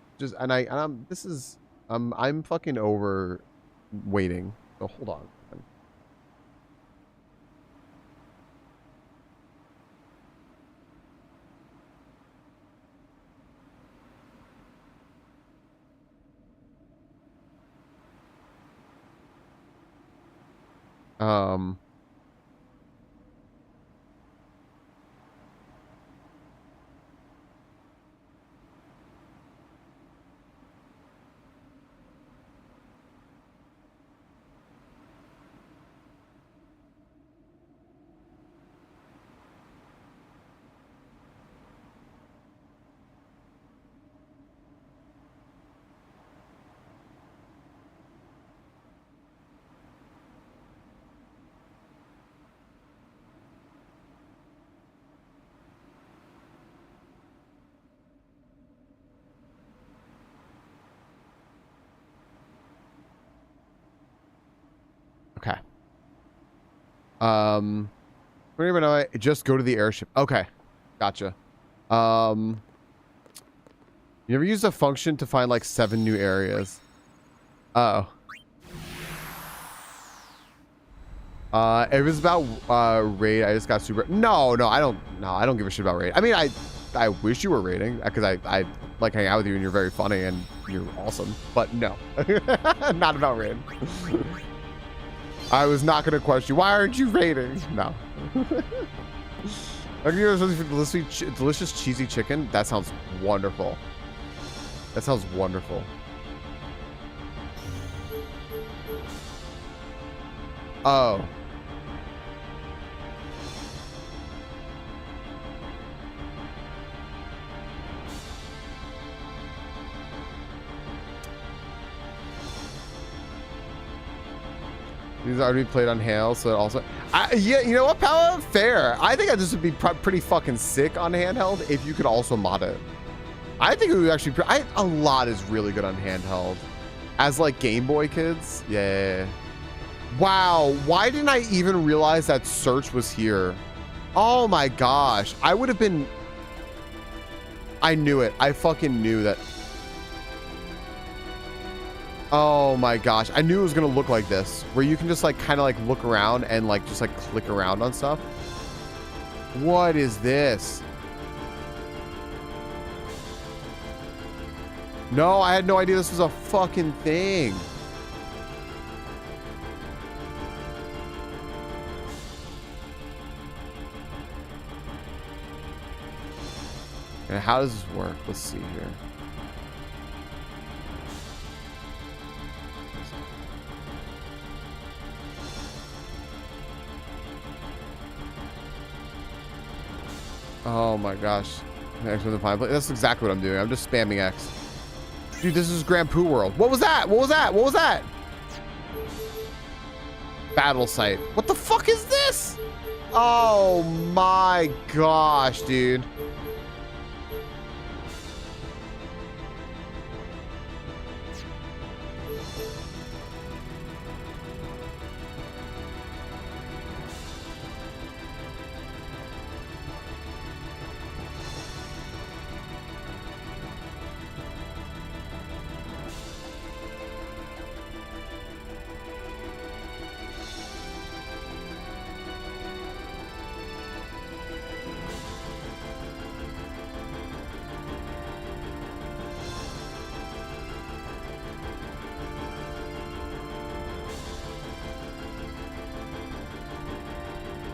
fucking over waiting. So hold on. Okay. Don't even know. Just go to the airship. Okay. Gotcha. You ever use a function to find like 7 new areas? Uh oh. It was about raid. I just got super. No, I don't give a shit about raid. I mean, I wish you were raiding because I like hanging out with you and you're very funny and you're awesome. But no, not about raid. I was not gonna question. Why aren't you raiding? No. I'm gonna delicious cheesy chicken. That sounds wonderful. That sounds wonderful. Oh. These are already played on handheld, so it also... yeah, you know what, Pella? Fair. I think this would be pretty fucking sick on handheld if you could also mod it. I think it would actually... a lot is really good on handheld. As, like, Game Boy kids. Yeah. Wow. Why didn't I even realize that search was here? Oh, my gosh. I would have been... I knew it. I fucking knew that... Oh my gosh. I knew it was going to look like this, where you can just like kind of like look around and like just like click around on stuff. What is this? No, I had no idea this was a fucking thing. And how does this work? Let's see here. Oh my gosh. X with the fine. That's exactly what I'm doing. I'm just spamming X. Dude, this is Grand Poo World. What was that? What was that? What was that? Battle site. What the fuck is this? Oh my gosh, dude.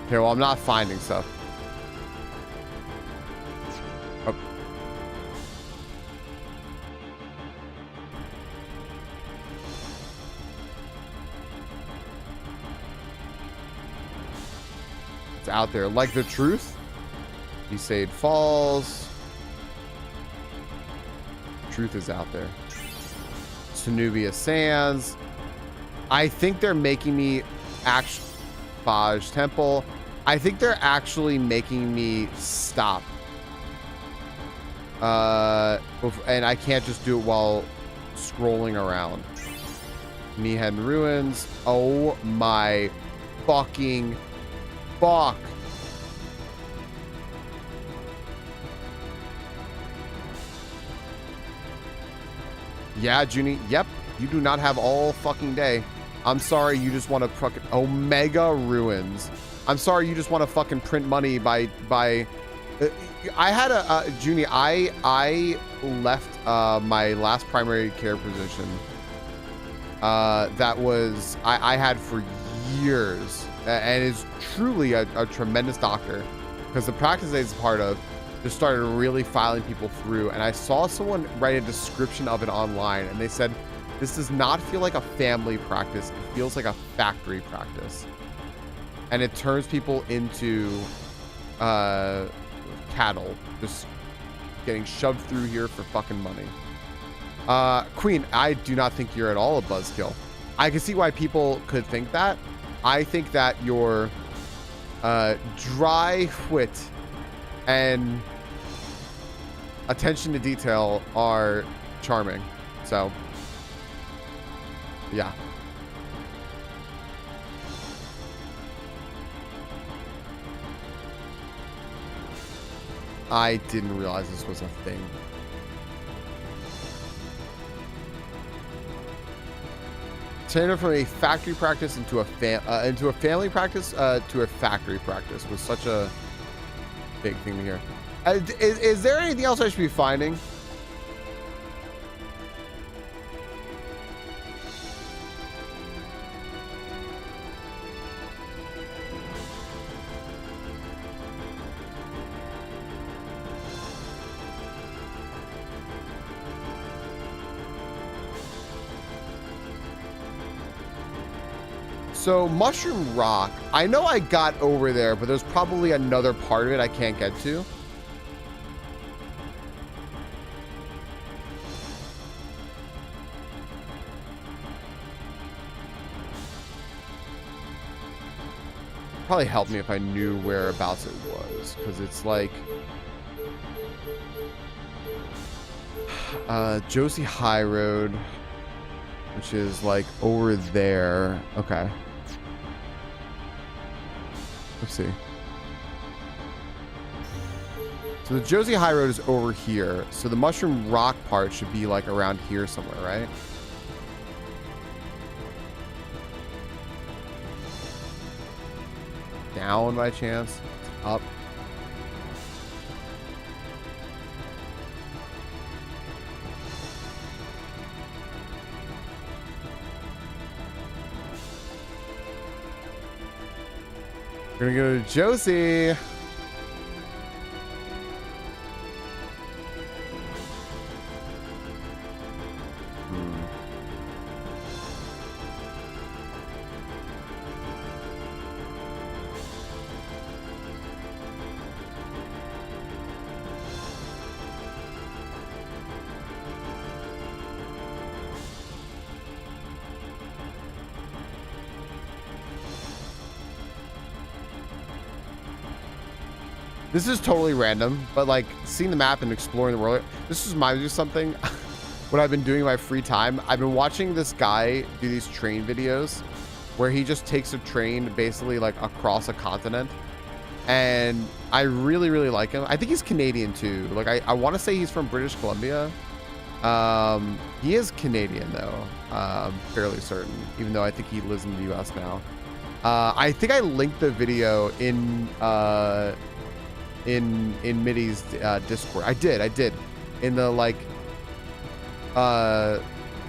Okay, well, I'm not finding stuff. Oh. It's out there. Like the truth? Besaid Falls. Truth is out there. Sanubia Sands. I think they're making me actually Baj Temple. I think they're actually making me stop. And I can't just do it while scrolling around. Meehan Ruins. Oh my fucking fuck. Yeah, Junie. Yep. You do not have all fucking day. I'm sorry. You just want to fucking Omega Ruins. I'm sorry. You just want to fucking print money by. I had a Junie. I left my last primary care position. That was I had for years, and is truly a tremendous doctor, because the practice that he's a part of just started really filing people through, and I saw someone write a description of it online, and they said, this does not feel like a family practice. It feels like a factory practice, and it turns people into cattle, just getting shoved through here for fucking money. Queen, I do not think you're at all a buzzkill. I can see why people could think that. I think that your dry wit and attention to detail are charming. So, yeah. I didn't realize this was a thing. Turn it from a factory practice into a family practice to a factory practice was such a big thing to hear. Is there anything else I should be finding? So Mushroom Rock, I know I got over there, but there's probably another part of it I can't get to. Probably help me if I knew whereabouts it was, because it's like Josie High Road, which is like over there. Okay. Let's see. So the Josie High Road is over here. So the Mushroom Rock part should be like around here somewhere, right? Down by chance? Up. We're gonna go to Josie. This is totally random, but like seeing the map and exploring the world, this reminds me of something. What I've been doing in my free time, I've been watching this guy do these train videos where he just takes a train basically like across a continent, and I really like him. I think he's Canadian too. Like I want to say he's from British Columbia. He is Canadian though. I'm fairly certain, even though I think he lives in the US now. I think I linked the video in Middy's Discord. I did in the like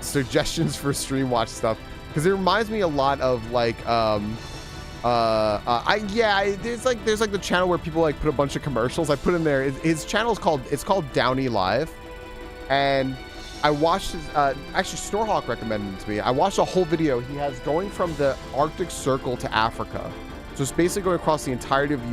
suggestions for stream watch stuff, because it reminds me a lot of like there's like the channel where people like put a bunch of commercials. I put in there. His channel is called Downey Live, and I watched his, actually Snorhawk recommended it to me. I watched a whole video he has going from the Arctic Circle to Africa. So it's basically going across the entirety of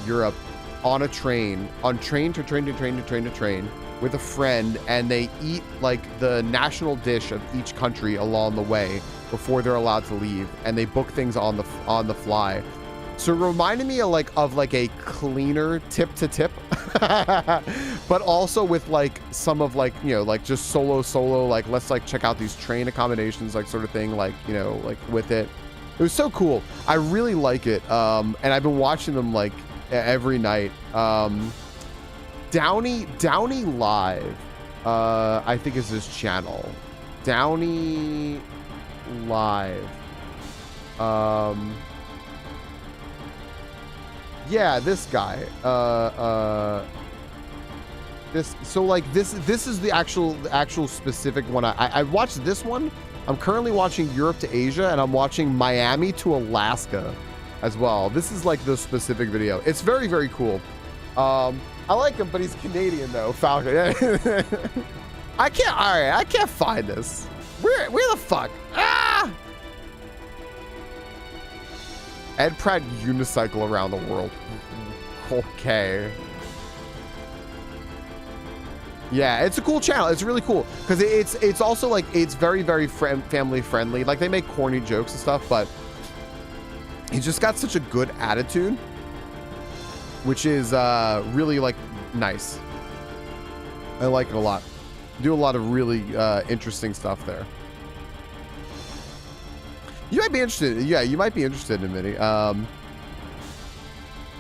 Europe on a train, train to train with a friend, and they eat like the national dish of each country along the way before they're allowed to leave, and they book things on the fly. So it reminded me of a cleaner tip to tip, but also with like some of like, you know, like just solo, like let's like check out these train accommodations, like sort of thing, like, you know, like with it. It was so cool. I really like it. And I've been watching them like every night. Downey Live, I think is his channel. Downey Live. Yeah, this guy. This is the actual specific one. I watched this one. I'm currently watching Europe to Asia, and I'm watching Miami to Alaska as well. This is like the specific video. It's very, very cool. I like him, but he's Canadian though. Falcon. I can't find this. Where the fuck? Ah! Ed Pratt unicycle around the world. Okay. Yeah, it's a cool channel. It's really cool because it's also like it's very, very family friendly. Like they make corny jokes and stuff, but he's just got such a good attitude, which is really like nice. I like it a lot. Do a lot of really interesting stuff there. You might be interested. Yeah, you might be interested in Mini.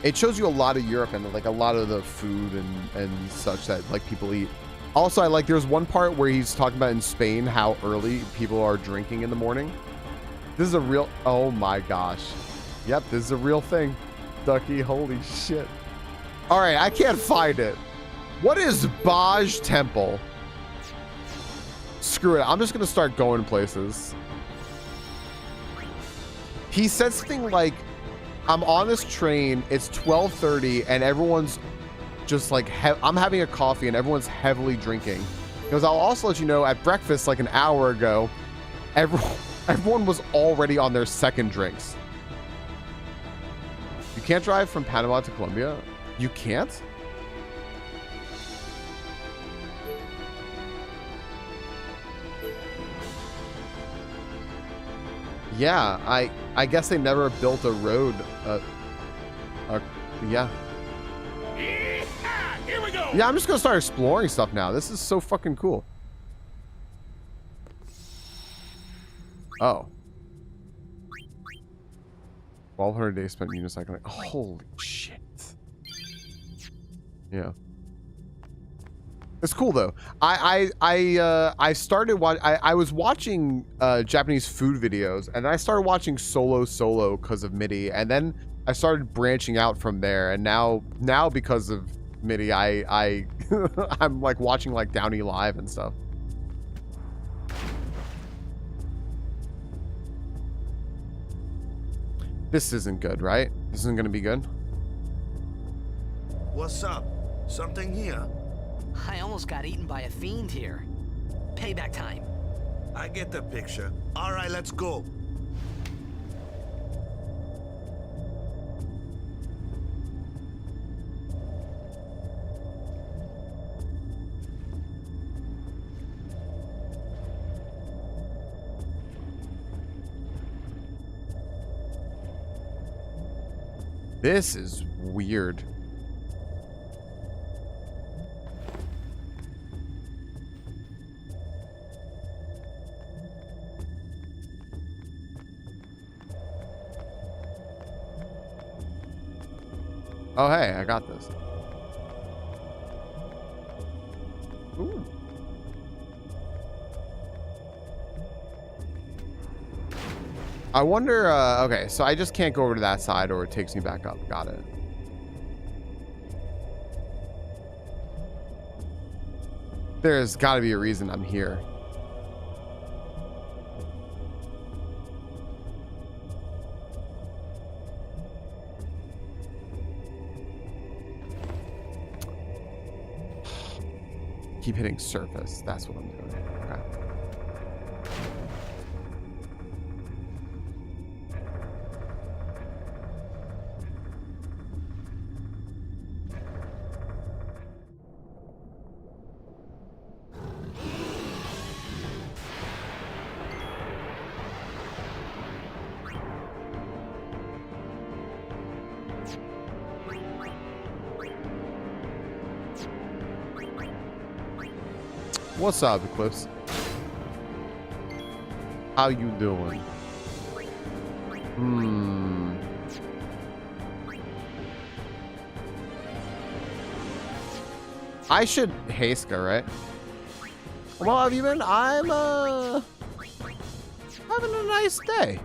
It shows you a lot of Europe and like a lot of the food and such that like people eat. Also, I like there's one part where he's talking about in Spain how early people are drinking in the morning. This is a real, oh my gosh. Yep, this is a real thing. Ducky, holy shit. All right, I can't find it. What is Baj Temple? Screw it, I'm just gonna start going places. He said something like, I'm on this train, it's 12:30, and everyone's just like, I'm having a coffee and everyone's heavily drinking. Because I'll also let you know, at breakfast like an hour ago, everyone was already on their second drinks. You can't drive from Panama to Colombia? You can't? Yeah, I guess they never built a road. Yeah. Here we go. Yeah, I'm just gonna start exploring stuff now. This is so fucking cool. Oh. 1,200 days spent unicycling. Holy shit. Yeah. It's cool though. I started I was watching Japanese food videos, and I started watching solo because of MIDI, and then I started branching out from there, and now because of MIDI, I'm like watching like Downey Live and stuff. This isn't good, right? This isn't gonna be good. What's up? Something here? I almost got eaten by a fiend here. Payback time. I get the picture. All right, let's go. This is weird. Oh, hey, I got this. Ooh. I wonder, okay, so I just can't go over to that side or it takes me back up. Got it. There's got to be a reason I'm here. Keep hitting surface. That's what I'm doing. Okay. What's up, Eclipse? How you doing? I should Heiska, right? Well, have you been? I'm having a nice day.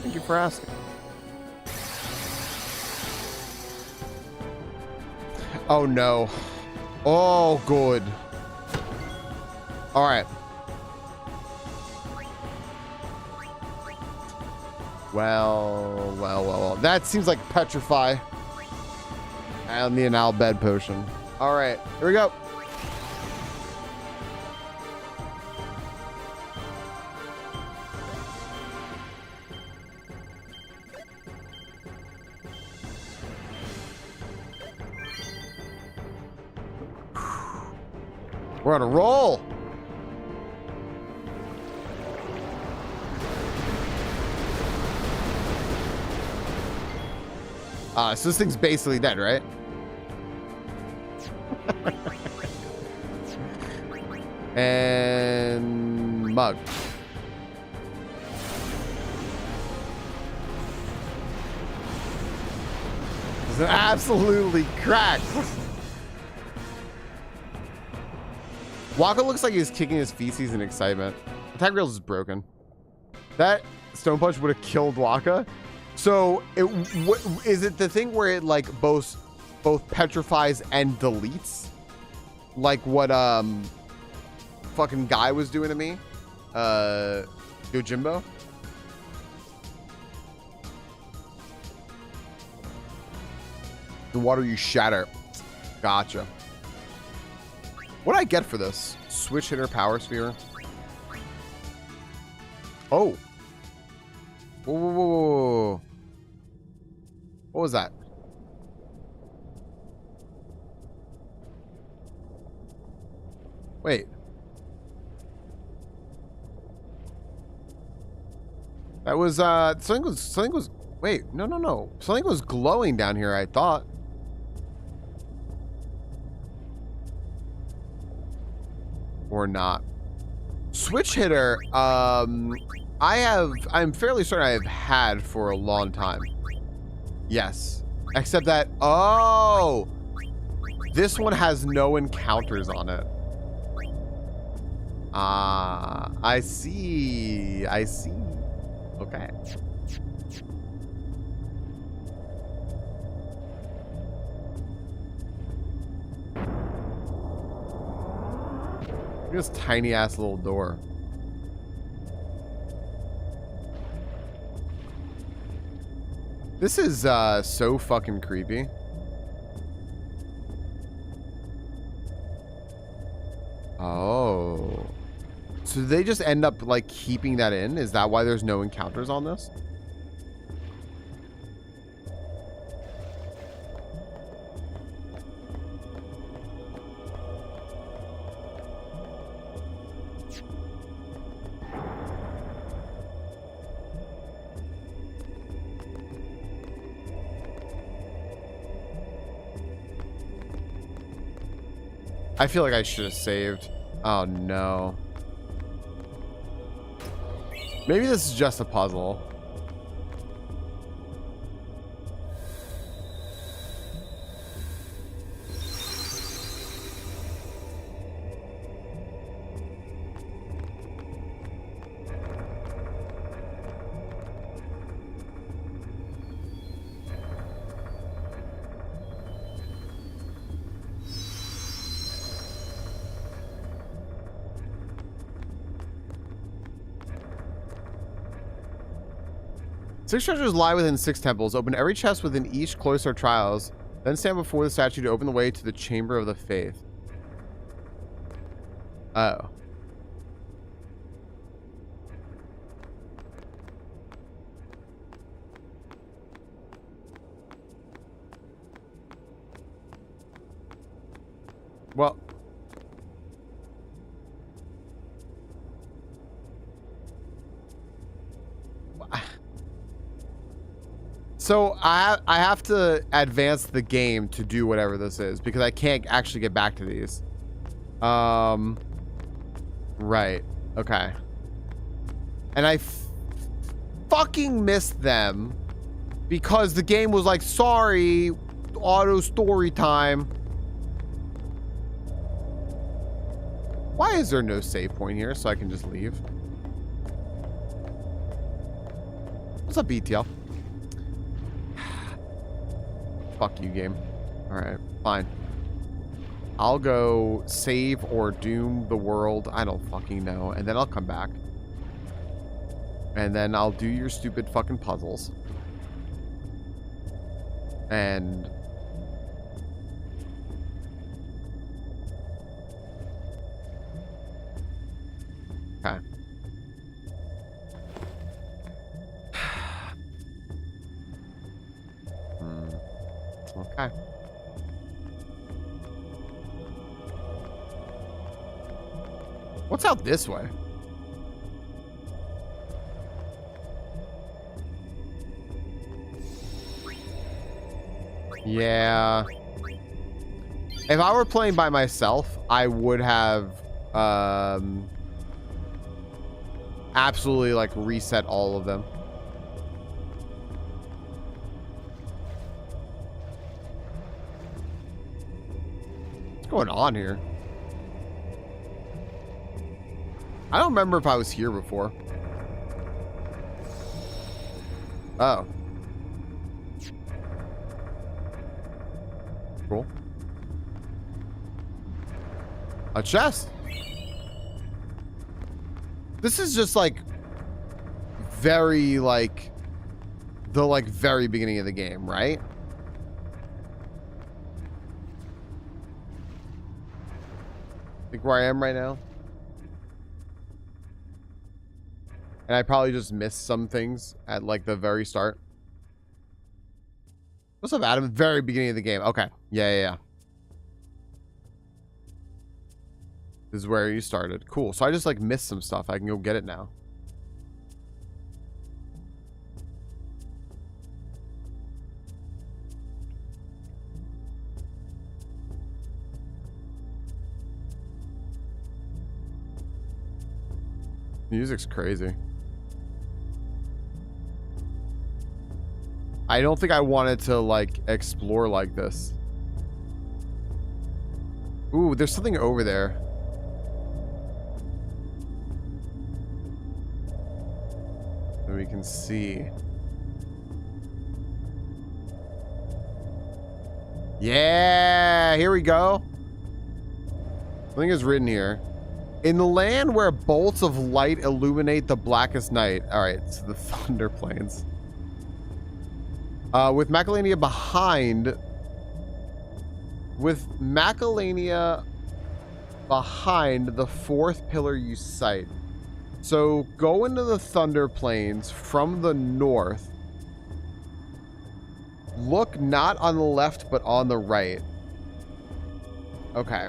Thank you for asking. Oh no. Oh, good. All right. Well. That seems like petrify. And the anal bed potion. All right, here we go. We're on a roll. So this thing's basically dead, right? And mug. This is absolutely cracked. Waka looks like he's kicking his feces in excitement. Attack Rails is broken. That Stone Punch would have killed Waka. So, is it the thing where it like both petrifies and deletes? Like what fucking guy was doing to me? Yojimbo? The water you shatter. Gotcha. What did I get for this? Switch hitter power sphere. Oh. Whoa. What was that? Wait. That was something was wait, no. Something was glowing down here, I thought. Or not. Switch hitter, I'm fairly certain I have had for a long time. Yes. Except that, oh! This one has no encounters on it. Ah, I see. Okay. This tiny ass little door. This is so fucking creepy. Oh. So they just end up like keeping that in? Is that why there's no encounters on this? I feel like I should have saved. Oh no. Maybe this is just a puzzle. Six treasures lie within 6 temples. Open every chest within each cloister trials Then stand before the statue to open the way to the Chamber of the Faith. Oh. Well. So I have to advance the game to do whatever this is because I can't actually get back to these. Right. Okay. And I fucking missed them because the game was like, sorry, auto story time. Why is there no save point here so I can just leave? What's up, BTL? Fuck you, game. Alright, fine. I'll go save or doom the world. I don't fucking know. And then I'll come back. And then I'll do your stupid fucking puzzles. And... okay. Okay. What's out this way? Yeah. If I were playing by myself, I would have absolutely like reset all of them. What's going on here? I don't remember if I was here before. Oh. Cool. A chest. This is just like very like the like very beginning of the game, right? Think where I am right now. And I probably just missed some things at like the very start. What's up, Adam? Very beginning of the game. Okay. Yeah. This is where you started. Cool. So I just like missed some stuff. I can go get it now. Music's crazy. I don't think I wanted to like explore like this. Ooh, there's something over there. That we can see. Yeah, here we go. Something is written here. In the land where bolts of light illuminate the blackest night. All right, so the Thunder Plains. With Macalania behind the fourth pillar you sight. So go into the Thunder Plains from the north. Look not on the left, but on the right. Okay.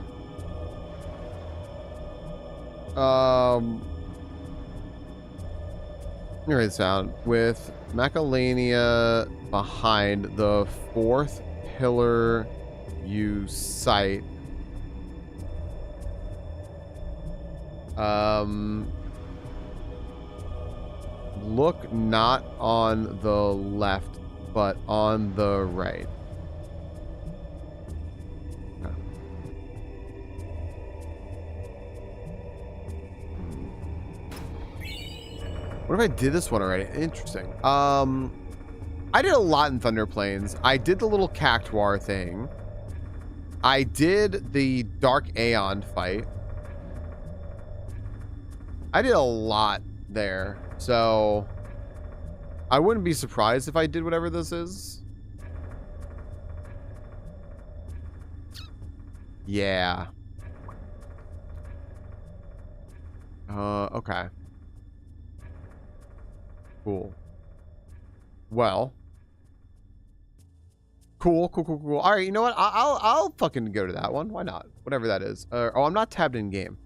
Here it's down. With Macalania behind the fourth pillar you sight. Look not on the left, but on the right. What if I did this one already? Interesting. I did a lot in Thunder Plains. I did the little Cactuar thing. I did the Dark Aeon fight. I did a lot there. So I wouldn't be surprised if I did whatever this is. Yeah. Okay. Cool. Well. Cool. All right, you know what? I'll fucking go to that one. Why not? Whatever that is. Oh, I'm not tabbed in game.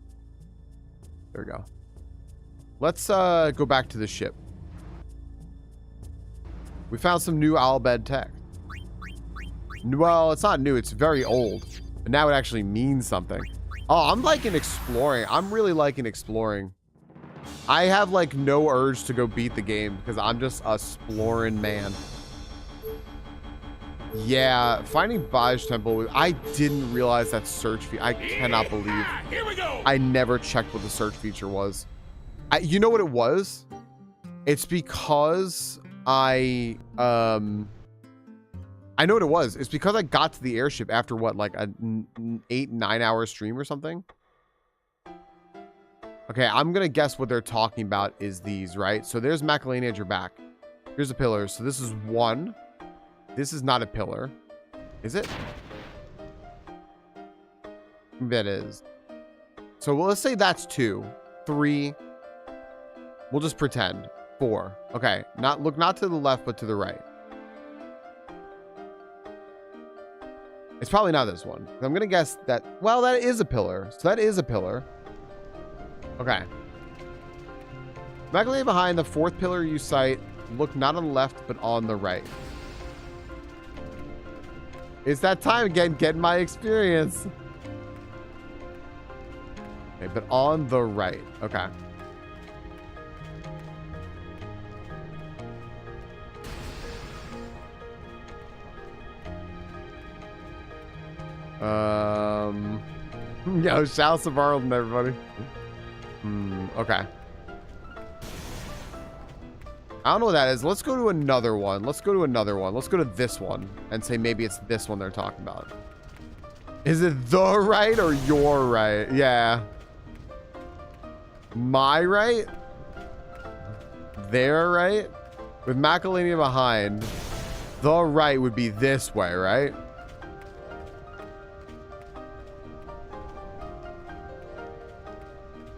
There we go. Let's go back to the ship. We found some new Albed tech. Well, it's not new. It's very old. But now it actually means something. Oh, I'm liking exploring. I'm really liking exploring. I have like no urge to go beat the game because I'm just a exploring man. Yeah, finding Baj Temple. I didn't realize that search feature. I cannot believe. Here we go. I never checked what the search feature was. You know what it was? It's because I know what it was. It's because I got to the airship after what, like a 8-9 hour stream or something. Okay, I'm gonna guess what they're talking about is these, right? So there's Macalania at your back. Here's a pillar. So this is 1. This is not a pillar. Is it? That is. So let's say that's 2. 3. We'll just pretend. 4. Okay. Not to the left, but to the right. It's probably not this one. I'm going to guess that, well, that is a pillar. So that is a pillar. Okay. Macalania behind the 4th pillar you sight. Look not on the left, but on the right. It's that time again, getting my experience. Okay, but on the right. Okay. Yo, shouts to Arnold, everybody. Okay. I don't know what that is. Let's go to another one. Let's go to this one and say maybe it's this one they're talking about. Is it the right or your right? Yeah. My right? Their right? With Macalania behind, the right would be this way, right?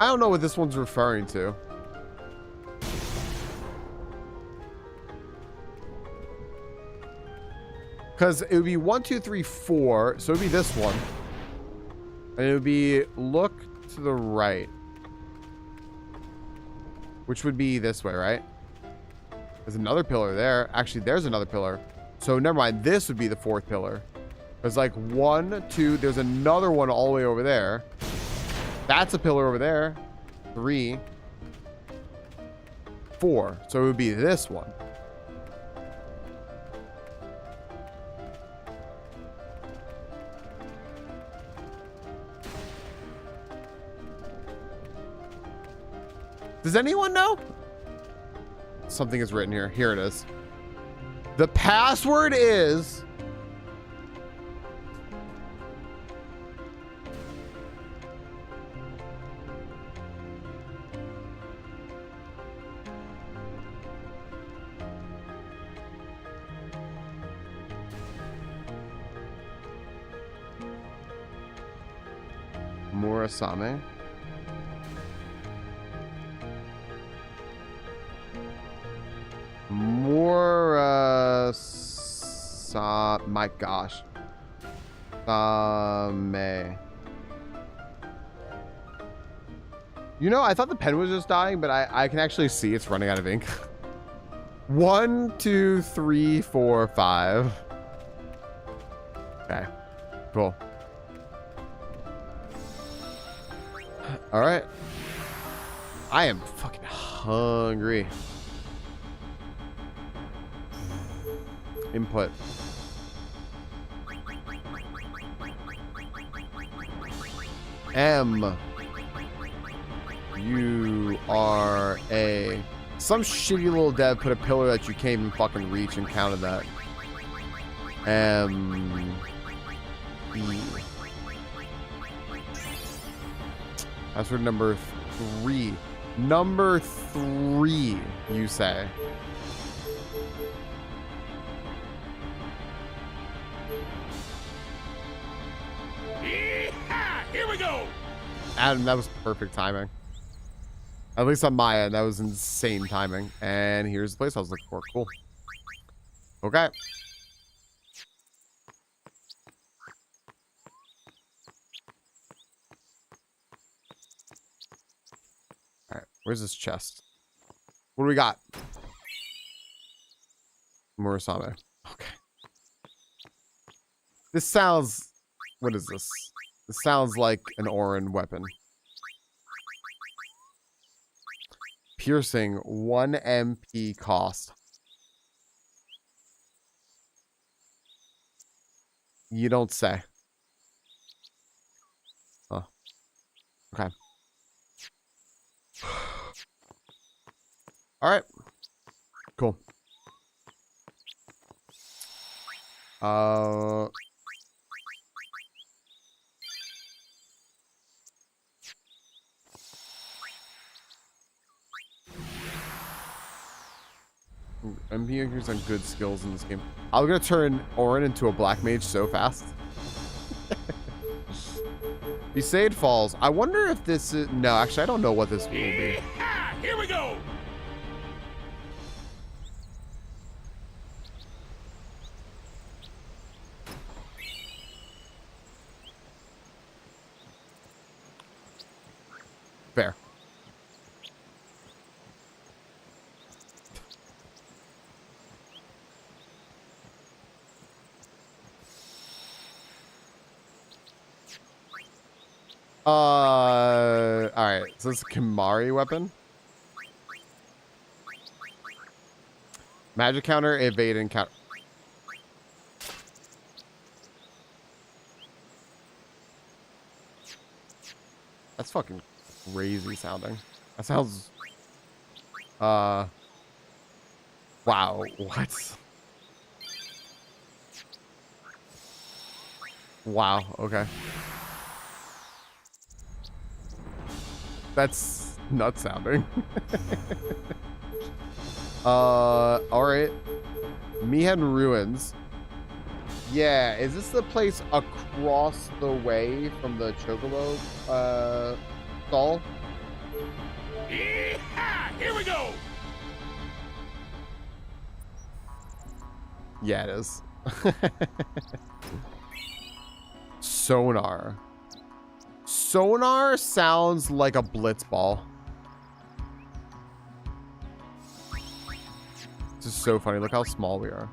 I don't know what this one's referring to. Because it would be 1, 2, 3, 4. So it would be this one. And it would be look to the right. Which would be this way, right? There's another pillar there. Actually, there's another pillar. So never mind. This would be the 4th pillar. There's like 1, 2. There's another one all the way over there. That's a pillar over there. 3. 4. So it would be this one. Does anyone know? Something is written here. Here it is. The password is... Murasame. My gosh. You know, I thought the pen was just dying, but I can actually see it's running out of ink. 1, 2, 3, 4, 5. Okay. Cool. All right. I am fucking hungry. Input. M-U-R-A. Some shitty little dev put a pillar that you can't even fucking reach and counted that. M-E. Password number 3. Number 3, you say. Adam, that was perfect timing. At least on my end, that was insane timing. And here's the place I was looking for. Cool. Okay. All right. Where's this chest? What do we got? Murasame. Okay. This sounds... What is this? This sounds like an Orin weapon. Piercing 1 MP cost. You don't say. Oh. Okay. All right. Cool. MP increase on good skills in this game. I'm gonna turn Orin into a black mage so fast. Besaid Falls. I wonder if this is... No, actually, I don't know what this will be. Here we go. Fair. All right. So this is a Kimari weapon. Magic counter, evade, and counter. That's fucking crazy sounding. That sounds... Wow. What? Wow. Okay. That's nuts sounding. All right. Mihen Ruins. Yeah, is this the place across the way from the Chocobo stall? Here we go. Yeah, it is. Sonar. Sonar sounds like a blitz ball. This is so funny. Look how small we are.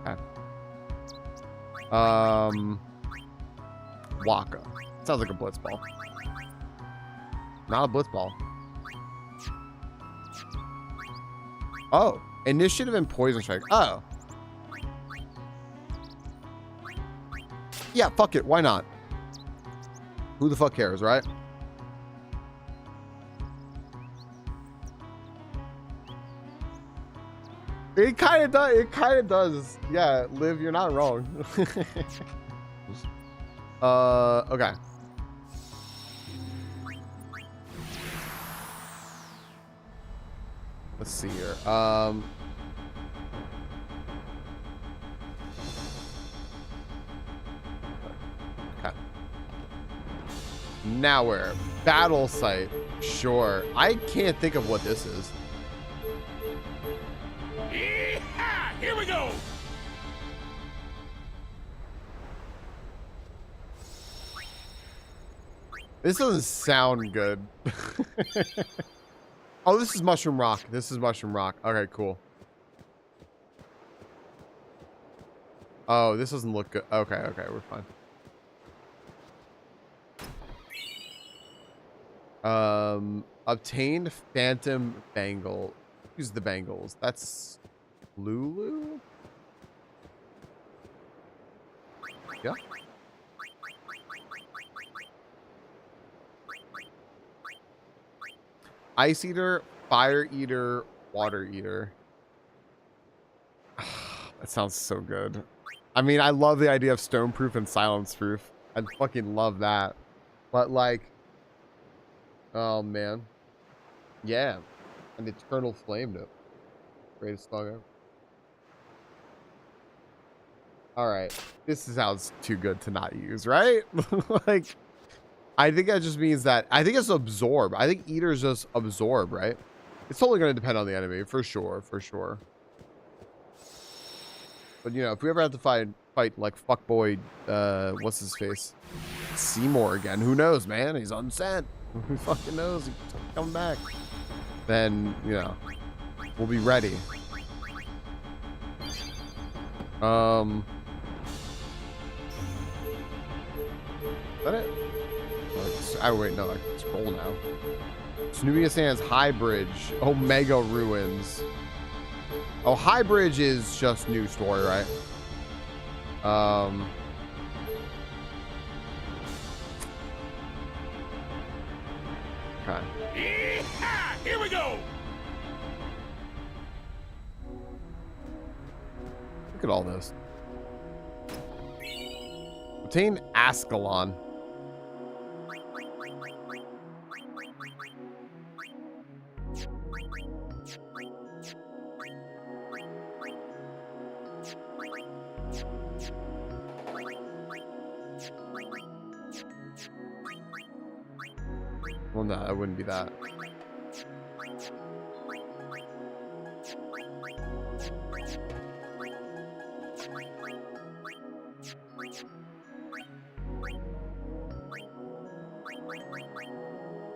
Okay. Waka. Sounds like a blitz ball. Not a blitz ball. Oh, initiative and poison strike. Oh. Yeah, fuck it. Why not? Who the fuck cares, right? It kind of does. It kind of does. Yeah, Liv, you're not wrong. Okay. Let's see here. Okay. Now where? Battle site. Sure. I can't think of what this is. Here we go. This doesn't sound good. Oh, this is Mushroom Rock. This is Mushroom Rock. Okay, cool. Oh, this doesn't look good. Okay, okay, we're fine. Obtained Phantom Bangle. Use the bangles. That's Lulu? Yeah. Ice Eater, Fire Eater, Water Eater. That sounds so good. I mean, I love the idea of stone proof and silence proof. I fucking love that. But like, oh man. Yeah. An eternal flame note. Greatest song ever. All right. This sounds too good to not use, right? Like, I think that just means that I think it's absorb. I think eaters just absorb, right? It's totally going to depend on the enemy for sure, for sure. But you know, if we ever have to fight like fuckboy, what's his face, Seymour again? Who knows, man? He's unsent. Who fucking knows? He's coming back. Then you know, we'll be ready. Is that it? Oh wait, no, I can scroll now. Snubia Sands, High Bridge, Omega Ruins. Oh, High Bridge is just new story, right? Okay. Yeehaw! Here we go. Look at all this. Obtain Ascalon. Well, no, it wouldn't be that.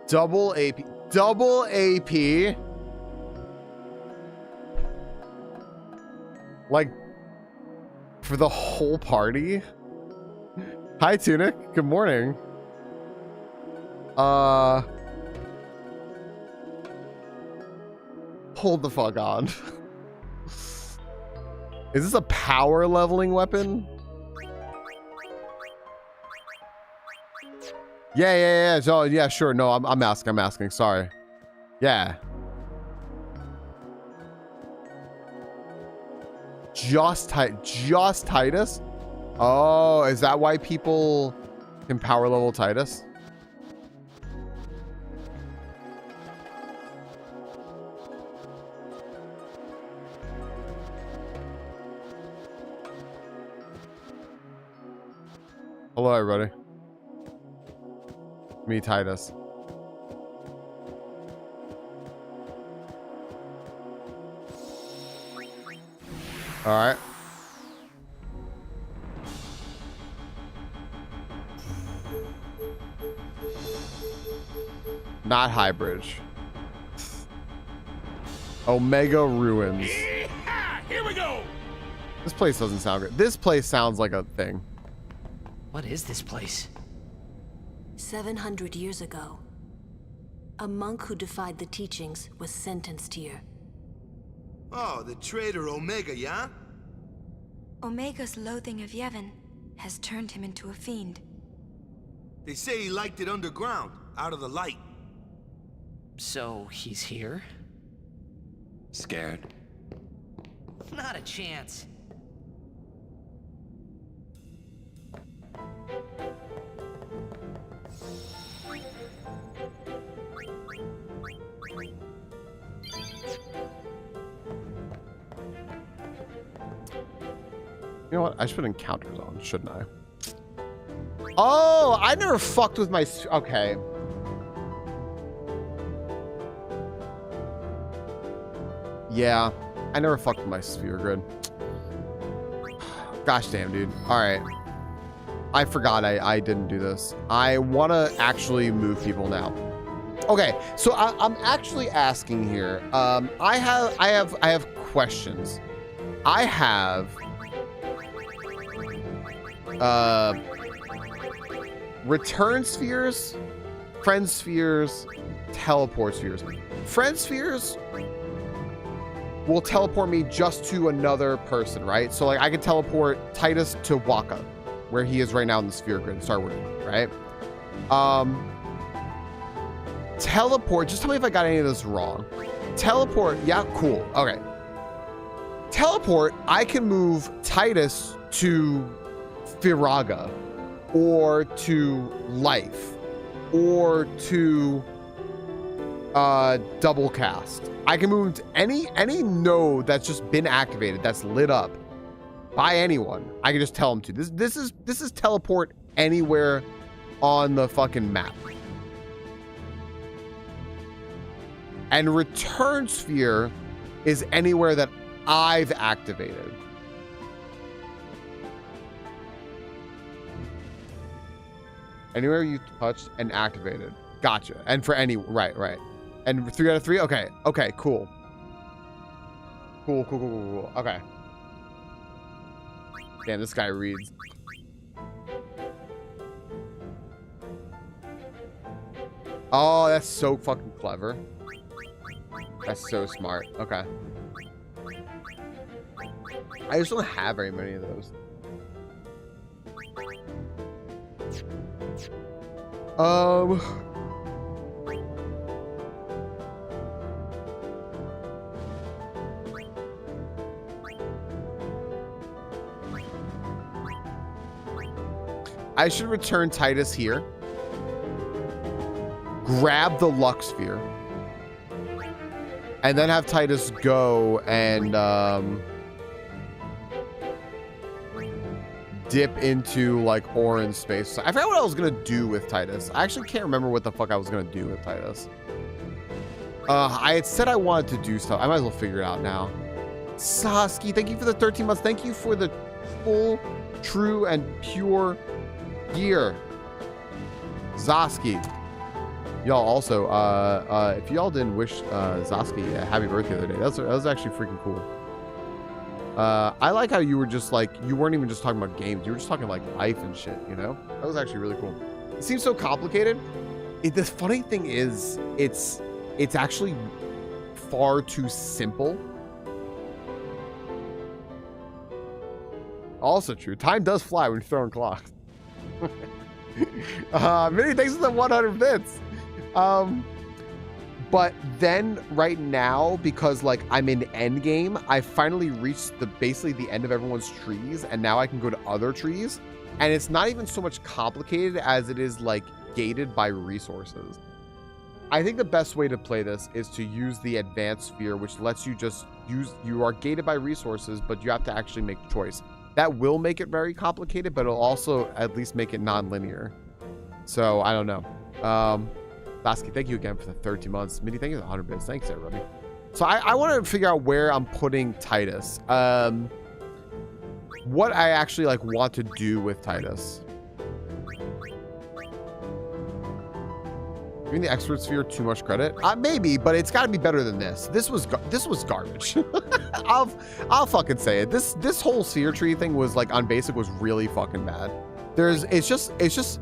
Double AP. Double AP. Like, for the whole party? Hi, Tunic. Good morning. Hold the fuck on. Is this a power leveling weapon? Yeah. So yeah, sure. No, I'm asking. Sorry. Yeah. Just Titus? Oh, is that why people can power level Titus? Hello, everybody. Me, Titus. All right. Not High Bridge. Omega Ruins. Yeehaw! Here we go. This place doesn't sound good. This place sounds like a thing. What is this place? 700 years ago, a monk who defied the teachings was sentenced here. Oh, the traitor Omega, yeah? Omega's loathing of Yevon has turned him into a fiend. They say he liked it underground, out of the light. So he's here? Scared? Not a chance. You know what? I should put encounters on, shouldn't I? Oh, I never fucked with my... Okay. Yeah, I never fucked with my sphere grid. Gosh damn, dude. All right. I forgot I didn't do this. I want to actually move people now. Okay, so I'm actually asking here. I have questions. I have... return spheres, friend spheres, teleport spheres. Friend spheres will teleport me just to another person, right? So like I can teleport Titus to Waka, where he is right now in the sphere grid, start with, right? Teleport, just tell me if I got any of this wrong. Teleport, yeah, cool. Okay. Teleport, I can move Titus to Firaga, or to Life, or to double cast. I can move to any node that's just been activated, that's lit up. by anyone. I can just tell them to. This is teleport anywhere on the fucking map. And return sphere is anywhere that I've activated. Anywhere you touched and activated. Gotcha. And for any, right. And 3 out of 3? Okay, cool. Cool. Okay. Damn, this guy reads. Oh, that's so fucking clever. That's so smart. Okay. I just don't have very many of those. I should return Titus here. Grab the Lux Sphere. And then have Titus go and dip into like orange space. I forgot what I was gonna do with Titus. I actually can't remember what the fuck I was gonna do with Titus. I had said I wanted to do stuff. I might as well figure it out now. Sasuke, thank you for the 13 months. Thank you for the full, true, and pure gear. Zosky. Y'all also, if y'all didn't wish Zosky a happy birthday the other day, that was actually freaking cool. I like how you were just like, you weren't even just talking about games. You were just talking like life and shit, you know? That was actually really cool. It seems so complicated. The funny thing is, it's actually far too simple. Also true. Time does fly when you're throwing clocks. Many thanks for the 100 bits. But then right now, because like I'm in end game, I finally reached basically the end of everyone's trees, and now I can go to other trees, and it's not even so much complicated as it is like gated by resources. I think the best way to play this is to use the advanced sphere, which lets you just you are gated by resources, but you have to actually make a choice. That will make it very complicated, but it'll also at least make it non-linear. So I don't know. Lasky, thank you again for the 13 months. Minnie, thank you for the 100 bits. Thanks, everybody. So I want to figure out where I'm putting Titus. What I actually like want to do with Titus. Giving the expert sphere too much credit? Maybe, but it's got to be better than this. This was garbage. I'll fucking say it. This whole sphere tree thing was like on basic was really fucking bad. It's just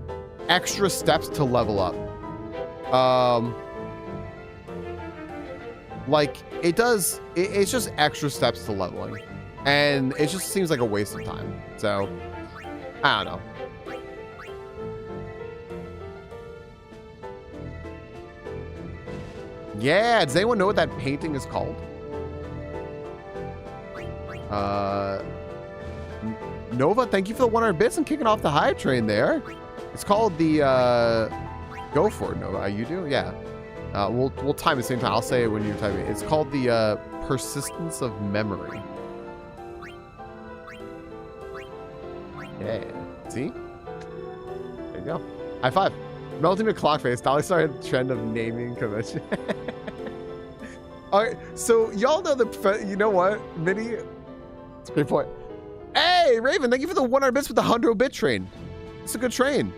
extra steps to level up. Like it's just extra steps to leveling, and it just seems like a waste of time. So I don't know. Yeah, does anyone know what that painting is called? Nova, thank you for the 100 bits and kicking off the hype train there. It's called the go for it, Nova. You do? Yeah. We'll time at the same time. I'll say it when you type it. It's called the persistence of memory. Yeah. See? There you go. High five. Melting to clock face. Dolly started a trend of naming convention. All right. So y'all know you know what, Minnie? It's a great point. Hey, Raven, thank you for the 100 bits with the 100 bit train. It's a good train.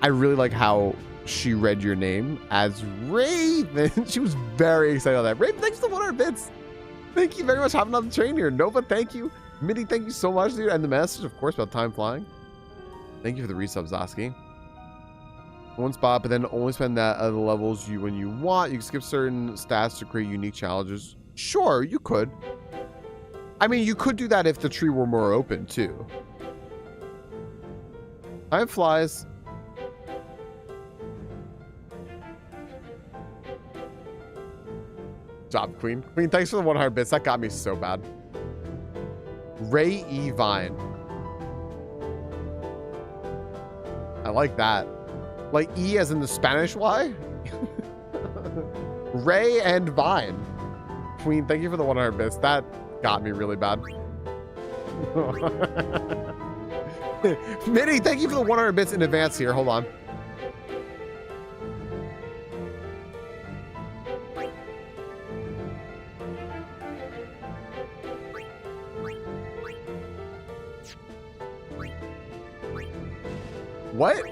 I really like how she read your name as Raven. She was very excited on that. Raven, thanks for the 100 bits. Thank you very much for having on the train here. Nova, thank you. Minnie, thank you so much, dude. And the message, of course, about time flying. Thank you for the resub, Zosky. One spot, but then only spend that at the levels when you want. You can skip certain stats to create unique challenges. Sure, you could. I mean, you could do that if the tree were more open, too. Time flies. Job, Queen. Queen, thanks for the 100 bits. That got me so bad. Ray E. Vine. I like that. Like E as in the Spanish Y? Ray and Vine. Queen, thank you for the 100 bits. That got me really bad. Minnie, thank you for the 100 bits in advance here. Hold on. What?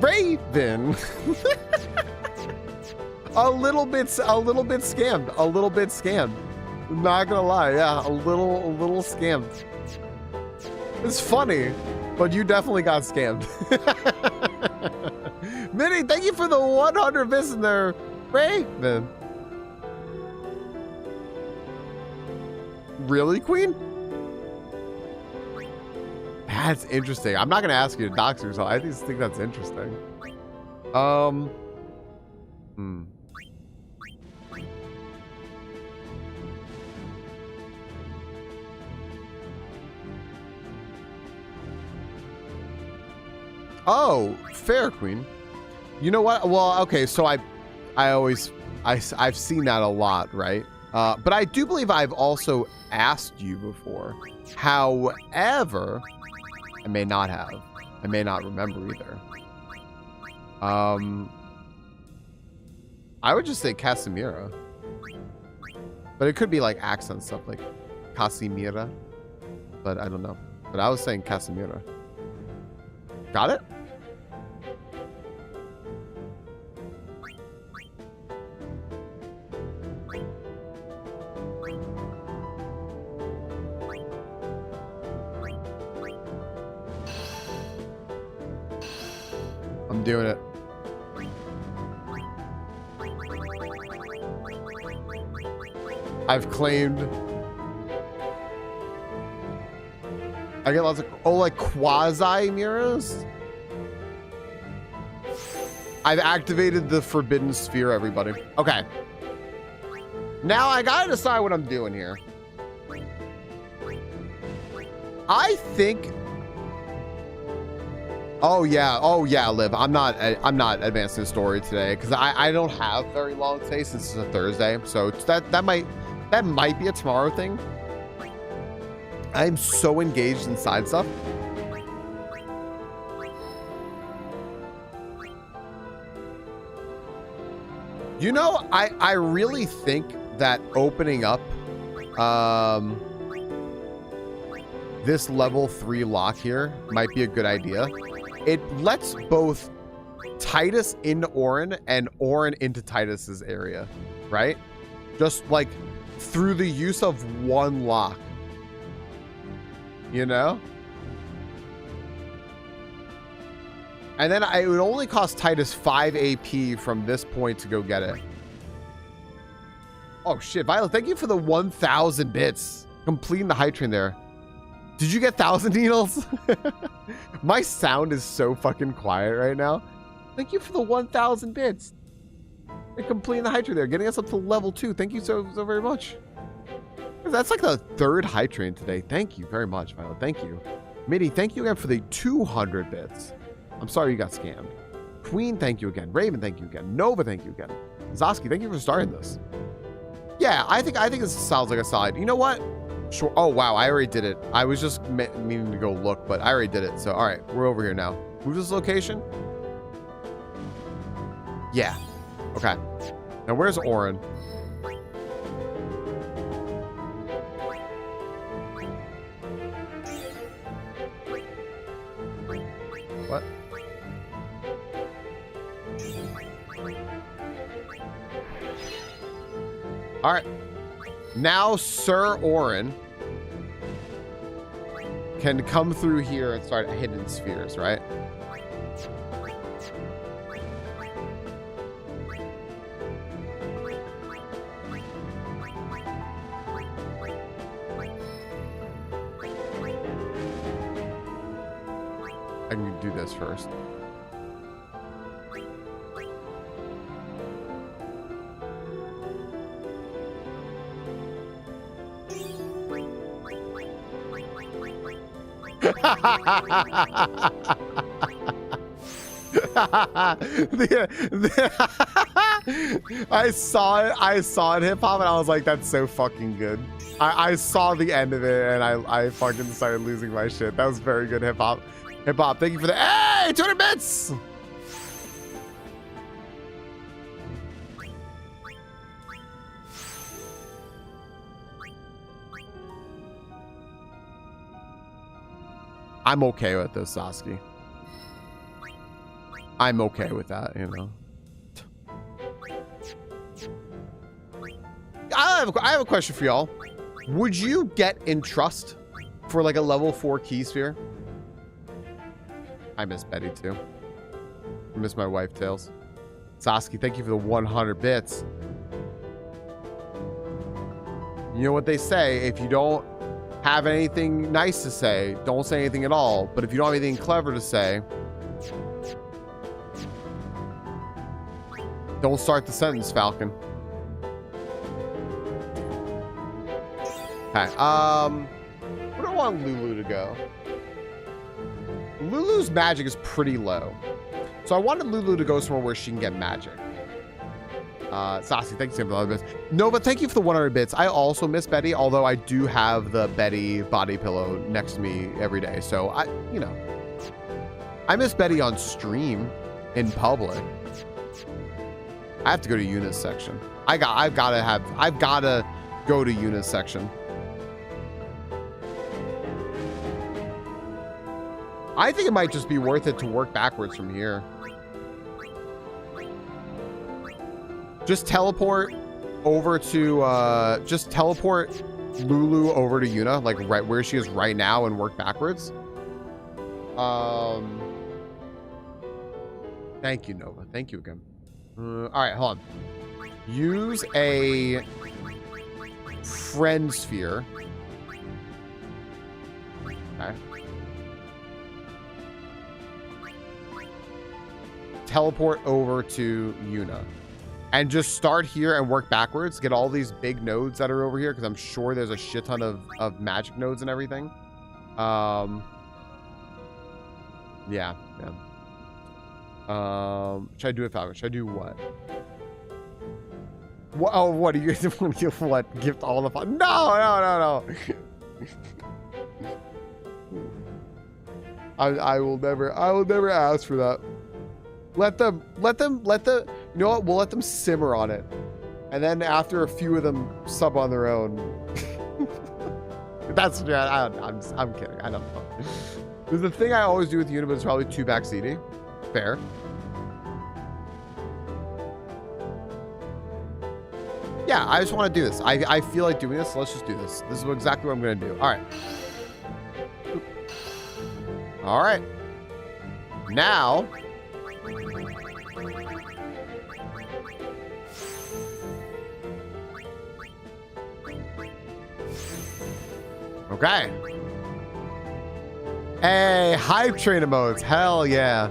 Raven. a little bit scammed. A little bit scammed. Not gonna lie, yeah, a little scammed. It's funny, but you definitely got scammed. Minnie, thank you for the 100 bits in there, Raven. Really, Queen? That's interesting. I'm not gonna ask you to dox yourself. I just think that's interesting. Oh, fair, Queen. You know what? Well, okay, so I've seen that a lot, right? But I do believe I've also asked you before. However, I may not have. I may not remember either. I would just say Casimira. But it could be like accent stuff like Casimira. But I don't know. But I was saying Casimira. Got it? I'm doing it. I've claimed. I get lots of, like quasi mirrors. I've activated the forbidden sphere, everybody. Okay. Now I gotta decide what I'm doing here. I think. Oh yeah, Liv. I'm not advancing the story today because I don't have very long today since it's a Thursday. So that might be a tomorrow thing. I'm so engaged in side stuff. You know, I really think that opening up this level 3 lock here might be a good idea. It lets both Titus into Orin and Orin into Titus's area, right? Just like through the use of one lock, you know? And then it would only cost Titus 5 AP from this point to go get it. Oh shit, Violet, thank you for the 1,000 bits. Completing the high train there. Did you get 1,000 needles? My sound is so fucking quiet right now. Thank you for the 1,000 bits. And completing the high train there, getting us up to level 2. Thank you so very much. That's like the 3rd high train today. Thank you very much, Violet. Thank you. Mitty, thank you again for the 200 bits. I'm sorry you got scammed. Queen, thank you again. Raven, thank you again. Nova, thank you again. Zoski, thank you for starting this. Yeah, I think this sounds like a solid. You know what? Sure. Oh, wow. I already did it. I was just meaning to go look, but I already did it. So, all right. We're over here now. Move this location. Yeah. Okay. Now, where's Orin? What? All right. Now Sir Orin can come through here and start hidden spheres, right? I can do this first. I saw it hip hop and I was like, that's so fucking good. I saw the end of it and I fucking started losing my shit. That was very good hip hop. Hip hop, thank you for the, hey, 200 bits! I'm okay with this, Sasuke. I'm okay with that, you know. I have a question for y'all. Would you get in trust for like a level 4 key sphere? I miss Betty too. I miss my wife Tails. Sasuke, thank you for the 100 bits. You know what they say, if you don't have anything nice to say, don't say anything at all. But if you don't have anything clever to say, don't start the sentence, Falcon. Okay, where do I want Lulu to go? Lulu's magic is pretty low. So I wanted Lulu to go somewhere where she can get magic. Sassy, thank you for the 100 bits. Nova, thank you for the 100 bits. I also miss Betty, although I do have the Betty body pillow next to me every day. So you know, I miss Betty on stream in public. I have to go to Yuna's section. I've gotta go to Yuna's section. I think it might just be worth it to work backwards from here. Just teleport over to, just teleport Lulu over to Yuna, like right where she is right now, and work backwards. Thank you, Nova. Thank you again. All right, hold on. Use a friend sphere. Okay. Teleport over to Yuna. And just start here and work backwards. Get all these big nodes that are over here, because I'm sure there's a shit ton of magic nodes and everything. Yeah. Should I do it, Falcon? Should I do what? What? Oh, what are you guys want to give? What? Gift all the fun? No. I will never ask for that. Let them, you know what? We'll let them simmer on it. And then after a few of them sub on their own. That's, I'm kidding. I don't know. There's the thing I always do with Yuna, but it's probably too backseaty. Fair. Yeah, I just want to do this. I feel like doing this. So let's just do this. This is exactly what I'm going to do. All right. All right. Now. Okay. Hey, hype train emotes. Hell yeah.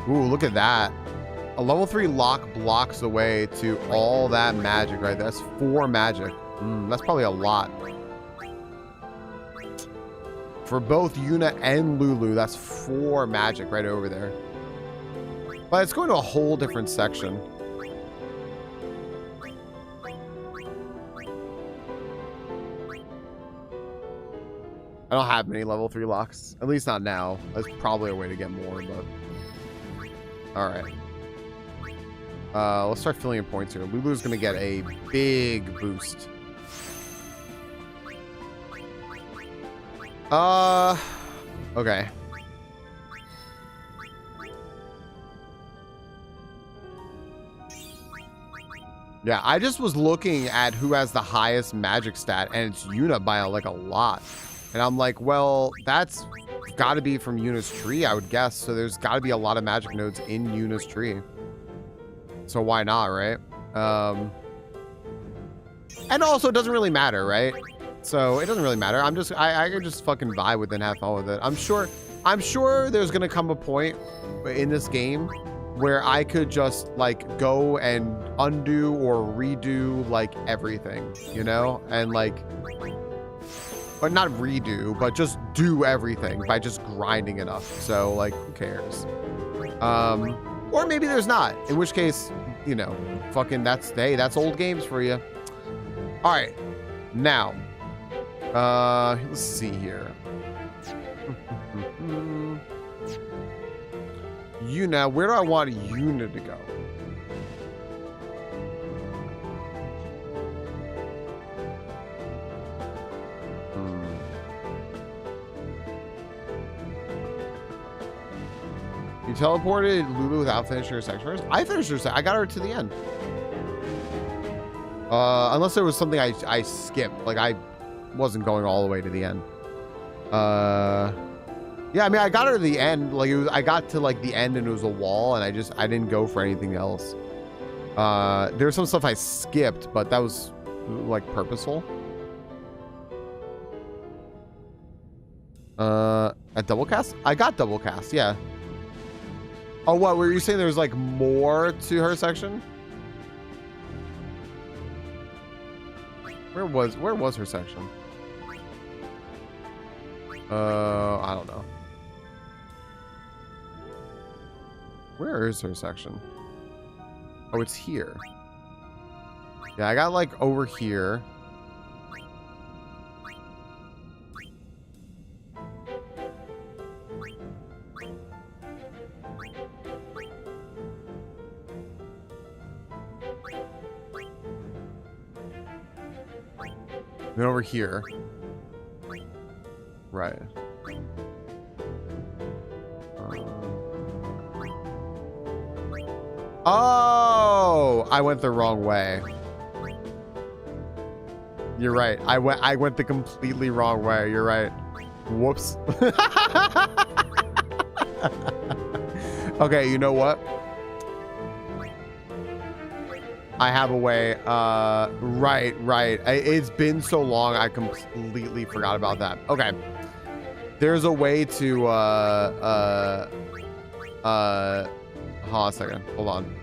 Ooh, look at that. A level 3 lock blocks the way to all that magic, right? That's 4 magic. That's probably a lot. For both Yuna and Lulu, that's 4 magic right over there. But it's going to a whole different section. I don't have many level 3 locks. At least not now. There's probably a way to get more, but... Alright. Let's start filling in points here. Lulu's gonna get a big boost. Okay. Yeah, I just was looking at who has the highest magic stat, and it's Yuna by like a lot. And I'm like, well, that's got to be from Yuna's tree, I would guess. So there's got to be a lot of magic nodes in Yuna's tree. So why not, right? And also, it doesn't really matter, right? So it doesn't really matter. I can just fucking vibe with it and have fun with it. I'm sure there's gonna come a point in this game where I could just like go and undo or redo like everything, you know, and like or not redo, but just do everything by just grinding enough. So like, who cares? Or maybe there's not, in which case, you know, fucking that's old games for you. All right, now, let's see here. Yuna, where do I want Yuna to go? You teleported Lulu without finishing her section first? I finished her section. I got her to the end. Unless there was something I skipped. Like, I wasn't going all the way to the end. Yeah, I mean, I got her to the end. Like, I got to, like, the end and it was a wall, and I didn't go for anything else. There was some stuff I skipped, but that was, like, purposeful. At double cast? I got double cast, yeah. Oh, what were you saying? There's like more to her section? Where was her section? I don't know. Where is her section? Oh, it's here. Yeah, I got like over here. Then over here. Right. Oh, I went the wrong way. You're right. I went the completely wrong way. You're right. Whoops. Okay, you know what? I have a way. Right. It's been so long, I completely forgot about that. Okay. There's a way to, hold on a second. Hold on.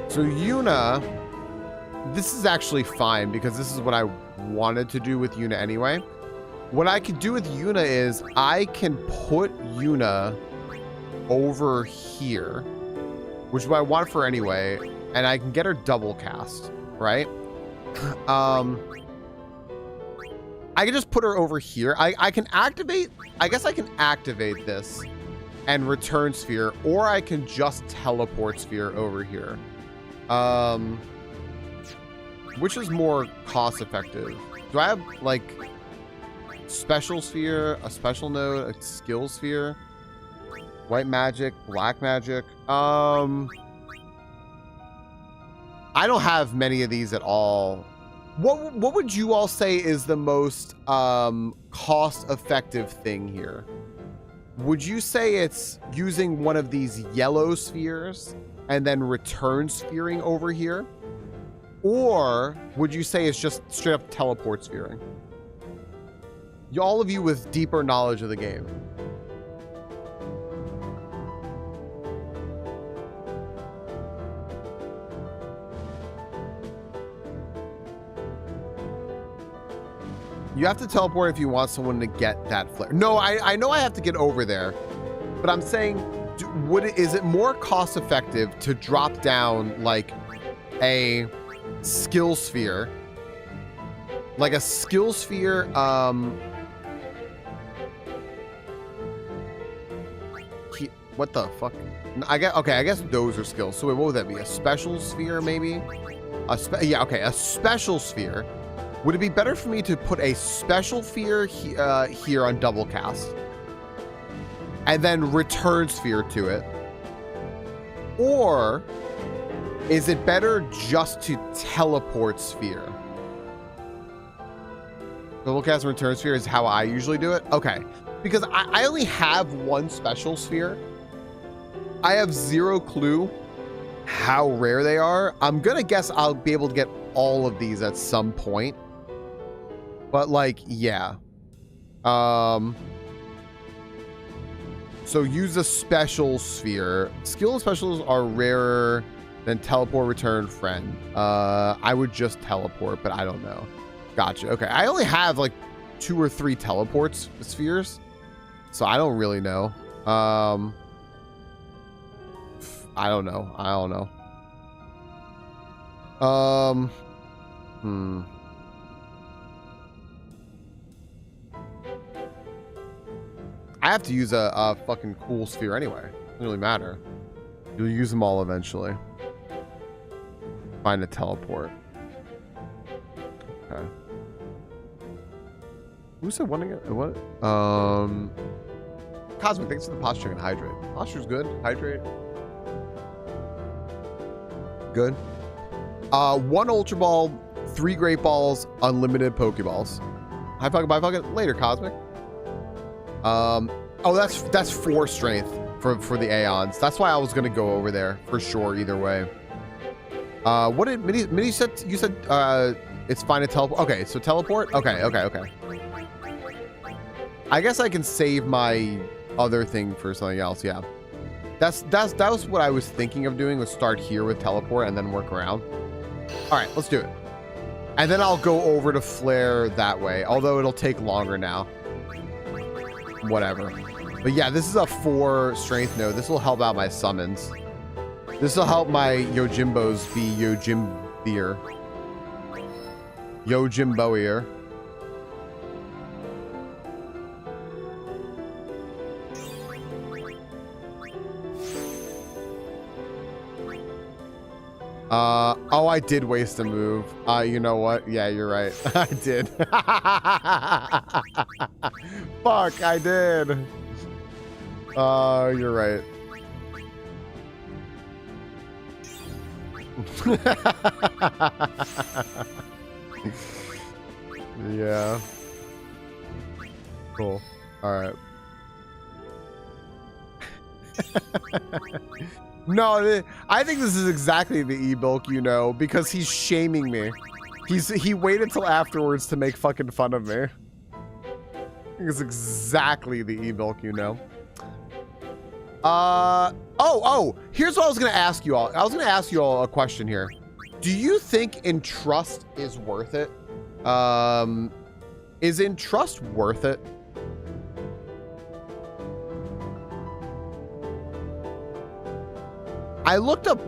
So Yuna, this is actually fine because this is what I wanted to do with Yuna anyway. What I could do with Yuna is I can put Yuna over here, which is what I want for her anyway, and I can get her double cast, right? I can just put her over here. I can activate, I guess I can activate this and return sphere, or I can just teleport sphere over here. Which is more cost effective? Do I have like special sphere, a special node, a skill sphere, white magic, black magic? I don't have many of these at all. What would you all say is the most cost effective thing here? Would you say it's using one of these yellow spheres and then return sphering over here? Or would you say it's just straight up teleport sphering? All of you with deeper knowledge of the game. You have to teleport if you want someone to get that flare. No, I know I have to get over there, but I'm saying, is it more cost effective to drop down like a skill sphere, what the fuck? I guess those are skills. So wait, what would that be? A special sphere, maybe? Yeah, okay, a special sphere. Would it be better for me to put a special sphere here on double cast and then return sphere to it? Or is it better just to teleport sphere? Double cast and return sphere is how I usually do it. Okay, because I only have one special sphere. I have zero clue how rare they are. I'm gonna guess I'll be able to get all of these at some point. But like, yeah. So use a special sphere. Skill and specials are rarer than teleport, return, friend. I would just teleport, but I don't know. Gotcha. Okay. I only have like 2 or 3 teleports spheres, so I don't really know. I don't know. I have to use a fucking cool sphere anyway. Doesn't really matter. You'll use them all eventually. Find a teleport. Okay. Who said one again? What? Cosmic, thanks for the posture and hydrate. Posture's good. Hydrate. Good. 1 Ultra Ball, 3 Great Balls, unlimited Pokeballs. High Pocket, bye Pocket. Later, Cosmic. Oh, that's 4 strength for the Aeons. That's why I was gonna go over there for sure. Either way. What did Mini said? You said it's fine to teleport. Okay, so teleport. Okay. I guess I can save my other thing for something else. Yeah, that was what I was thinking of doing. Was start here with teleport and then work around. All right, let's do it. And then I'll go over to flare that way. Although it'll take longer now. Whatever. But yeah, this is a 4 strength node. This will help out my summons. This will help my Yojimbos be Yojimbier. Yojimboier. Oh, I did waste a move. You know what? Yeah, you're right. I did. Fuck, I did. You're right. Yeah. Cool. All right. No, I think this is exactly the e-bulk, you know, because he's shaming me. He waited till afterwards to make fucking fun of me. I think it's exactly the e-bulk, you know. Oh, here's what I was gonna ask you all. I was gonna ask you all a question here. Do you think Entrust is worth it? Is Entrust worth it? I looked up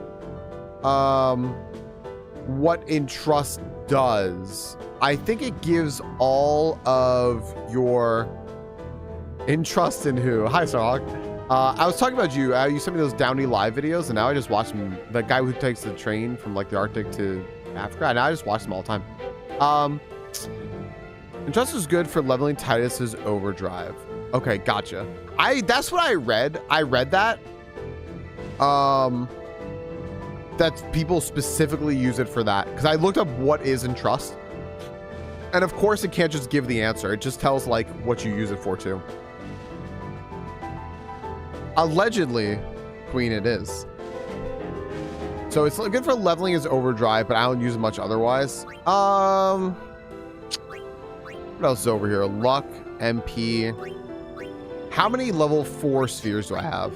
what Entrust does. I think it gives all of your Entrust in who? Hi, Starhawk. I was talking about you. You sent me those Downey live videos, and now I just watch them. The guy who takes the train from like the Arctic to Africa, and now I just watch them all the time. Entrust is good for leveling Titus's overdrive. Okay, gotcha. That's what I read. I read that. That people specifically use it for that, because I looked up what is Entrust, and of course it can't just give the answer. It just tells like what you use it for too. Allegedly, Queen, it is. So it's good for leveling his overdrive, but I don't use it much otherwise. What else is over here? Luck, MP. How many level 4 spheres do I have?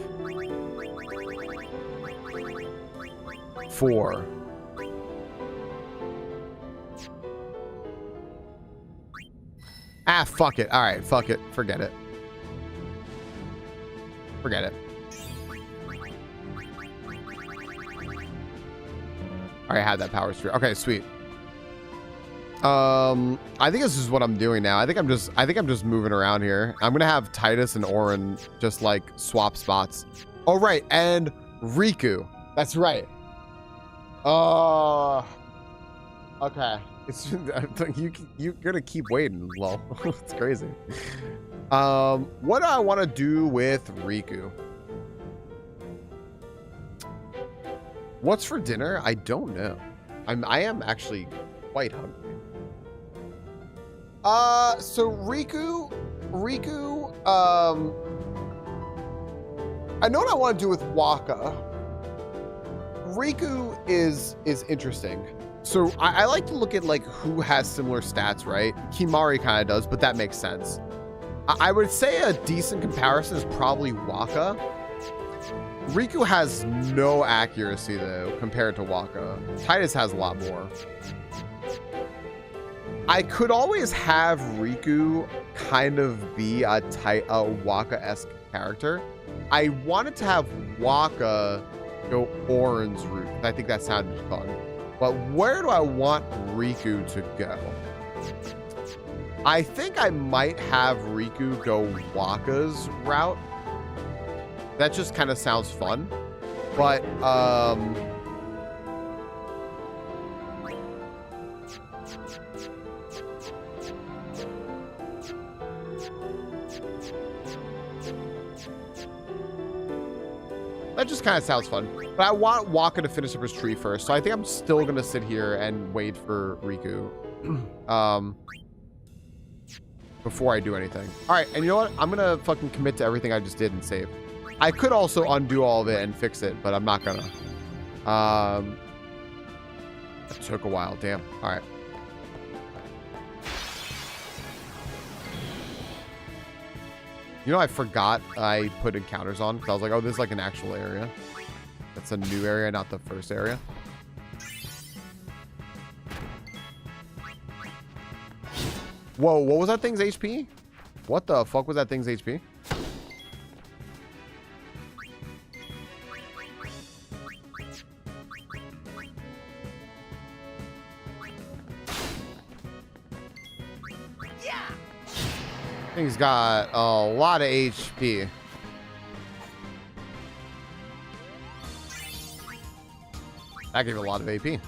4. Ah, fuck it. All right, fuck it. Forget it. Forget it. I already had that power sphere. Okay, sweet. I think this is what I'm doing now. I think I'm just moving around here. I'm gonna have Titus and Orin just like swap spots. Oh right, and Riku. That's right. Okay. It's you're gonna keep waiting. Lol. It's crazy. What do I want to do with Riku? What's for dinner? I don't know. I am actually quite hungry. So Riku, I know what I want to do with Waka. Riku is interesting. So I like to look at like who has similar stats, right? Kimari kind of does, but that makes sense. I would say a decent comparison is probably Waka. Riku has no accuracy though compared to Waka. Titus has a lot more. I could always have Riku kind of be a Waka-esque character. I wanted to have Waka go Orin's route. I think that sounded fun. But where do I want Riku to go? I think I might have Riku go Waka's route. That just kind of sounds fun. But, that just kind of sounds fun. But I want Waka to finish up his tree first. So I think I'm still going to sit here and wait for Riku. Before I do anything. All right. And you know what? I'm going to fucking commit to everything I just did and save. I could also undo all of it and fix it, but I'm not going to. It took a while. Damn. All right. You know, I forgot I put encounters on because I was like, oh, this is like an actual area. That's a new area, not the first area. Whoa, what was that thing's HP? What the fuck was that thing's HP? Thing's got a lot of HP. That gave it a lot of AP.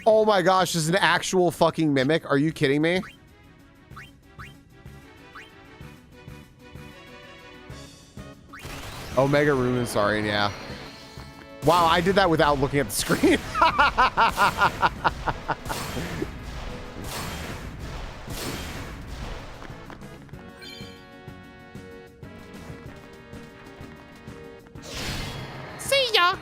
Oh my gosh, this is an actual fucking mimic. Are you kidding me? Omega Ruin, sorry, yeah. Wow, I did that without looking at the screen. See ya.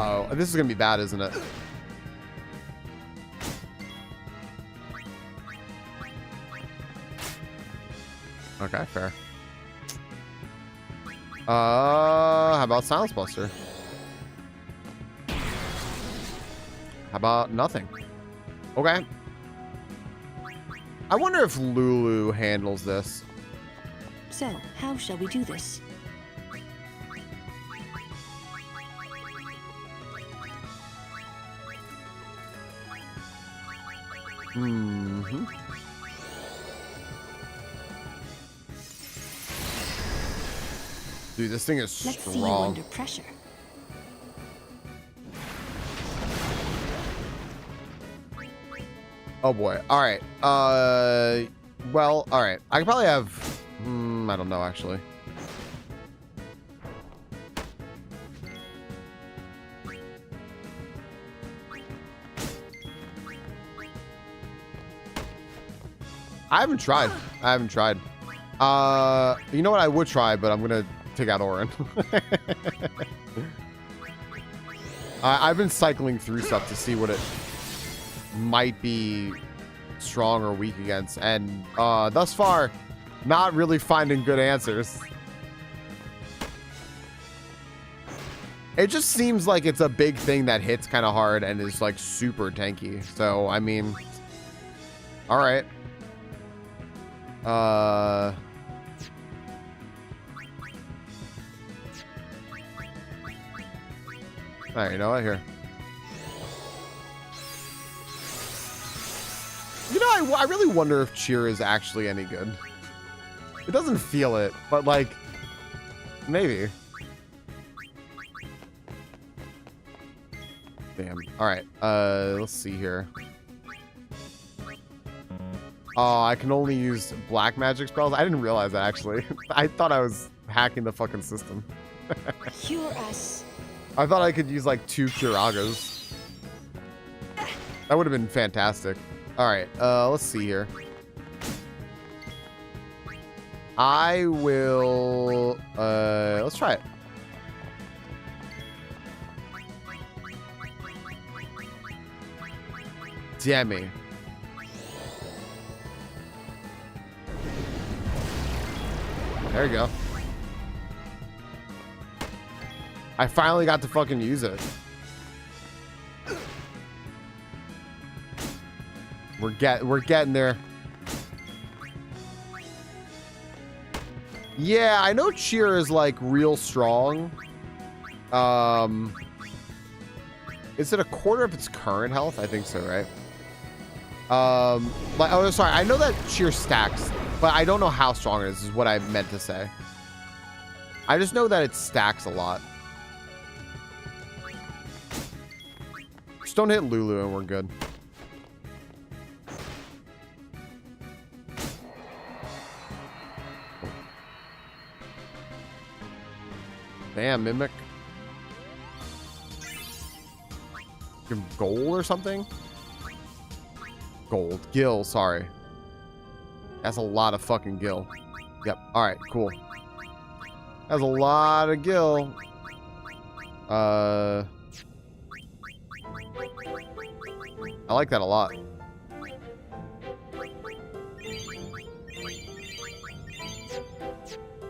Oh, this is gonna be bad, isn't it? Okay, fair. How about Silence Buster? How about nothing? Okay. I wonder if Lulu handles this. So, how shall we do this? Mm-hmm. Dude, this thing is Let's see you strong. under pressure. Oh boy. All right. Well, all right. I could probably have. I don't know actually. I haven't tried. You know what? I would try, but I'm gonna take out Orin. I've been cycling through stuff to see what it might be strong or weak against, and thus far, not really finding good answers. It just seems like it's a big thing that hits kind of hard and is like super tanky. So I mean, all right. All right, you know what? Here. You know, I really wonder if cheer is actually any good. It doesn't feel it, but like, maybe. Damn. All right. Let's see here. Oh, I can only use black magic spells. I didn't realize that actually. I thought I was hacking the fucking system. Cure us. I thought I could use like 2 Curagas. That would have been fantastic. All right. Let's see here. I will. Let's try it. Demi. There you go. I finally got to fucking use it. We're getting there. Yeah, I know cheer is like real strong. Is it a quarter of its current health? I think so, right? Like, oh, sorry. I know that cheer stacks, but I don't know how strong it is what I meant to say. I just know that it stacks a lot. Just don't hit Lulu and we're good. Damn, Mimic. Gold or something? Gold. Gil, sorry. That's a lot of fucking Gil. Yep. Alright, cool. That's a lot of Gil. I like that a lot.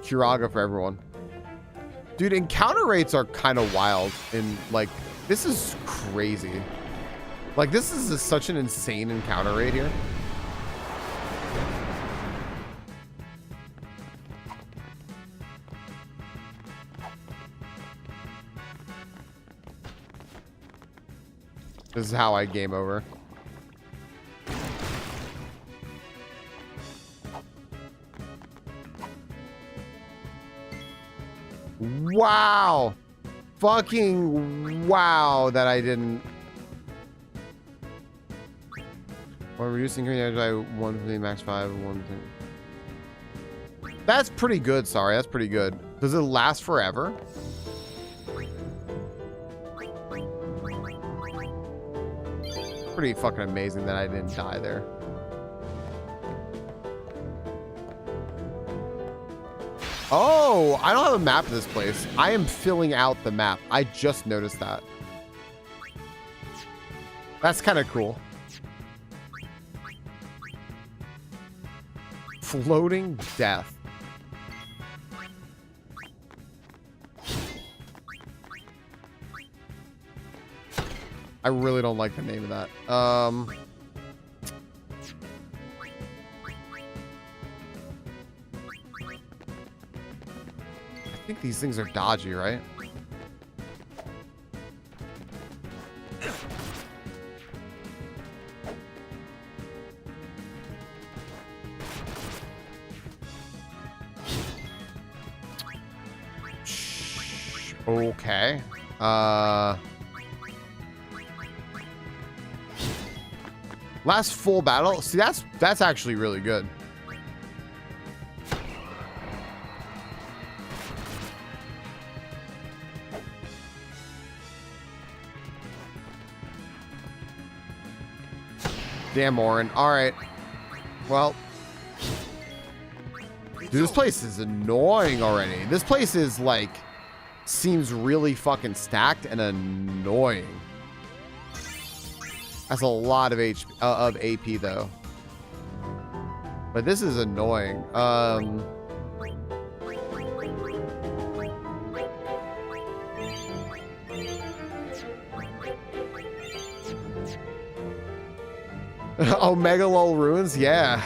Curaga for everyone. Dude, encounter rates are kind of wild. And, like, this is crazy. Like, this is such an insane encounter rate here. This is how I game over. Wow. Fucking wow that I didn't. While reducing here, I 1 for the max 5, 1 thing. That's pretty good, sorry. That's pretty good. Does it last forever? Pretty fucking amazing that I didn't die there. Oh, I don't have a map of this place. I am filling out the map. I just noticed that. That's kind of cool. Floating death. I really don't like the name of that. I think these things are dodgy, right? Okay. Last full battle. See, that's actually really good. Damn, Orin. All right. Well, dude, this place is annoying already. This place is like seems really fucking stacked and annoying. That's a lot of AP though. But this is annoying. Omega Lol Ruins, yeah.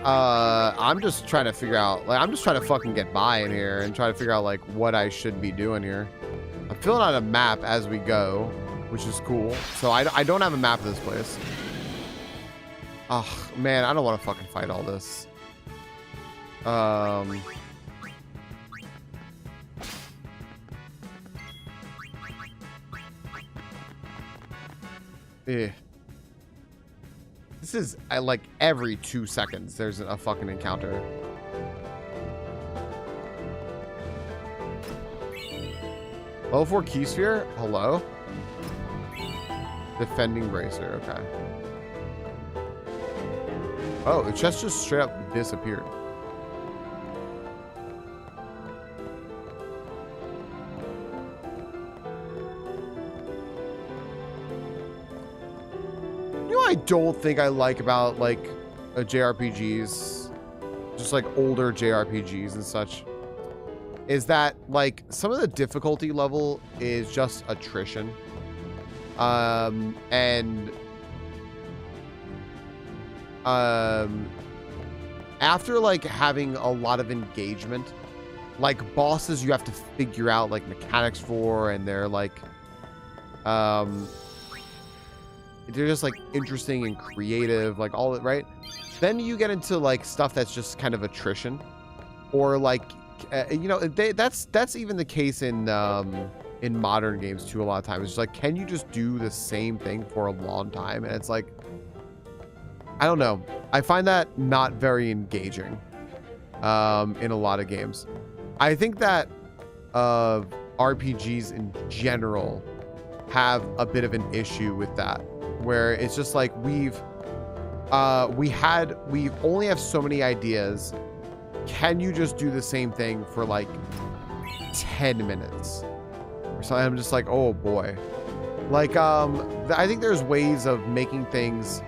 I'm just trying to figure out, like, I'm just trying to fucking get by in here and try to figure out like what I should be doing here. I'm filling out a map as we go, which is cool. So I don't have a map of this place. Oh man, I don't want to fucking fight all this. Eh. This is like every 2 seconds there's a fucking encounter. Level 4 key sphere? Hello? Defending bracer, okay. Oh, the chest just straight up disappeared. You know what I don't think I like about like JRPGs, just like older JRPGs and such, is that like some of the difficulty level is just attrition. After like having a lot of engagement, like bosses you have to figure out like mechanics for, and they're like they're just like interesting and creative, like all that, right? Then you get into like stuff that's just kind of attrition, or like you know, that's even the case in modern games too. A lot of times it's like, can you just do the same thing for a long time? And it's like, I don't know, I find that not very engaging in a lot of games. I think that RPGs in general have a bit of an issue with that, where it's just like we only have so many ideas. Can you just do the same thing for like 10 minutes or something? I'm just like, oh boy. Like I think there's ways of making things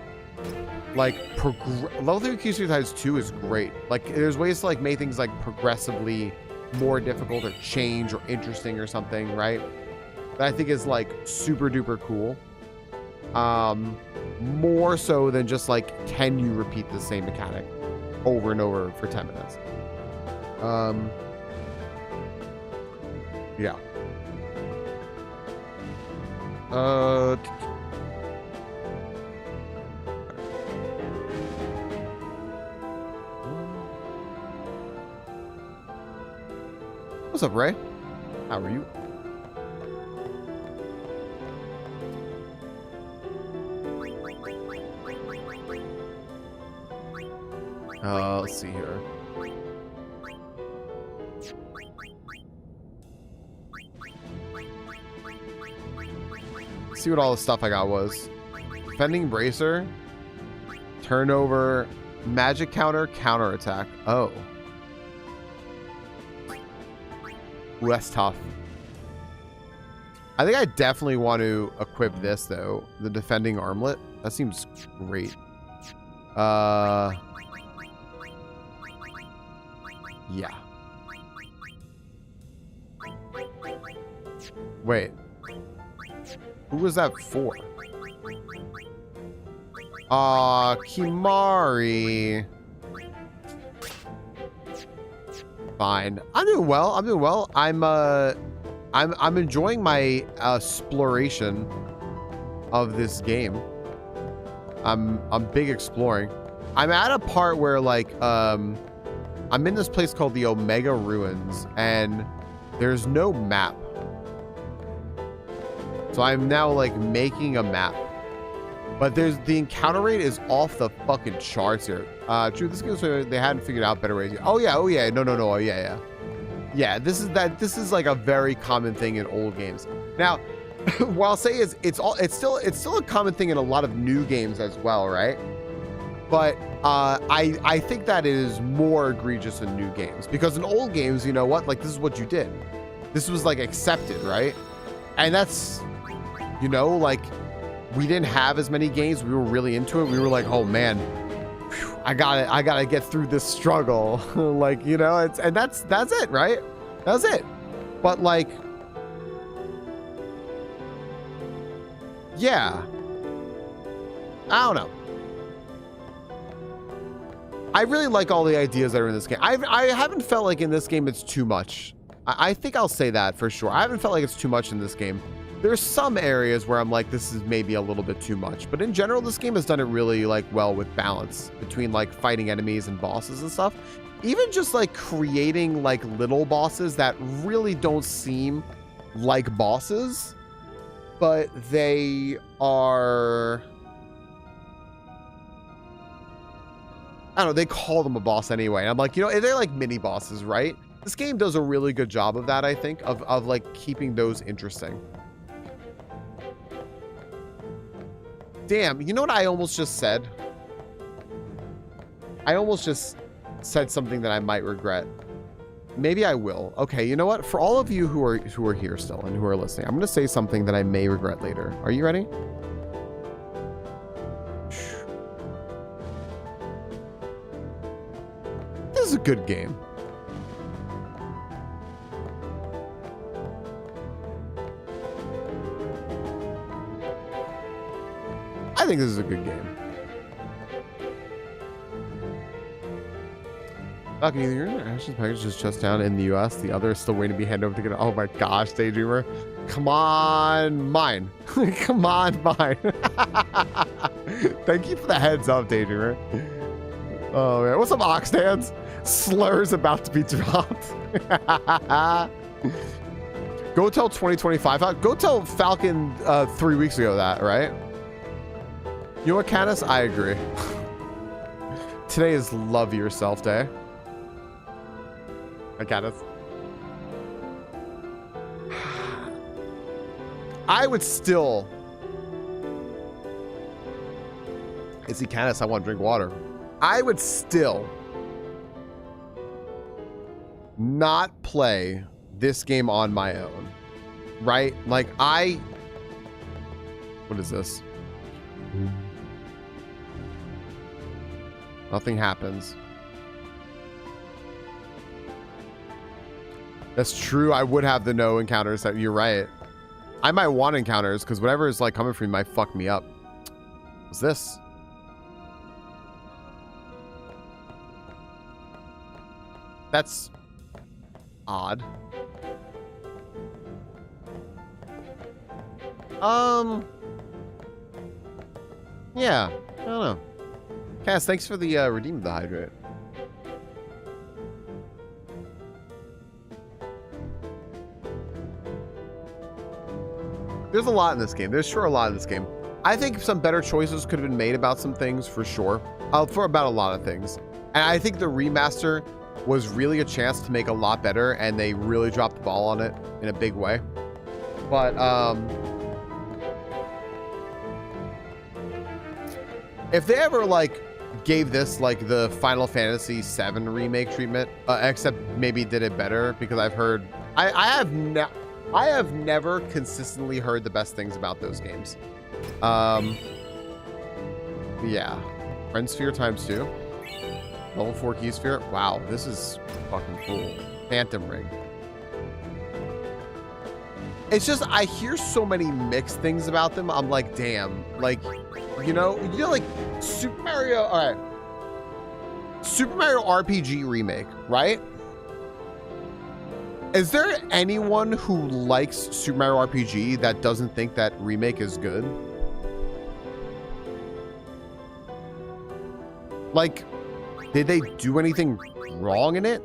like level 3 Q3 times 2 is great. Like there's ways to like make things like progressively more difficult or change or interesting or something, right? That I think is like super duper cool. More so than just like, can you repeat the same mechanic over and over for 10 minutes? Yeah. What's up, Ray? How are you? Let's see here. Let's see what all the stuff I got was. Defending bracer, turnover, magic counter, counter attack. Oh. Ooh, that's tough. I think I definitely want to equip this though. The defending armlet. That seems great. Yeah. Wait. Who was that for? Kimari. Fine. I'm doing well. I'm doing well. I'm enjoying my exploration of this game. I'm big exploring. I'm at a part where like I'm in this place called the Omega Ruins, and there's no map. So I'm now like making a map. But there's the encounter rate is off the fucking charts here. True, this game, so they hadn't figured out better ways. Oh yeah, no, oh yeah. Yeah, this is like a very common thing in old games. Now, what I'll say is it's still a common thing in a lot of new games as well, right? But I think that it is more egregious in new games, because in old games, you know what? Like, this is what you did. This was like accepted, right? And that's, you know, like, we didn't have as many games. We were really into it. We were like, oh man, whew, I gotta get through this struggle. Like, you know, and that's it, right? That's it. But like, yeah, I don't know. I really like all the ideas that are in this game. I haven't felt like in this game it's too much. I think I'll say that for sure. I haven't felt like it's too much in this game. There's some areas where I'm like, this is maybe a little bit too much, but in general, this game has done it really like well with balance between like fighting enemies and bosses and stuff. Even just like creating like little bosses that really don't seem like bosses, but they are, I don't know, they call them a boss anyway. And I'm like, you know, they're like mini bosses, right? This game does a really good job of that, I think, of like keeping those interesting. Damn, you know what I almost just said? I almost just said something that I might regret. Maybe I will. Okay, you know what? For all of you who are here still and who are listening, I'm going to say something that I may regret later. Are you ready? This is a good game. I think this is a good game. Okay, your international package is just down in the US. The other is still waiting to be handed over to get. Oh my gosh, Daydreamer. Come on, mine. Come on, mine. Thank you for the heads up, Daydreamer. Oh man, what's up, Oxdance? Slurs about to be dropped. Go tell 2025. Go tell Falcon 3 weeks ago that, right? You know what, Canis? I agree. Today is Love Yourself Day. I got it. I would still. Is he Canis? I want to drink water. I would still not play this game on my own. Right? Like, what is this? Nothing happens. That's true. I would have the no encounters. That you're right. I might want encounters because whatever is like coming from me might fuck me up. What's this? That's odd. Yeah. I don't know. Cass, thanks for the redeem of the hydrate. There's a lot in this game. There's sure a lot in this game. I think some better choices could have been made about some things for sure. For about a lot of things. And I think the remaster was really a chance to make a lot better, and they really dropped the ball on it in a big way. But if they ever like gave this like the Final Fantasy VII remake treatment, except maybe did it better, because I've heard I have never consistently heard the best things about those games. Yeah. Friend Sphere times 2. Level 4 Key Sphere. Wow, this is fucking cool. Phantom Ring. It's just, I hear so many mixed things about them. I'm like, damn. Like, you know, like Super Mario. All right. Super Mario RPG remake, right? Is there anyone who likes Super Mario RPG that doesn't think that remake is good? Like, did they do anything wrong in it?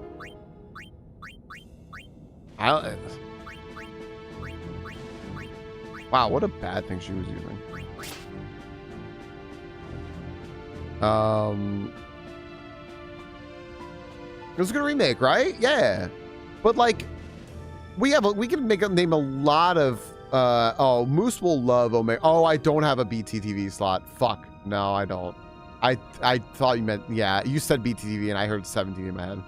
Wow, what a bad thing she was using. It was a good remake, right? Yeah. But like, we can name a lot of oh, Moose will love Omega. Oh, I don't have a BTTV slot. Fuck. No, I don't. I thought you meant, yeah, you said BTTV and I heard 17 in my head.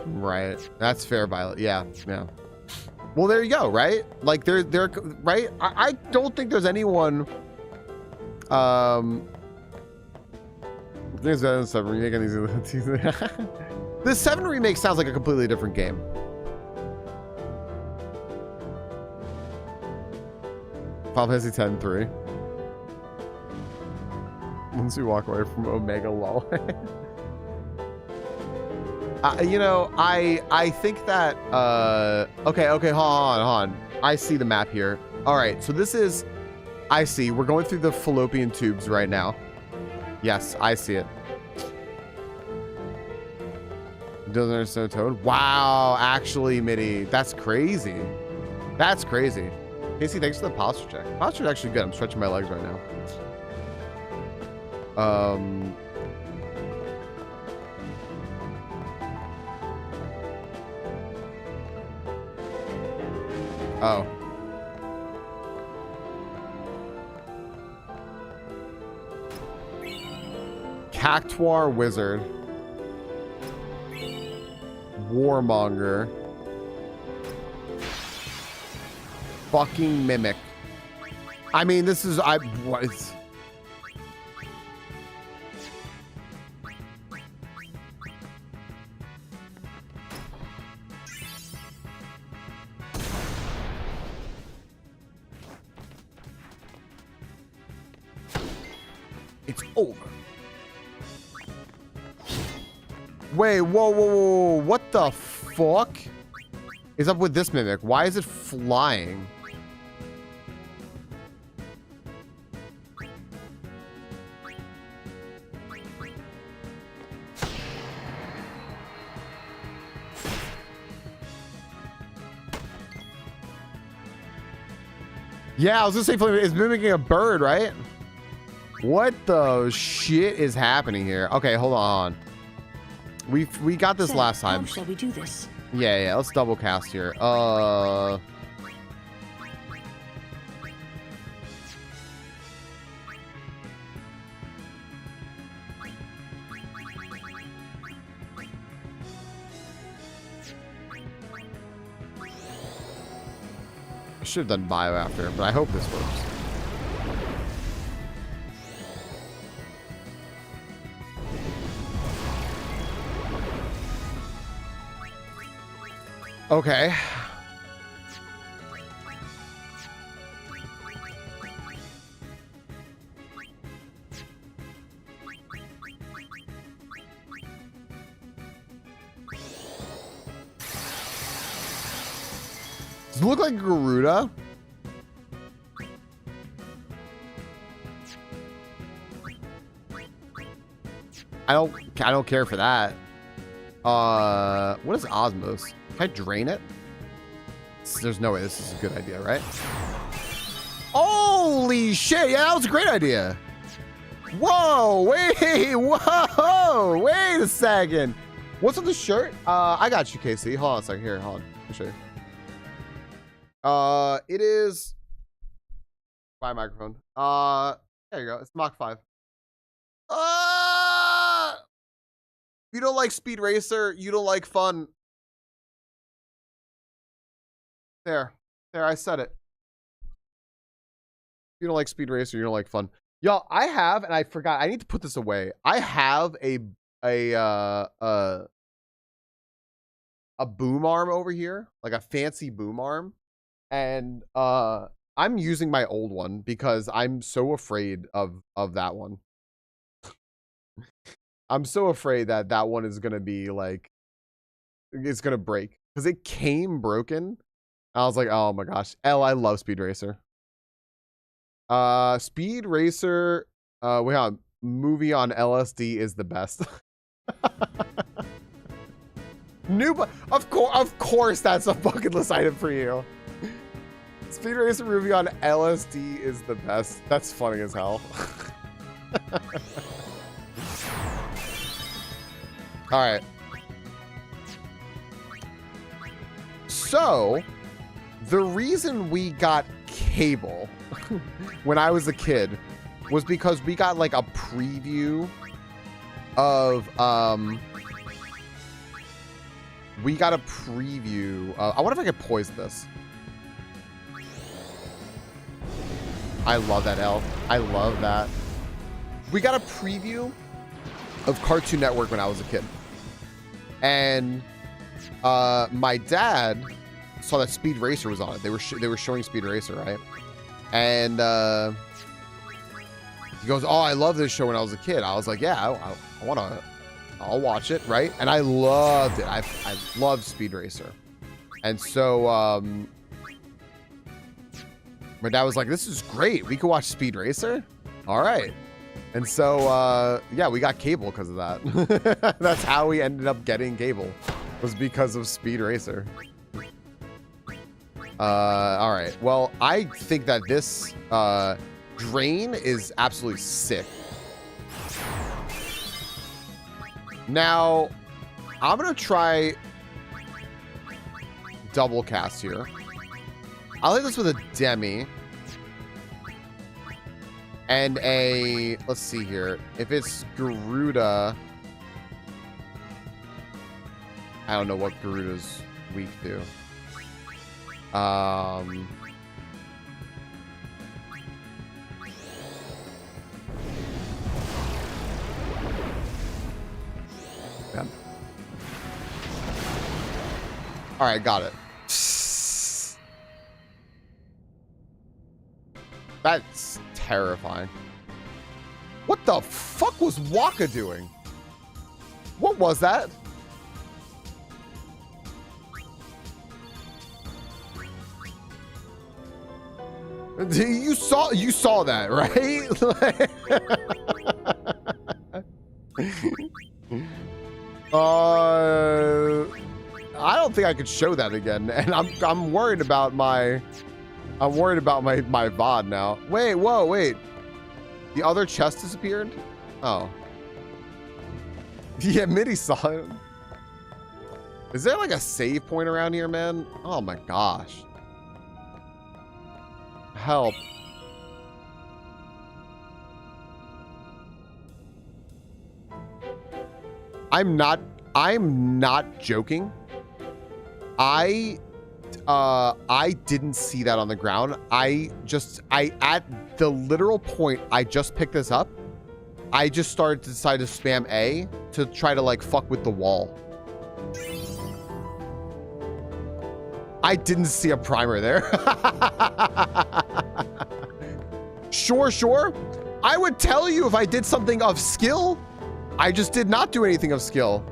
Right. That's fair, Violet. Yeah. Yeah. Well, there you go, right? Like they're right. I don't think there's anyone there's 7 remake and these the 7 remake sounds like a completely different game. Final Fantasy 10-3. Once we walk away from Omega lol. You know, I think that okay, hold on. I see the map here. All right, so this is, I see. We're going through the fallopian tubes right now. Yes, I see it. Doesn't understand Toad? Wow, actually, Mitty. That's crazy. That's crazy. Casey, thanks for the posture check. Posture's actually good. I'm stretching my legs right now. Oh. Cactuar Wizard. Warmonger. Fucking Mimic. I mean, this is... what is... It's over. Wait, whoa, whoa, whoa, what the fuck is up with this Mimic? Why is it flying? Yeah, I was gonna say it's mimicking a bird, right? What the shit is happening here? Okay, hold on. We got this last time. How shall we do this? Yeah, let's double cast here. I should have done bio after, but I hope this works. Okay. Does it look like Garuda? I don't care for that. What is Osmos? Can I drain it? There's no way this is a good idea, right? Holy shit! Yeah, that was a great idea. Whoa! Whoa! Wait a second. What's on the shirt? I got you, KC. Hold on a second. Here, hold on. Let me show you. It is. Buy microphone. There you go. It's Mach 5. If you don't like Speed Racer, you don't like fun. There, I said it. You don't like Speed Racer, you don't like fun. Y'all, I have, and I forgot, I need to put this away. I have a boom arm over here, like a fancy boom arm. And I'm using my old one because I'm so afraid of that one. I'm so afraid that that one is going to be like, it's going to break. Because it came broken. I was like, oh my gosh. I love Speed Racer. Speed Racer, wait on, movie on LSD is the best. Of course that's a bucket list item for you. Speed Racer movie on LSD is the best. That's funny as hell. All right. So, the reason we got cable when I was a kid was because we got like a preview of I wonder if I could poise this. I love that elf. I love that. We got a preview of Cartoon Network when I was a kid. And my dad saw that Speed Racer was on it. They were showing Speed Racer, right? And he goes, "Oh, I love this show when I was a kid." I was like, "Yeah, I'll watch it," right? And I loved it. I loved Speed Racer. And so my dad was like, "This is great. We could watch Speed Racer." All right. And so, yeah, we got cable because of that. That's how we ended up getting cable, was because of Speed Racer. All right. Well, I think that this drain is absolutely sick. Now, I'm going to try double cast here. I'll hit this with a demi. And a, let's see here. If it's Garuda, I don't know what Garuda's weak to. Yeah. All right, got it. That's terrifying. What the fuck was Waka doing? What was that? You saw that, right? I don't think I could show that again, and I'm worried about my VOD now. Wait, whoa, wait. The other chest disappeared? Oh. Yeah, Mitty saw it. Is there like a save point around here, man? Oh my gosh. Help. I'm not joking. I didn't see that on the ground. At the literal point I just picked this up, I just started to decide to spam A to try to like fuck with the wall. I didn't see a primer there. Sure. I would tell you if I did something of skill. I just did not do anything of skill.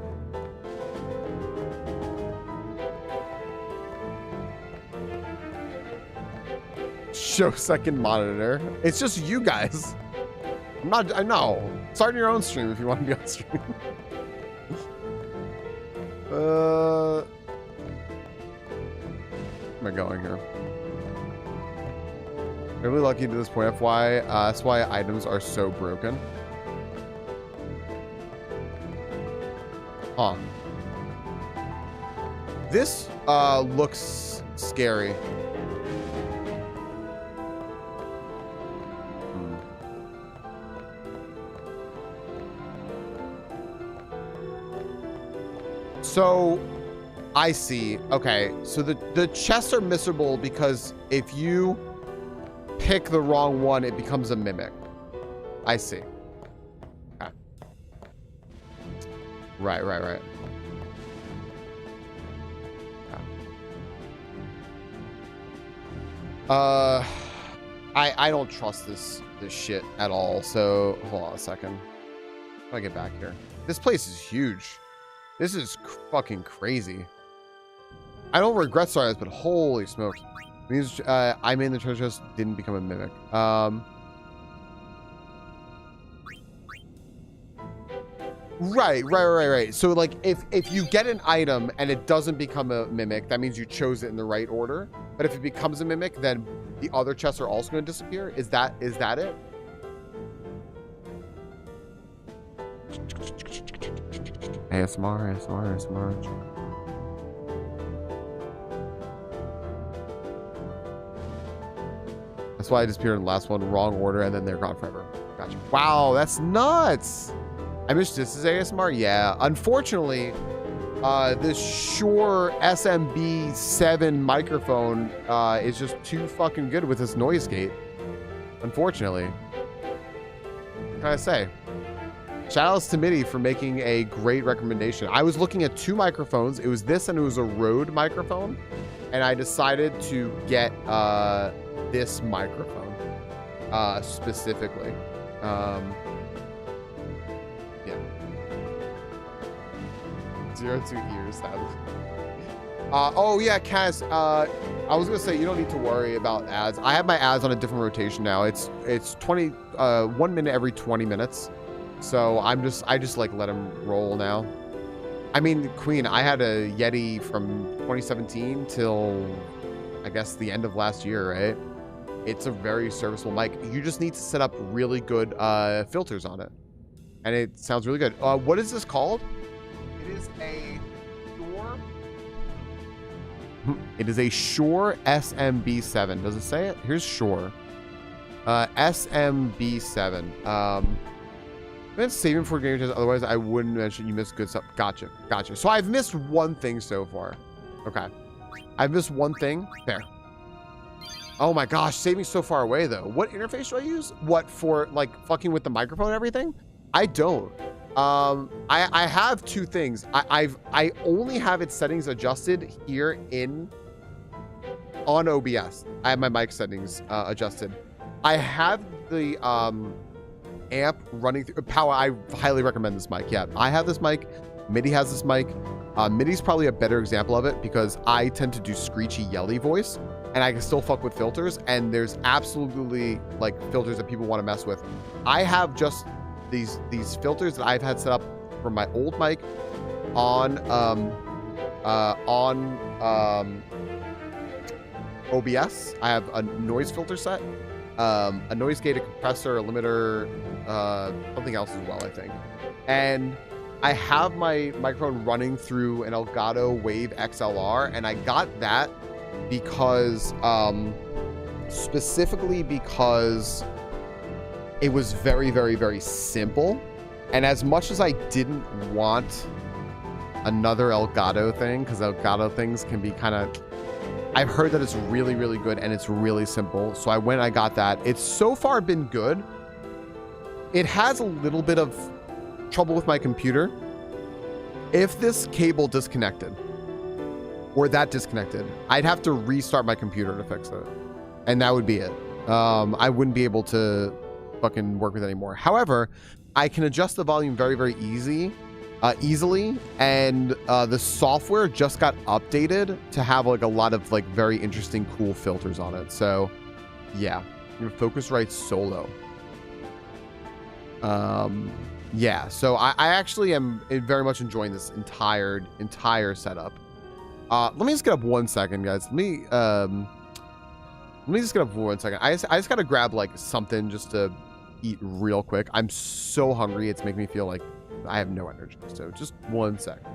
Show second monitor. It's just you guys. I know. Start your own stream if you want to be on stream. Where am I going here? Really lucky to this point, FY. That's why items are so broken. Huh. This looks scary. So I see. Okay, so the chests are missable because if you pick the wrong one, it becomes a mimic. I see. Okay. Right. Okay. I don't trust this shit at all. So hold on a second. How do I get back here? This place is huge. This is fucking crazy. I don't regret starting this, but holy smokes. Means I made the treasure chest, didn't become a mimic. Right. So like if you get an item and it doesn't become a mimic, that means you chose it in the right order. But if it becomes a mimic, then the other chests are also going to disappear. Is that it? ASMR. That's why I disappeared in the last one, wrong order, and then they're gone forever. Gotcha. Wow, that's nuts. I wish this is ASMR. Yeah, unfortunately, the Shure SMB7 microphone is just too fucking good with this noise gate. Unfortunately, what can I say? Shoutouts to Mitty for making a great recommendation. I was looking at two microphones. It was this and it was a Rode microphone. And I decided to get this microphone specifically. Yeah. 0 to ears. Oh yeah, Kaz. I was gonna say you don't need to worry about ads. I have my ads on a different rotation now. It's 1 minute every 20 minutes. So I just like let them roll now. I mean, Queen, I had a Yeti from 2017 till I guess the end of last year, right? It's a very serviceable mic. You just need to set up really good filters on it, and it sounds really good. What is this called? It is a Shure. It is a Shure SMB7. Does it say it? Here's Shure. SMB7. I've been saving for game test, otherwise I wouldn't mention you missed good stuff. Gotcha. So I've missed one thing so far. Okay. I've missed one thing. There. Oh my gosh, saving so far away though. What interface do I use? What, for like fucking with the microphone and everything? I don't. I have two things. I only have its settings adjusted here on OBS. I have my mic settings adjusted. I have the amp running through power. I highly recommend this mic. Yeah, I have this mic. MIDI has this mic. MIDI's probably a better example of it because I tend to do screechy, yelly voice, and I can still fuck with filters. And there's absolutely like filters that people want to mess with. I have just these filters that I've had set up for my old mic on OBS. I have a noise filter set, a noise gate, a compressor, a limiter, something else as well, I think. And I have my microphone running through an Elgato Wave XLR, and I got that because specifically because it was very, very, very simple. And as much as I didn't want another Elgato thing, because Elgato things can be kind of, I've heard that it's really, really good and it's really simple. So I went and I got that. It's so far been good. It has a little bit of trouble with my computer. If this cable disconnected or that disconnected, I'd have to restart my computer to fix it. And that would be it. I wouldn't be able to fucking work with it anymore. However, I can adjust the volume very, very easily, and the software just got updated to have like a lot of like very interesting, cool filters on it. So yeah, your Focusrite Solo. Yeah, so I actually am very much enjoying this entire setup. Let me just get up 1 second, guys. Let me just get up 1 second. I just gotta grab like something just to eat real quick. I'm so hungry. It's making me feel like I have no energy. So just 1 second.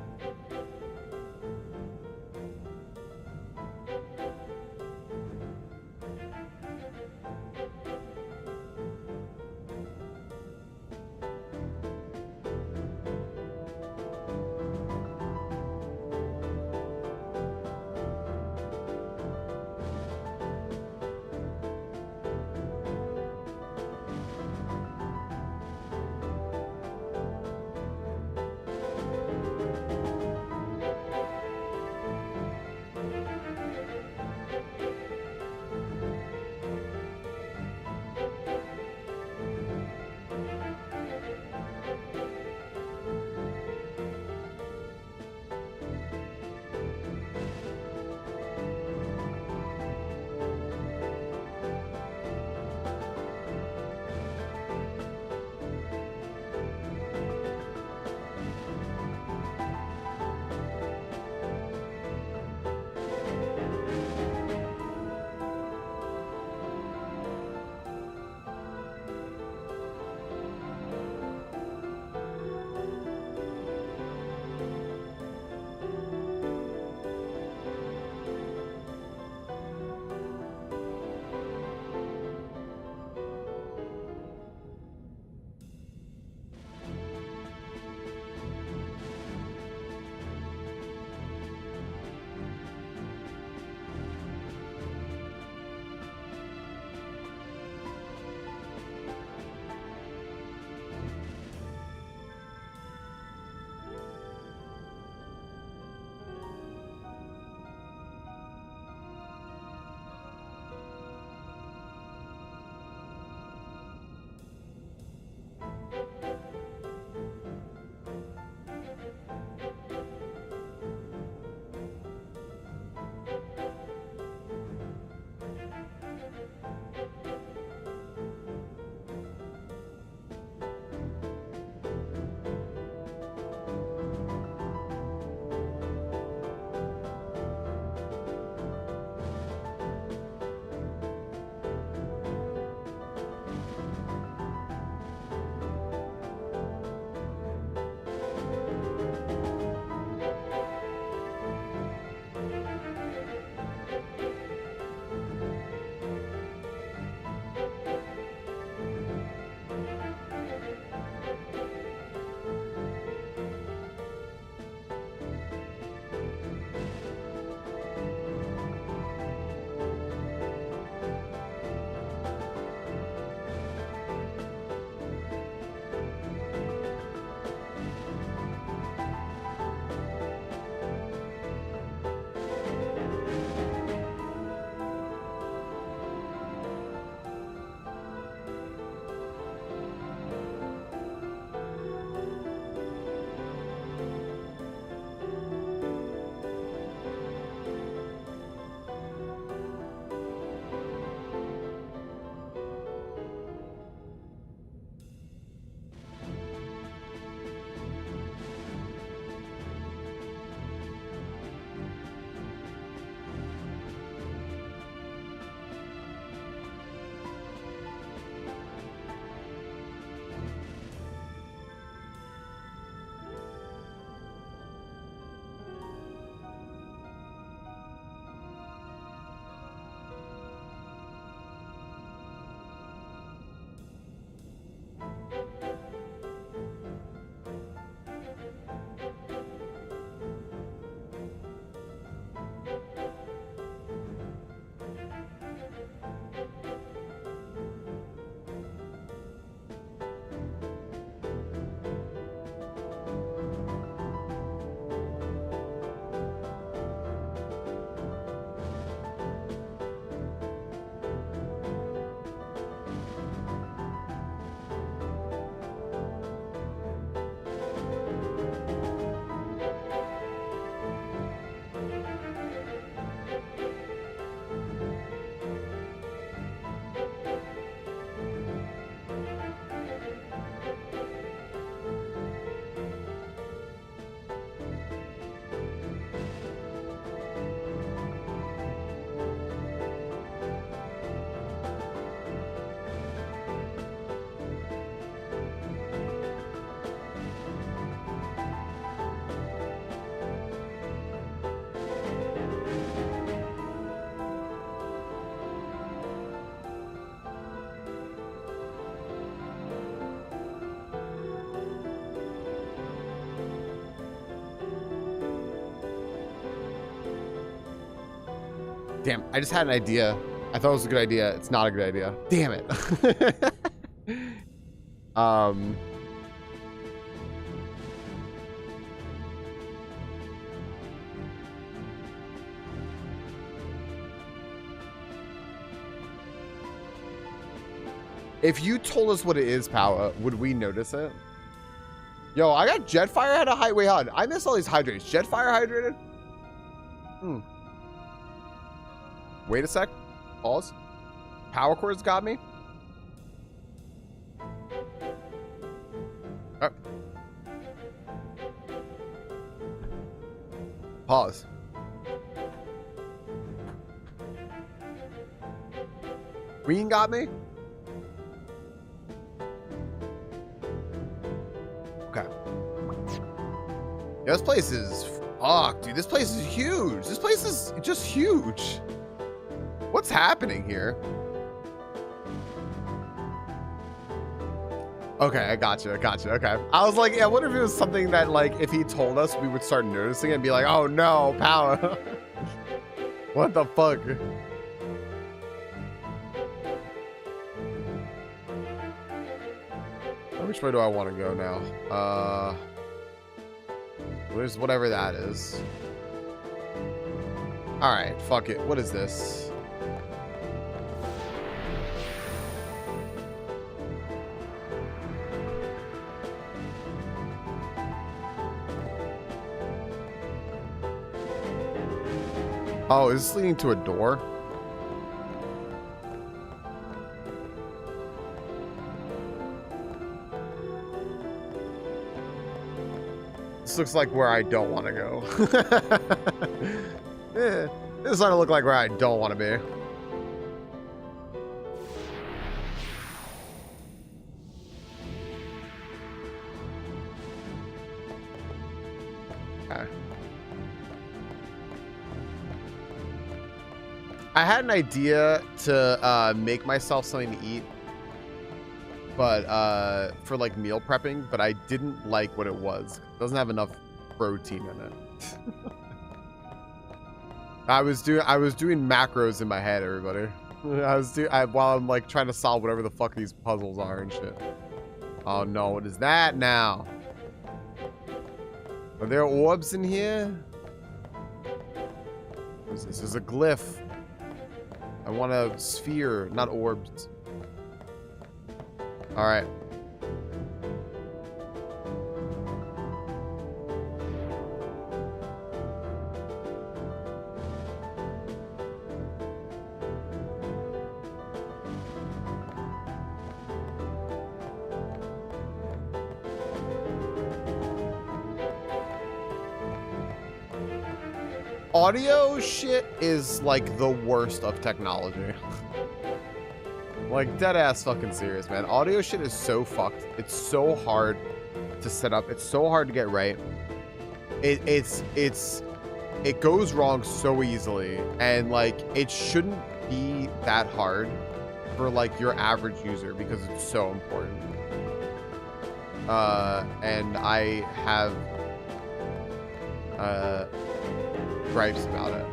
Damn, I just had an idea. I thought it was a good idea. It's not a good idea. Damn it. If you told us what it is, Power, would we notice it? Yo, I got Jetfire had a high way on. I miss all these hydrates. Jetfire hydrated? Wait a sec. Pause. Power cords got me. Pause. Queen got me. Okay. Yeah, this place is fuck, dude. This place is huge. This place is just huge. What's happening here? Okay, I got you. Okay. I was like, yeah, what if it was something that, like, if he told us, we would start noticing it and be like, oh no, Power. What the fuck? Which way do I want to go now? There's whatever that is. All right, fuck it. What is this? Oh, is this leading to a door? This looks like where I don't want to go. This is starting to look like where I don't want to be. Okay. I had an idea to make myself something to eat, but for like meal prepping, but I didn't like what it was. It doesn't have enough protein in it. I was doing macros in my head, everybody. While I'm like trying to solve whatever the fuck these puzzles are and shit. Oh no, what is that now? Are there orbs in here? What is this? This is a glyph. I want a sphere, not orbs. All right. Audio shit is like the worst of technology. Like dead ass fucking serious, man. Audio shit is so fucked. It's so hard to set up. It's so hard to get right. It goes wrong so easily, and like it shouldn't be that hard for like your average user because it's so important. And I have gripes about it.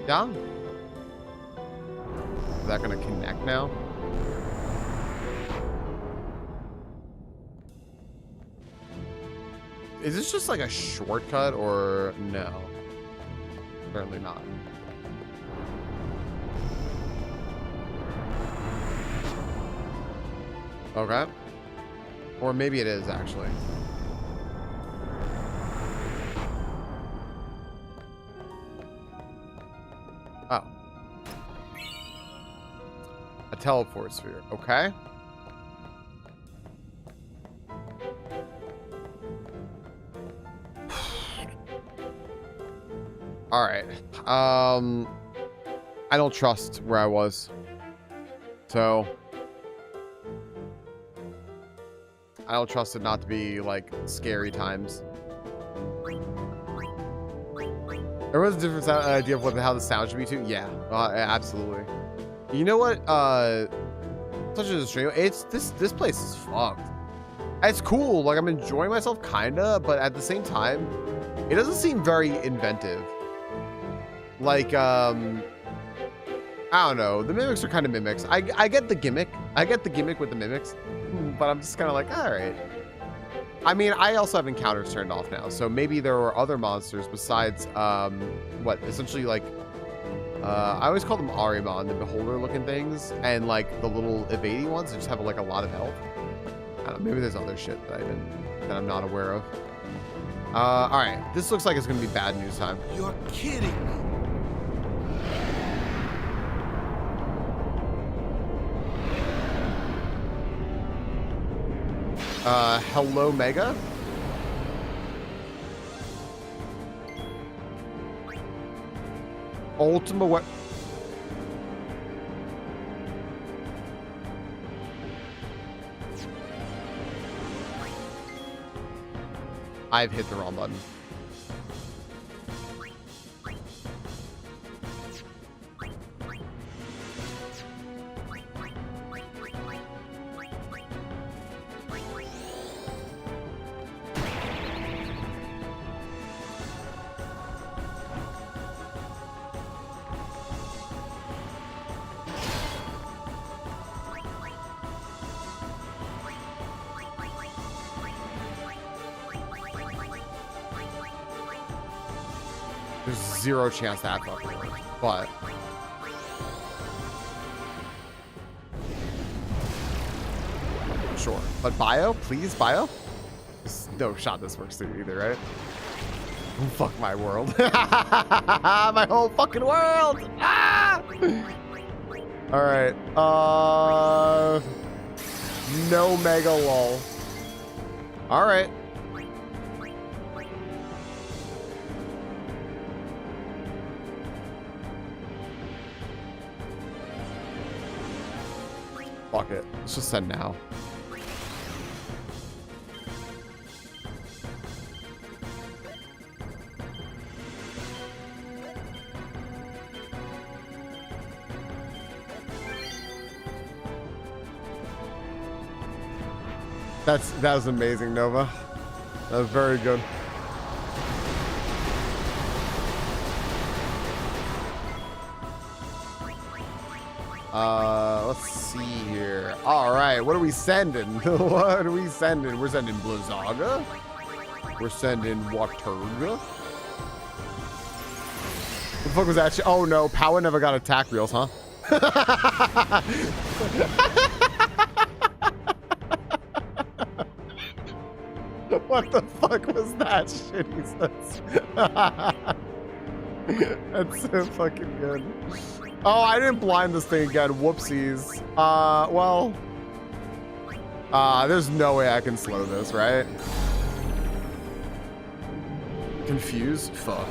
Yeah. Is that gonna connect now? Is this just like a shortcut or no? Apparently not. Okay. Or maybe it is actually. Oh. A teleport sphere. Okay. All right. I don't trust where I was. So I don't trust it not to be like scary times. Everyone's a different idea of how the sound should be too. Yeah, absolutely. You know what? Such as a stream, it's this place is fucked. It's cool, like I'm enjoying myself kinda, but at the same time, it doesn't seem very inventive. Like, I don't know. The mimics are kind of mimics. I get the gimmick. I get the gimmick with the mimics, but I'm just kind of like, all right. I mean, I also have encounters turned off now, so maybe there were other monsters besides, what, essentially like, I always call them Arimon, the beholder-looking things, and like the little evading ones that just have like a lot of health. I don't know, maybe there's other shit that I'm not aware of. All right, this looks like it's gonna be bad news time. You're kidding me. Hello, Mega. Ultima what? I've hit the wrong button. There's zero chance that fucking works, but sure. But bio, please, bio. There's no shot this works through either, right? Oh, fuck my world. My whole fucking world. Ah! All right. No mega lol. All right. Fuck it. Let's just send now. That was amazing, Nova. That was very good. Let's see here. All right, what are we sending? What are we sending? We're sending Blizzaga. We're sending Waterga. What the fuck was that shit? Oh no, Power never got attack reels, huh? What the fuck was that shit he says? That's so fucking good. Oh, I didn't blind this thing again. Whoopsies. Well. There's no way I can slow this, right? Confused? Fuck.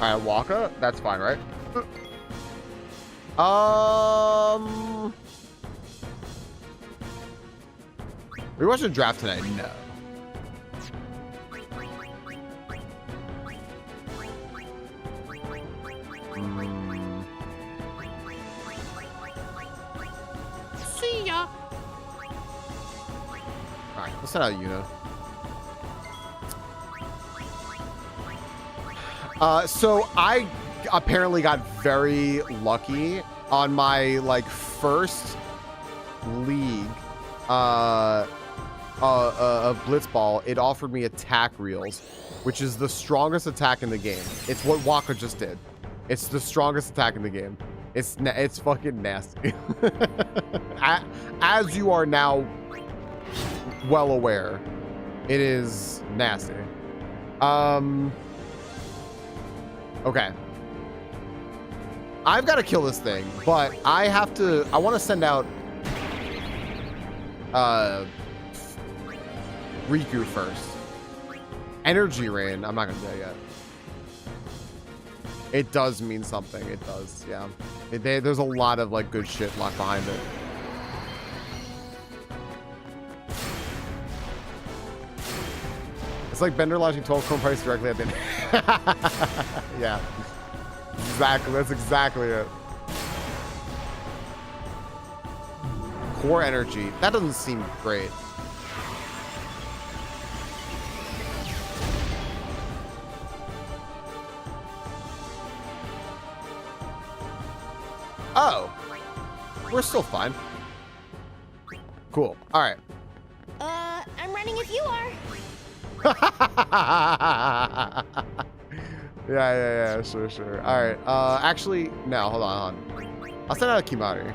Alright, Waka? That's fine, right? We watching a draft tonight? No. See ya. All right, let's send out Yuna. So I apparently got very lucky on my like first league of Blitzball. It offered me attack reels, which is the strongest attack in the game. It's what Waka just did. It's the strongest attack in the game. It's fucking nasty. As you are now well aware, it is nasty. Okay. I've got to kill this thing, but I want to send out Riku first. Energy Rain, I'm not gonna do that yet. It does mean something. It does, yeah. There's a lot of like good shit locked behind it. It's like Bender launching 12 Chrome price directly at the end. Yeah. Exactly. That's exactly it. core energy. That doesn't seem great. Oh, we're still fine. Cool. All right. I'm running if you are. Yeah, sure. All right. Actually, no, hold on. I'll send out a Kimari.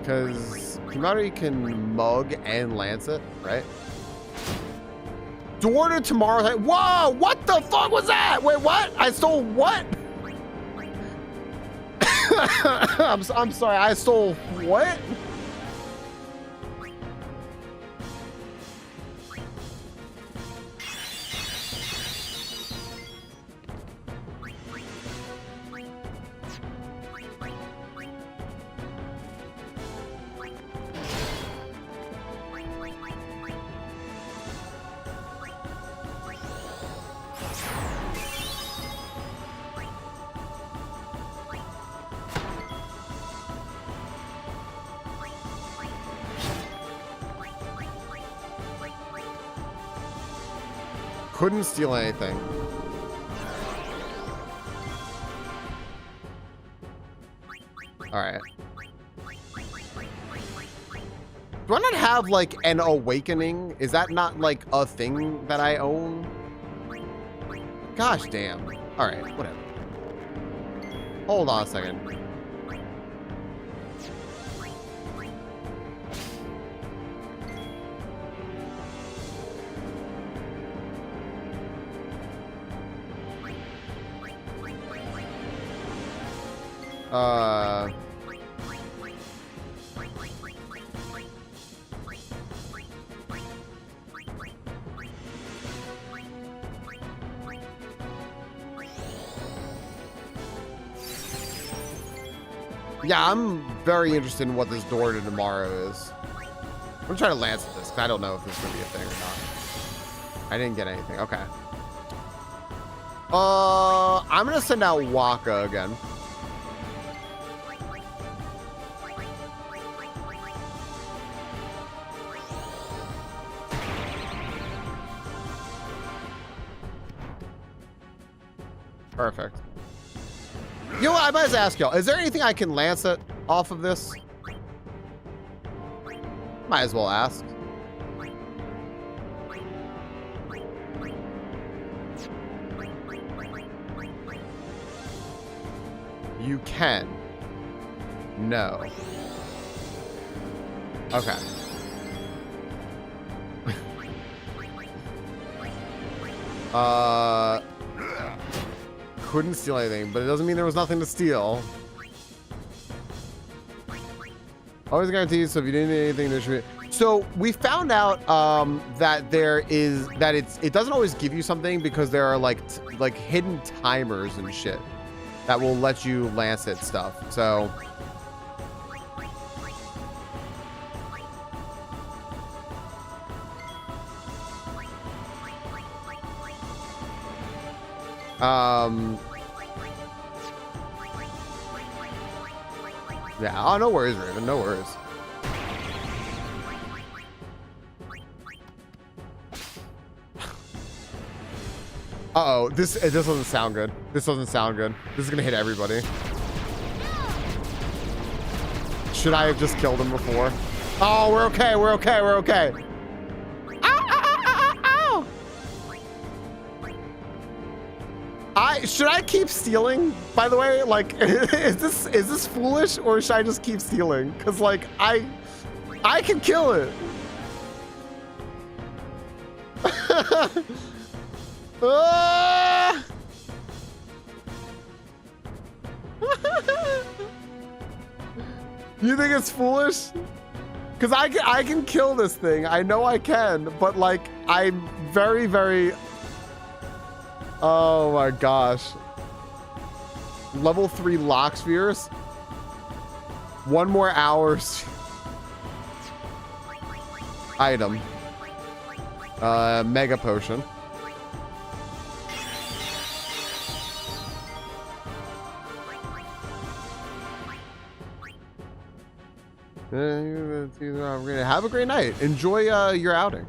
Because Kimari can mug and lance it, right? Door to tomorrow's night. Whoa, what the fuck was that? Wait, what? I stole what? I'm sorry, I stole what? Couldn't steal anything. All right. Do I not have like an awakening? Is that not like a thing that I own? Gosh damn. All right, whatever. Hold on a second. Yeah, I'm very interested in what this door to tomorrow is. I'm gonna try to lance at this, because I don't know if this is gonna be a thing or not. I didn't get anything. Okay. I'm gonna send out Waka again. Perfect. You know what? I might as ask y'all. Is there anything I can lance it off of this? Might as well ask. You can. No. Okay. Couldn't steal anything, but it doesn't mean there was nothing to steal. Always guaranteed, so if you didn't need anything, there should be. So we found out that it doesn't always give you something because there are like hidden timers and shit that will let you lance it stuff. So yeah, oh, no worries, Raven, no worries. Uh-oh, this doesn't sound good. This doesn't sound good. This is gonna hit everybody. Should I have just killed him before? Oh, we're okay, we're okay, we're okay. Should I keep stealing, by the way? Like, is this foolish, or should I just keep stealing? Because like I can kill it. You think it's foolish? Because I can kill this thing. I know I can, but like I'm very, very. Oh my gosh. Level 3 lock spheres. 1 more hours. Item. Mega potion. Have a great night. Enjoy your outing.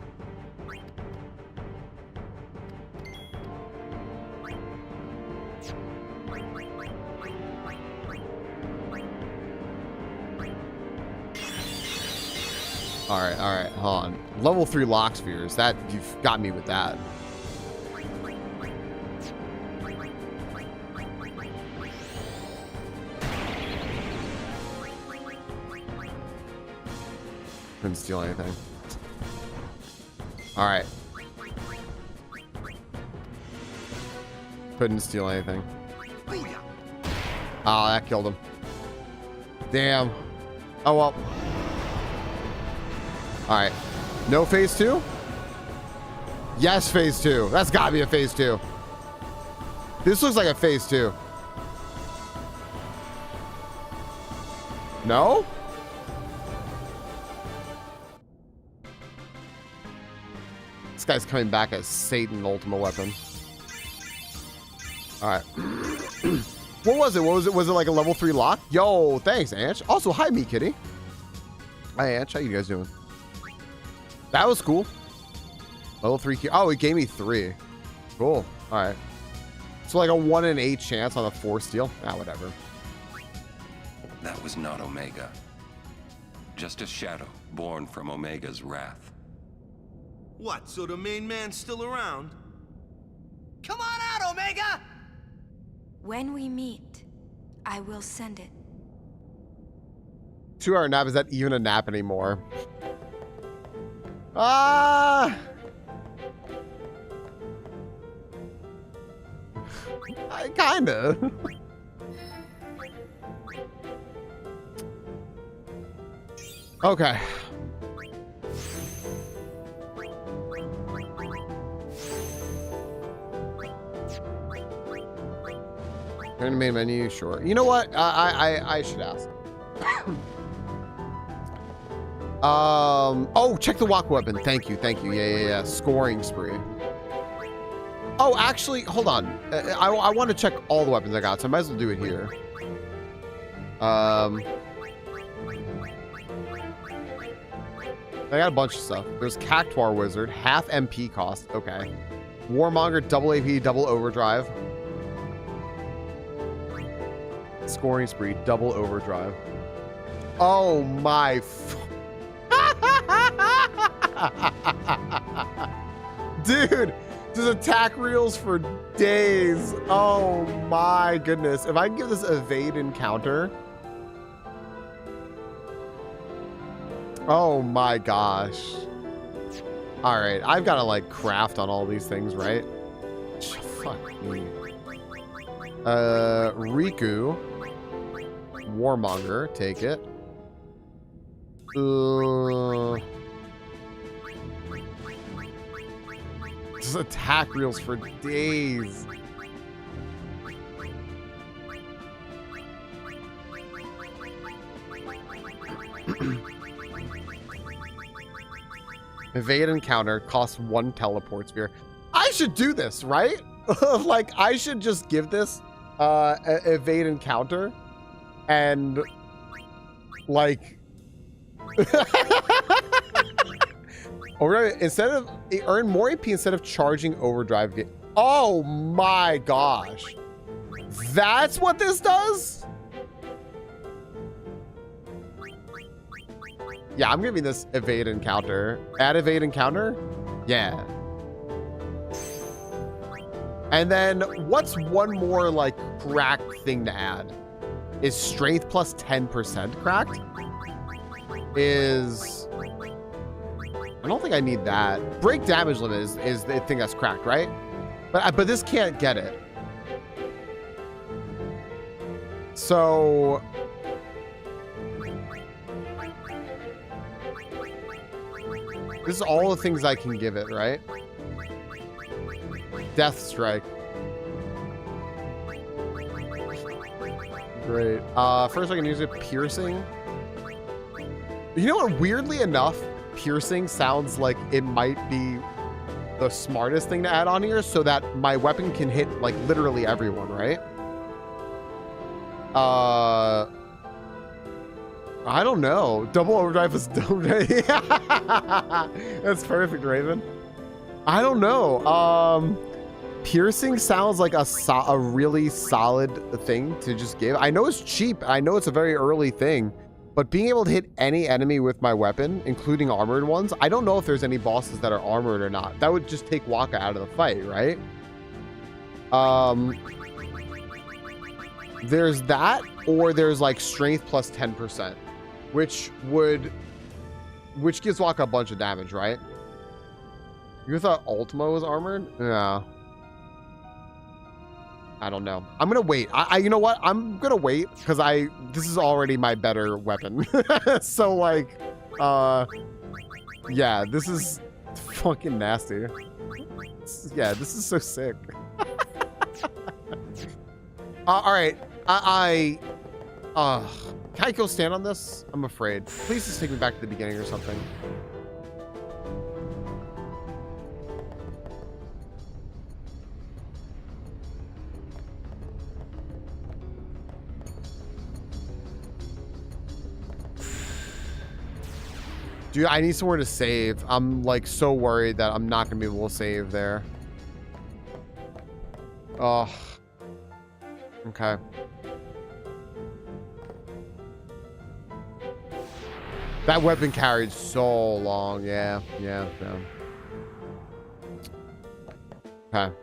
All right, hold on. Level 3 lock spheres. That, you've got me with that. Couldn't steal anything. All right. Couldn't steal anything. Oh, that killed him. Damn. Oh well. All right. No phase 2? Yes, phase 2. That's gotta be a phase 2. This looks like a phase 2. No? This guy's coming back as Satan Ultimate Weapon. All right. What was it? Was it like a level 3 lock? Yo, thanks, Anch. Also, hi, me kitty. Hi, Anch. How you guys doing? That was cool. Level 3 key. Oh, it gave me 3. Cool. All right. So like a 1 in 8 chance on a 4 steal. Ah, whatever. That was not Omega. Just a shadow born from Omega's wrath. What, so the main man's still around? Come on out, Omega! When we meet, I will send it. 2-hour nap. Is that even a nap anymore? Ah! I kinda. Okay. Turn to main menu, sure. You know what? I should ask. Oh, check the walk weapon. Thank you. Yeah. Scoring spree. Oh, actually, hold on. I want to check all the weapons I got, so I might as well do it here. I got a bunch of stuff. There's Cactuar Wizard, half MP cost. Okay. Warmonger, double AP, double overdrive. Scoring spree, double overdrive. Oh my. Dude, there's attack reels for days. Oh my goodness. If I can give this evade encounter. Oh my gosh. All right, I've got to like craft on all these things, right? Fuck me. Riku. Warmonger, take it. Just attack reels for days. Evade encounter costs 1 teleport sphere. I should do this, right? Like, I should just give this evade encounter and like instead of earn more AP instead of charging overdrive. Oh my gosh, that's what this does. Yeah, I'm giving this evade encounter. Add evade encounter. Yeah. And then what's one more like cracked thing to add? Is strength plus 10% cracked? Is I don't think I need that. Break damage limit is the thing that's cracked, right? But this can't get it. So this is all the things I can give it, right? Death strike. Great. First I can use it piercing. You know what? Weirdly enough, piercing sounds like it might be the smartest thing to add on here so that my weapon can hit like literally everyone, right? I don't know. Double overdrive is dope. That's perfect, Raven. I don't know. Piercing sounds like a really solid thing to just give. I know it's cheap. I know it's a very early thing, but being able to hit any enemy with my weapon, including armored ones, I don't know if there's any bosses that are armored or not. That would just take Waka out of the fight, right? There's that, or there's like strength plus 10%, which gives Waka a bunch of damage, right? You thought Ultima was armored? Yeah. I don't know. I'm gonna wait. You know what? I'm gonna wait because this is already my better weapon. So like, yeah, this is fucking nasty. Yeah, this is so sick. All right, can I go stand on this? I'm afraid. Please just take me back to the beginning or something. Dude, I need somewhere to save. I'm like so worried that I'm not gonna be able to save there. Oh. Okay. That weapon carried so long. Yeah. Okay.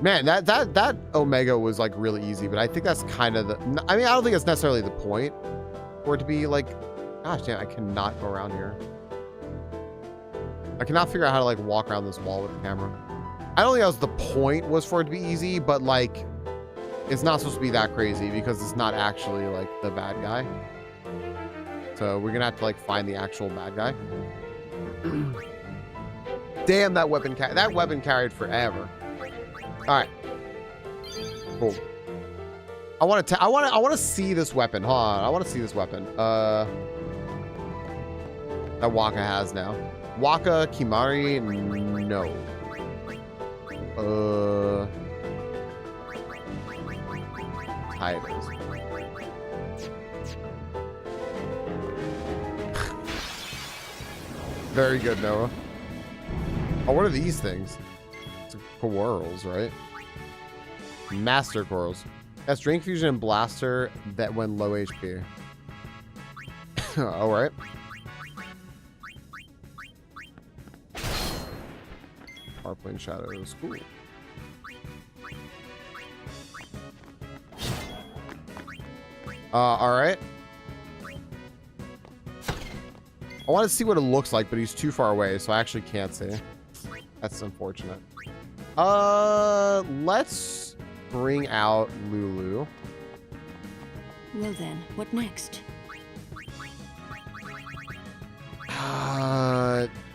Man, that Omega was like really easy, but I think that's kind of I don't think it's necessarily the point for it to be like, gosh damn, I cannot go around here. I cannot figure out how to like walk around this wall with the camera. I don't think that was the point, was for it to be easy, but like it's not supposed to be that crazy because it's not actually like the bad guy. So we're gonna have to like find the actual bad guy. Damn, that weapon carried forever. All right, cool. I want to see this weapon. Hold on, I want to see this weapon. That Waka has now. Waka, Kimari, no. Titles. Very good, Noah. Oh, what are these things? It's Quarrels, right? Master Quarrels. That's Drink Fusion and Blaster that when low HP. All right. Farplane Shadows. Cool. All right. I want to see what it looks like, but he's too far away, so I actually can't see. That's unfortunate. Let's bring out Lulu. Well then, what next?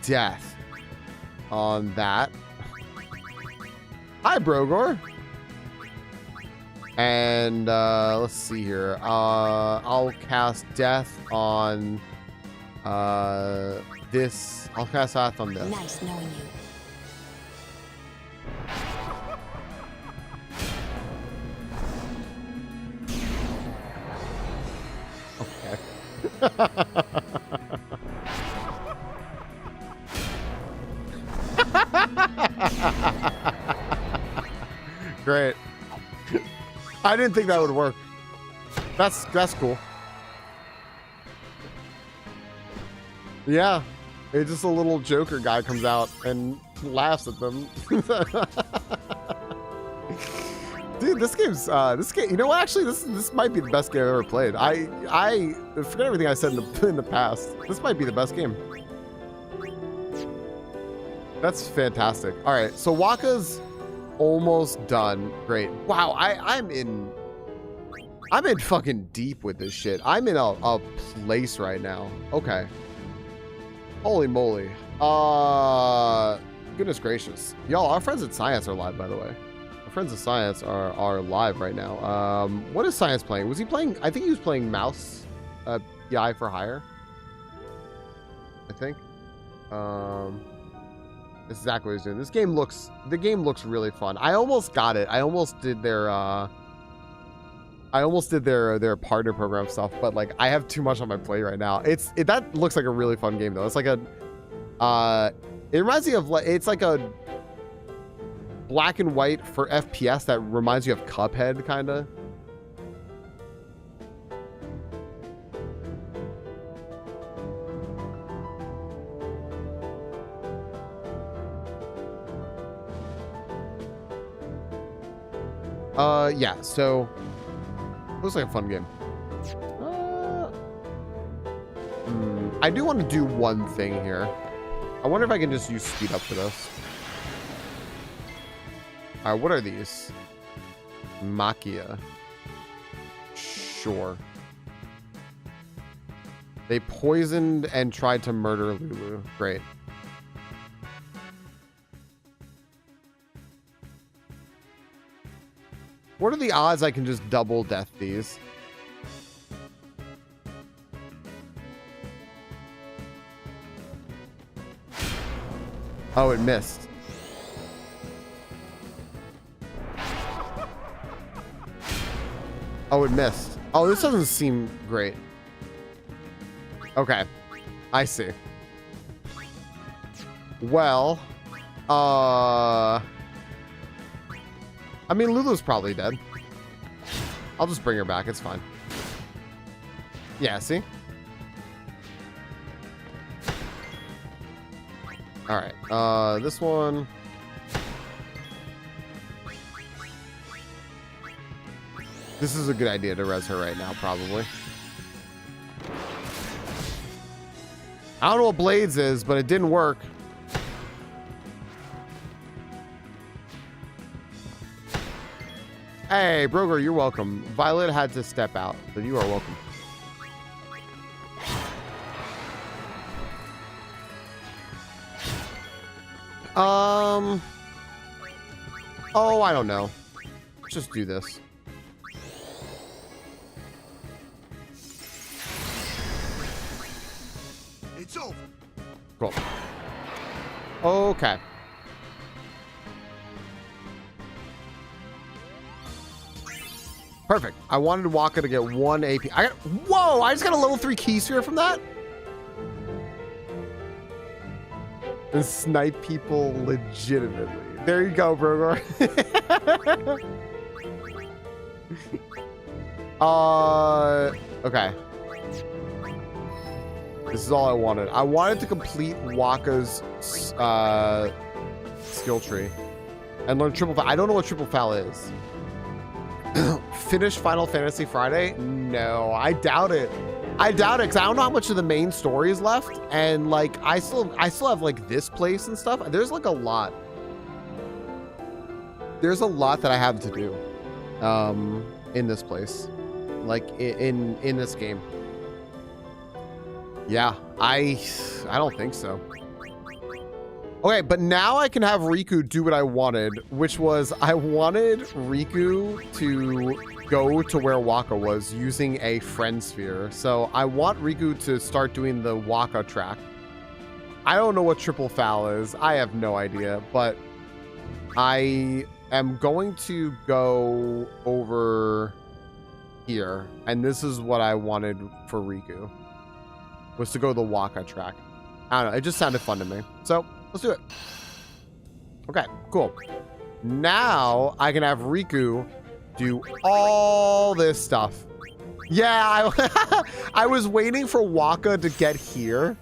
Death. On that. Hi, Brogor. And let's see here. I'll cast Death on this. I'll cast Death on this. Nice knowing you. Okay. Great. I didn't think that would work. That's cool. Yeah. It's just a little Joker guy comes out and laughs at them. Dude, this game, you know what, actually this might be the best game I've ever played. I forget everything I said in the past. This might be the best game. That's fantastic. All right, so Waka's almost done. Great. Wow, I'm in fucking deep with this shit. I'm in a place right now. Okay. Holy moly. Goodness gracious. Y'all, our friends at Science are live, by the way. Our friends at Science are live right now. What is Science playing? Was he playing? I think he was playing Mouse. PI for Hire. I think. That's exactly what he's doing. The game looks really fun. I almost got it. I almost did their I almost did their partner program stuff, but like I have too much on my plate right now. That looks like a really fun game though. It's like a it reminds me of like it's like a black and white for FPS that reminds you of Cuphead kind of. Yeah, so looks like a fun game. I do want to do one thing here. I wonder if I can just use speed up for this. All right, what are these? Makia. Sure. They poisoned and tried to murder Lulu. Great. What are the odds I can just double death these? Oh, it missed. Oh, it missed. Oh, this doesn't seem great. Okay. I see. Well, I mean, Lulu's probably dead. I'll just bring her back. It's fine. Yeah, see? All right. This one. This is a good idea to res her right now, probably. I don't know what Blades is, but it didn't work. Hey, Broger, you're welcome. Violet had to step out, but you are welcome. Oh, I don't know. Let's just do this. It's over. Cool. Okay. Perfect. I wanted Waka to get 1 AP. Whoa! I just got a level 3 key sphere from that? And snipe people legitimately. There you go, Brogor. Okay. This is all I wanted. I wanted to complete Waka's skill tree and learn triple foul. I don't know what triple foul is. Finish Final Fantasy Friday? No, I doubt it. I doubt it because I don't know how much of the main story is left, and like I still have like this place and stuff. There's like a lot. There's a lot that I have to do, in this place, like in this game. Yeah, I don't think so. Okay, but now I can have Riku do what I wanted, which was I wanted Riku to go to where Waka was using a friend sphere. So I want Riku to start doing the Waka track. I don't know what triple foul is. I have no idea, but I am going to go over here. And this is what I wanted for Riku, was to go the Waka track. I don't know. It just sounded fun to me. So let's do it. Okay, cool. Now I can have Riku do all this stuff. Yeah, I was waiting for Waka to get here,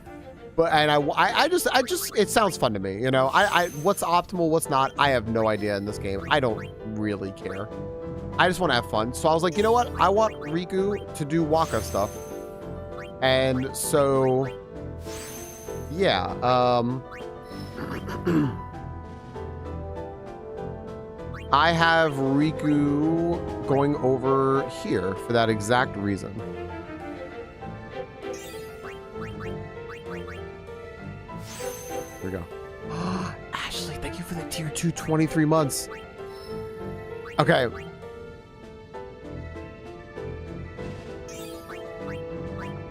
but I just it sounds fun to me, you know. I what's optimal, what's not, I have no idea in this game. I don't really care. I just want to have fun. So I was like, you know what? I want Riku to do Waka stuff. And so yeah, I have Riku going over here for that exact reason. Here we go. Ashley, thank you for the tier 2 23 months. Okay.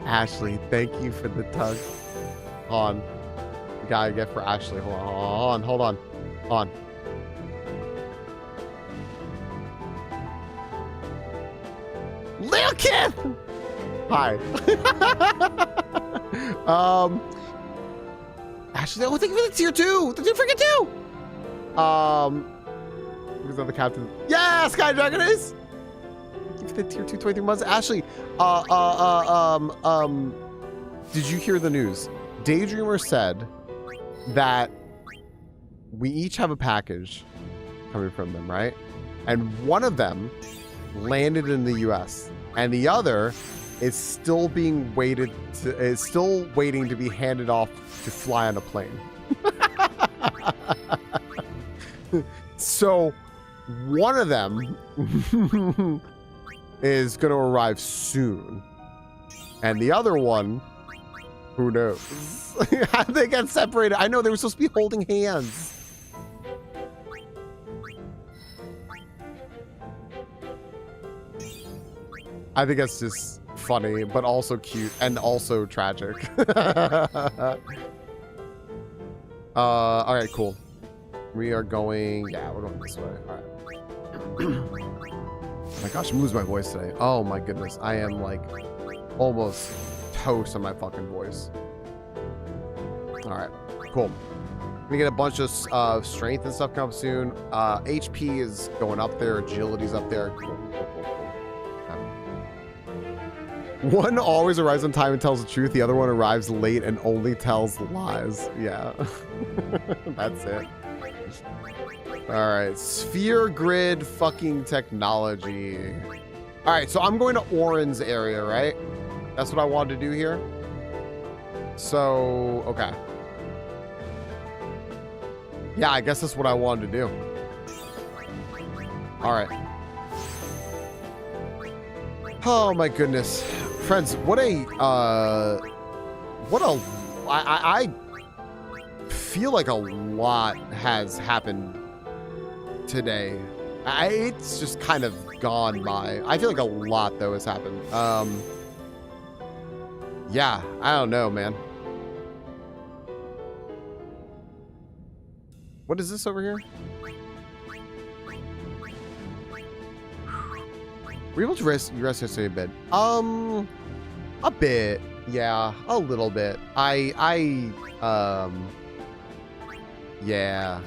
Ashley, thank you for the tug. Hold on. We gotta get for Ashley. Hold on. Lil Kith! Hi. Actually, oh, thank you for the tier 2. The tier freaking 2. Because of the captain. Yeah, Sky Dragon is. Thank you for the tier 2, 23 months. Ashley, did you hear the news? Daydreamer said that we each have a package coming from them, right? And one of them landed in the US and the other is still being waiting to be handed off to fly on a plane. So one of them is going to arrive soon. And the other one, who knows? How did they get separated? I know they were supposed to be holding hands. I think that's just funny, but also cute and also tragic. All right, cool. We are going, yeah, we're going this way. All right. Oh my gosh, I'm losing my voice today. Oh my goodness. I am like almost toast on my fucking voice. All right, cool. We get a bunch of strength and stuff come soon. HP is going up there. Agility's up there. Cool. One always arrives on time and tells the truth. The other one arrives late and only tells lies. Yeah. That's it. All right. Sphere grid fucking technology. All right. So I'm going to Orin's area, right? That's what I wanted to do here. So, okay. Yeah, I guess that's what I wanted to do. All right. Oh my goodness. Friends, I feel like a lot has happened today. It's just kind of gone by. I feel like a lot though has happened. Yeah, I don't know, man. What is this over here? Were you able to rest yesterday in bed? A bit. Yeah, a little bit. Yeah.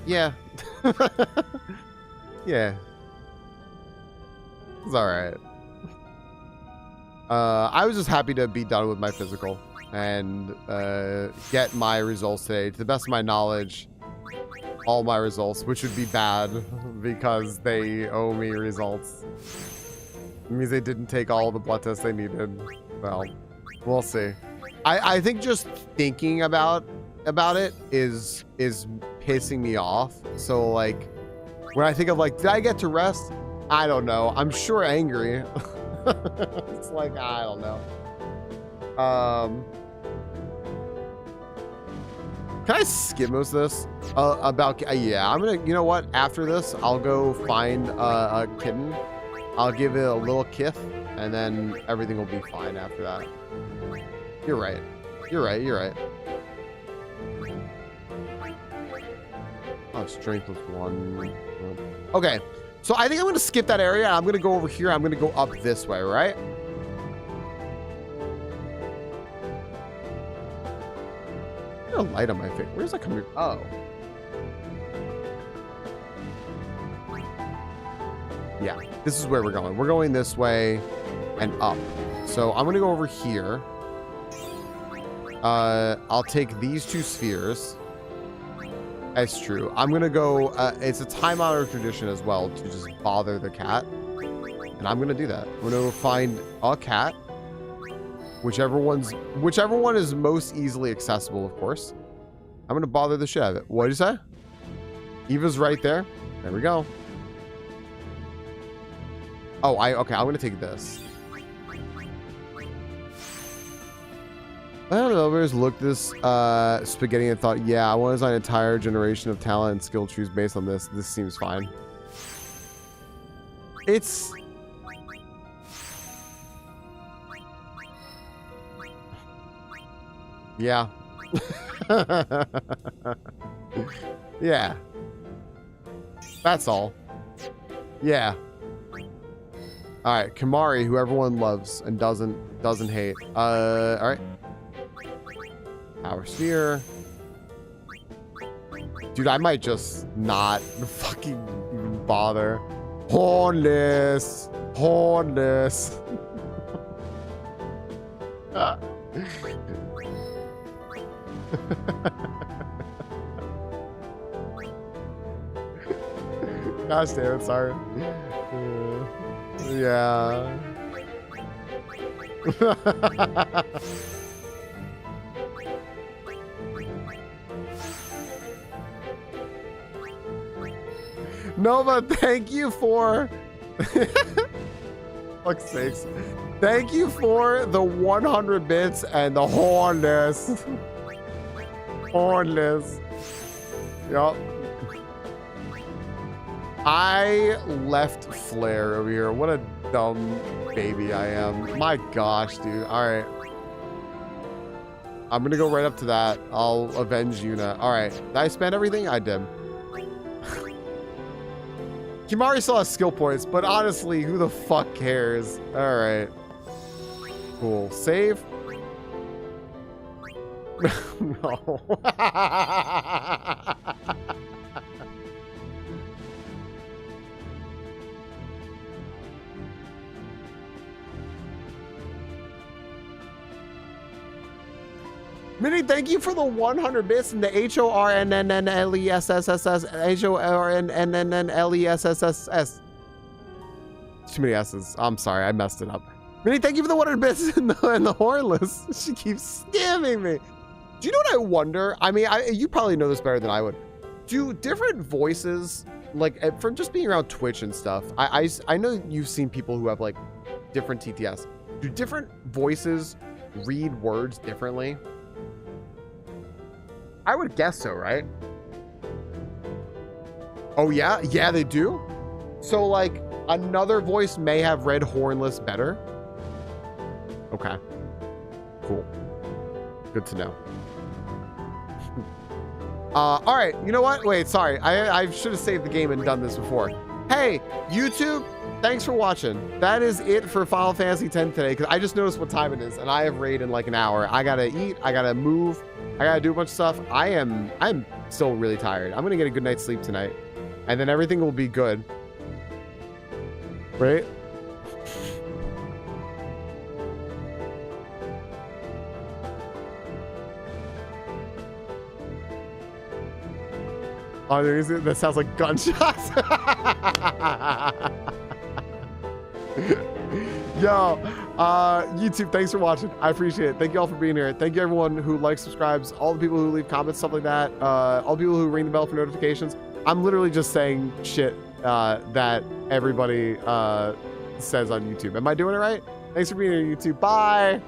Yeah. Yeah. It's all right. I was just happy to be done with my physical and get my results today. To the best of my knowledge, all my results, which would be bad because they owe me results. It means they didn't take all the blood tests they needed. Well, we'll see. I think just thinking about it is pissing me off. So like when I think of like, did I get to rest? I don't know. I'm sure angry. It's like, I don't know. Can I skip most of this? Yeah, I'm gonna, you know what? After this, I'll go find a kitten. I'll give it a little kiss, and then everything will be fine after that. You're right. You're right. You're right. Oh, strength was 1. Okay, so I think I'm gonna skip that area. I'm gonna go over here. I'm gonna go up this way, right? A light on my face. Where's that coming? Oh. Yeah, this is where we're going. We're going this way and up. So I'm going to go over here. I'll take these 2 spheres. That's true. I'm going to go... it's a time-honored tradition as well to just bother the cat. And I'm going to do that. I'm going to find a cat. Whichever one is most easily accessible, of course. I'm going to bother the shit out of it. What did you say? Eva's right there. There we go. Oh, okay, I'm going to take this. I don't know, others looked this spaghetti and thought, yeah, I want to design an entire generation of talent and skill trees based on this. This seems fine. It's... Yeah. Yeah. That's all. Yeah. All right, Kamari, who everyone loves and doesn't hate. All right. Power sphere. Dude, I might just not fucking even bother. Hornless. Hornless. Gosh damn it, sorry. Yeah. Nova, thank you for fuck's sakes. Thank you for the 100 bits and the hornless. Hornless. Yup. I left Flare over here. What a dumb baby I am. My gosh, dude. All right. I'm gonna go right up to that. I'll avenge Yuna. All right. Did I spend everything? I did. Kimari still has skill points, but honestly, who the fuck cares? All right. Cool. Save. No. Minnie, thank you for the 100 bits and the HORNNNLESSSS HORNNNLESSSS. Too many S's. I'm sorry, I messed it up. Minnie, thank you for the 100 bits and the hornless. She keeps scamming me. Do you know what I wonder? I mean, you probably know this better than I would. Do different voices, like from just being around Twitch and stuff, I know you've seen people who have like different TTS. Do different voices read words differently? I would guess so, right? Oh yeah? Yeah, they do? So like another voice may have read hornless better? Okay. Cool. Good to know. All right, you know what? Wait, sorry. I should have saved the game and done this before. Hey, YouTube, thanks for watching. That is it for Final Fantasy X today, because I just noticed what time it is, and I have raid in like an hour. I gotta eat, I gotta move, I gotta do a bunch of stuff. I'm still really tired. I'm gonna get a good night's sleep tonight, and then everything will be good. Right? Oh, that sounds like gunshots. Yo, YouTube, thanks for watching. I appreciate it. Thank you all for being here. Thank you everyone who likes, subscribes, all the people who leave comments, stuff like that, all the people who ring the bell for notifications. I'm literally just saying shit that everybody says on YouTube. Am I doing it right? Thanks for being here, YouTube. Bye.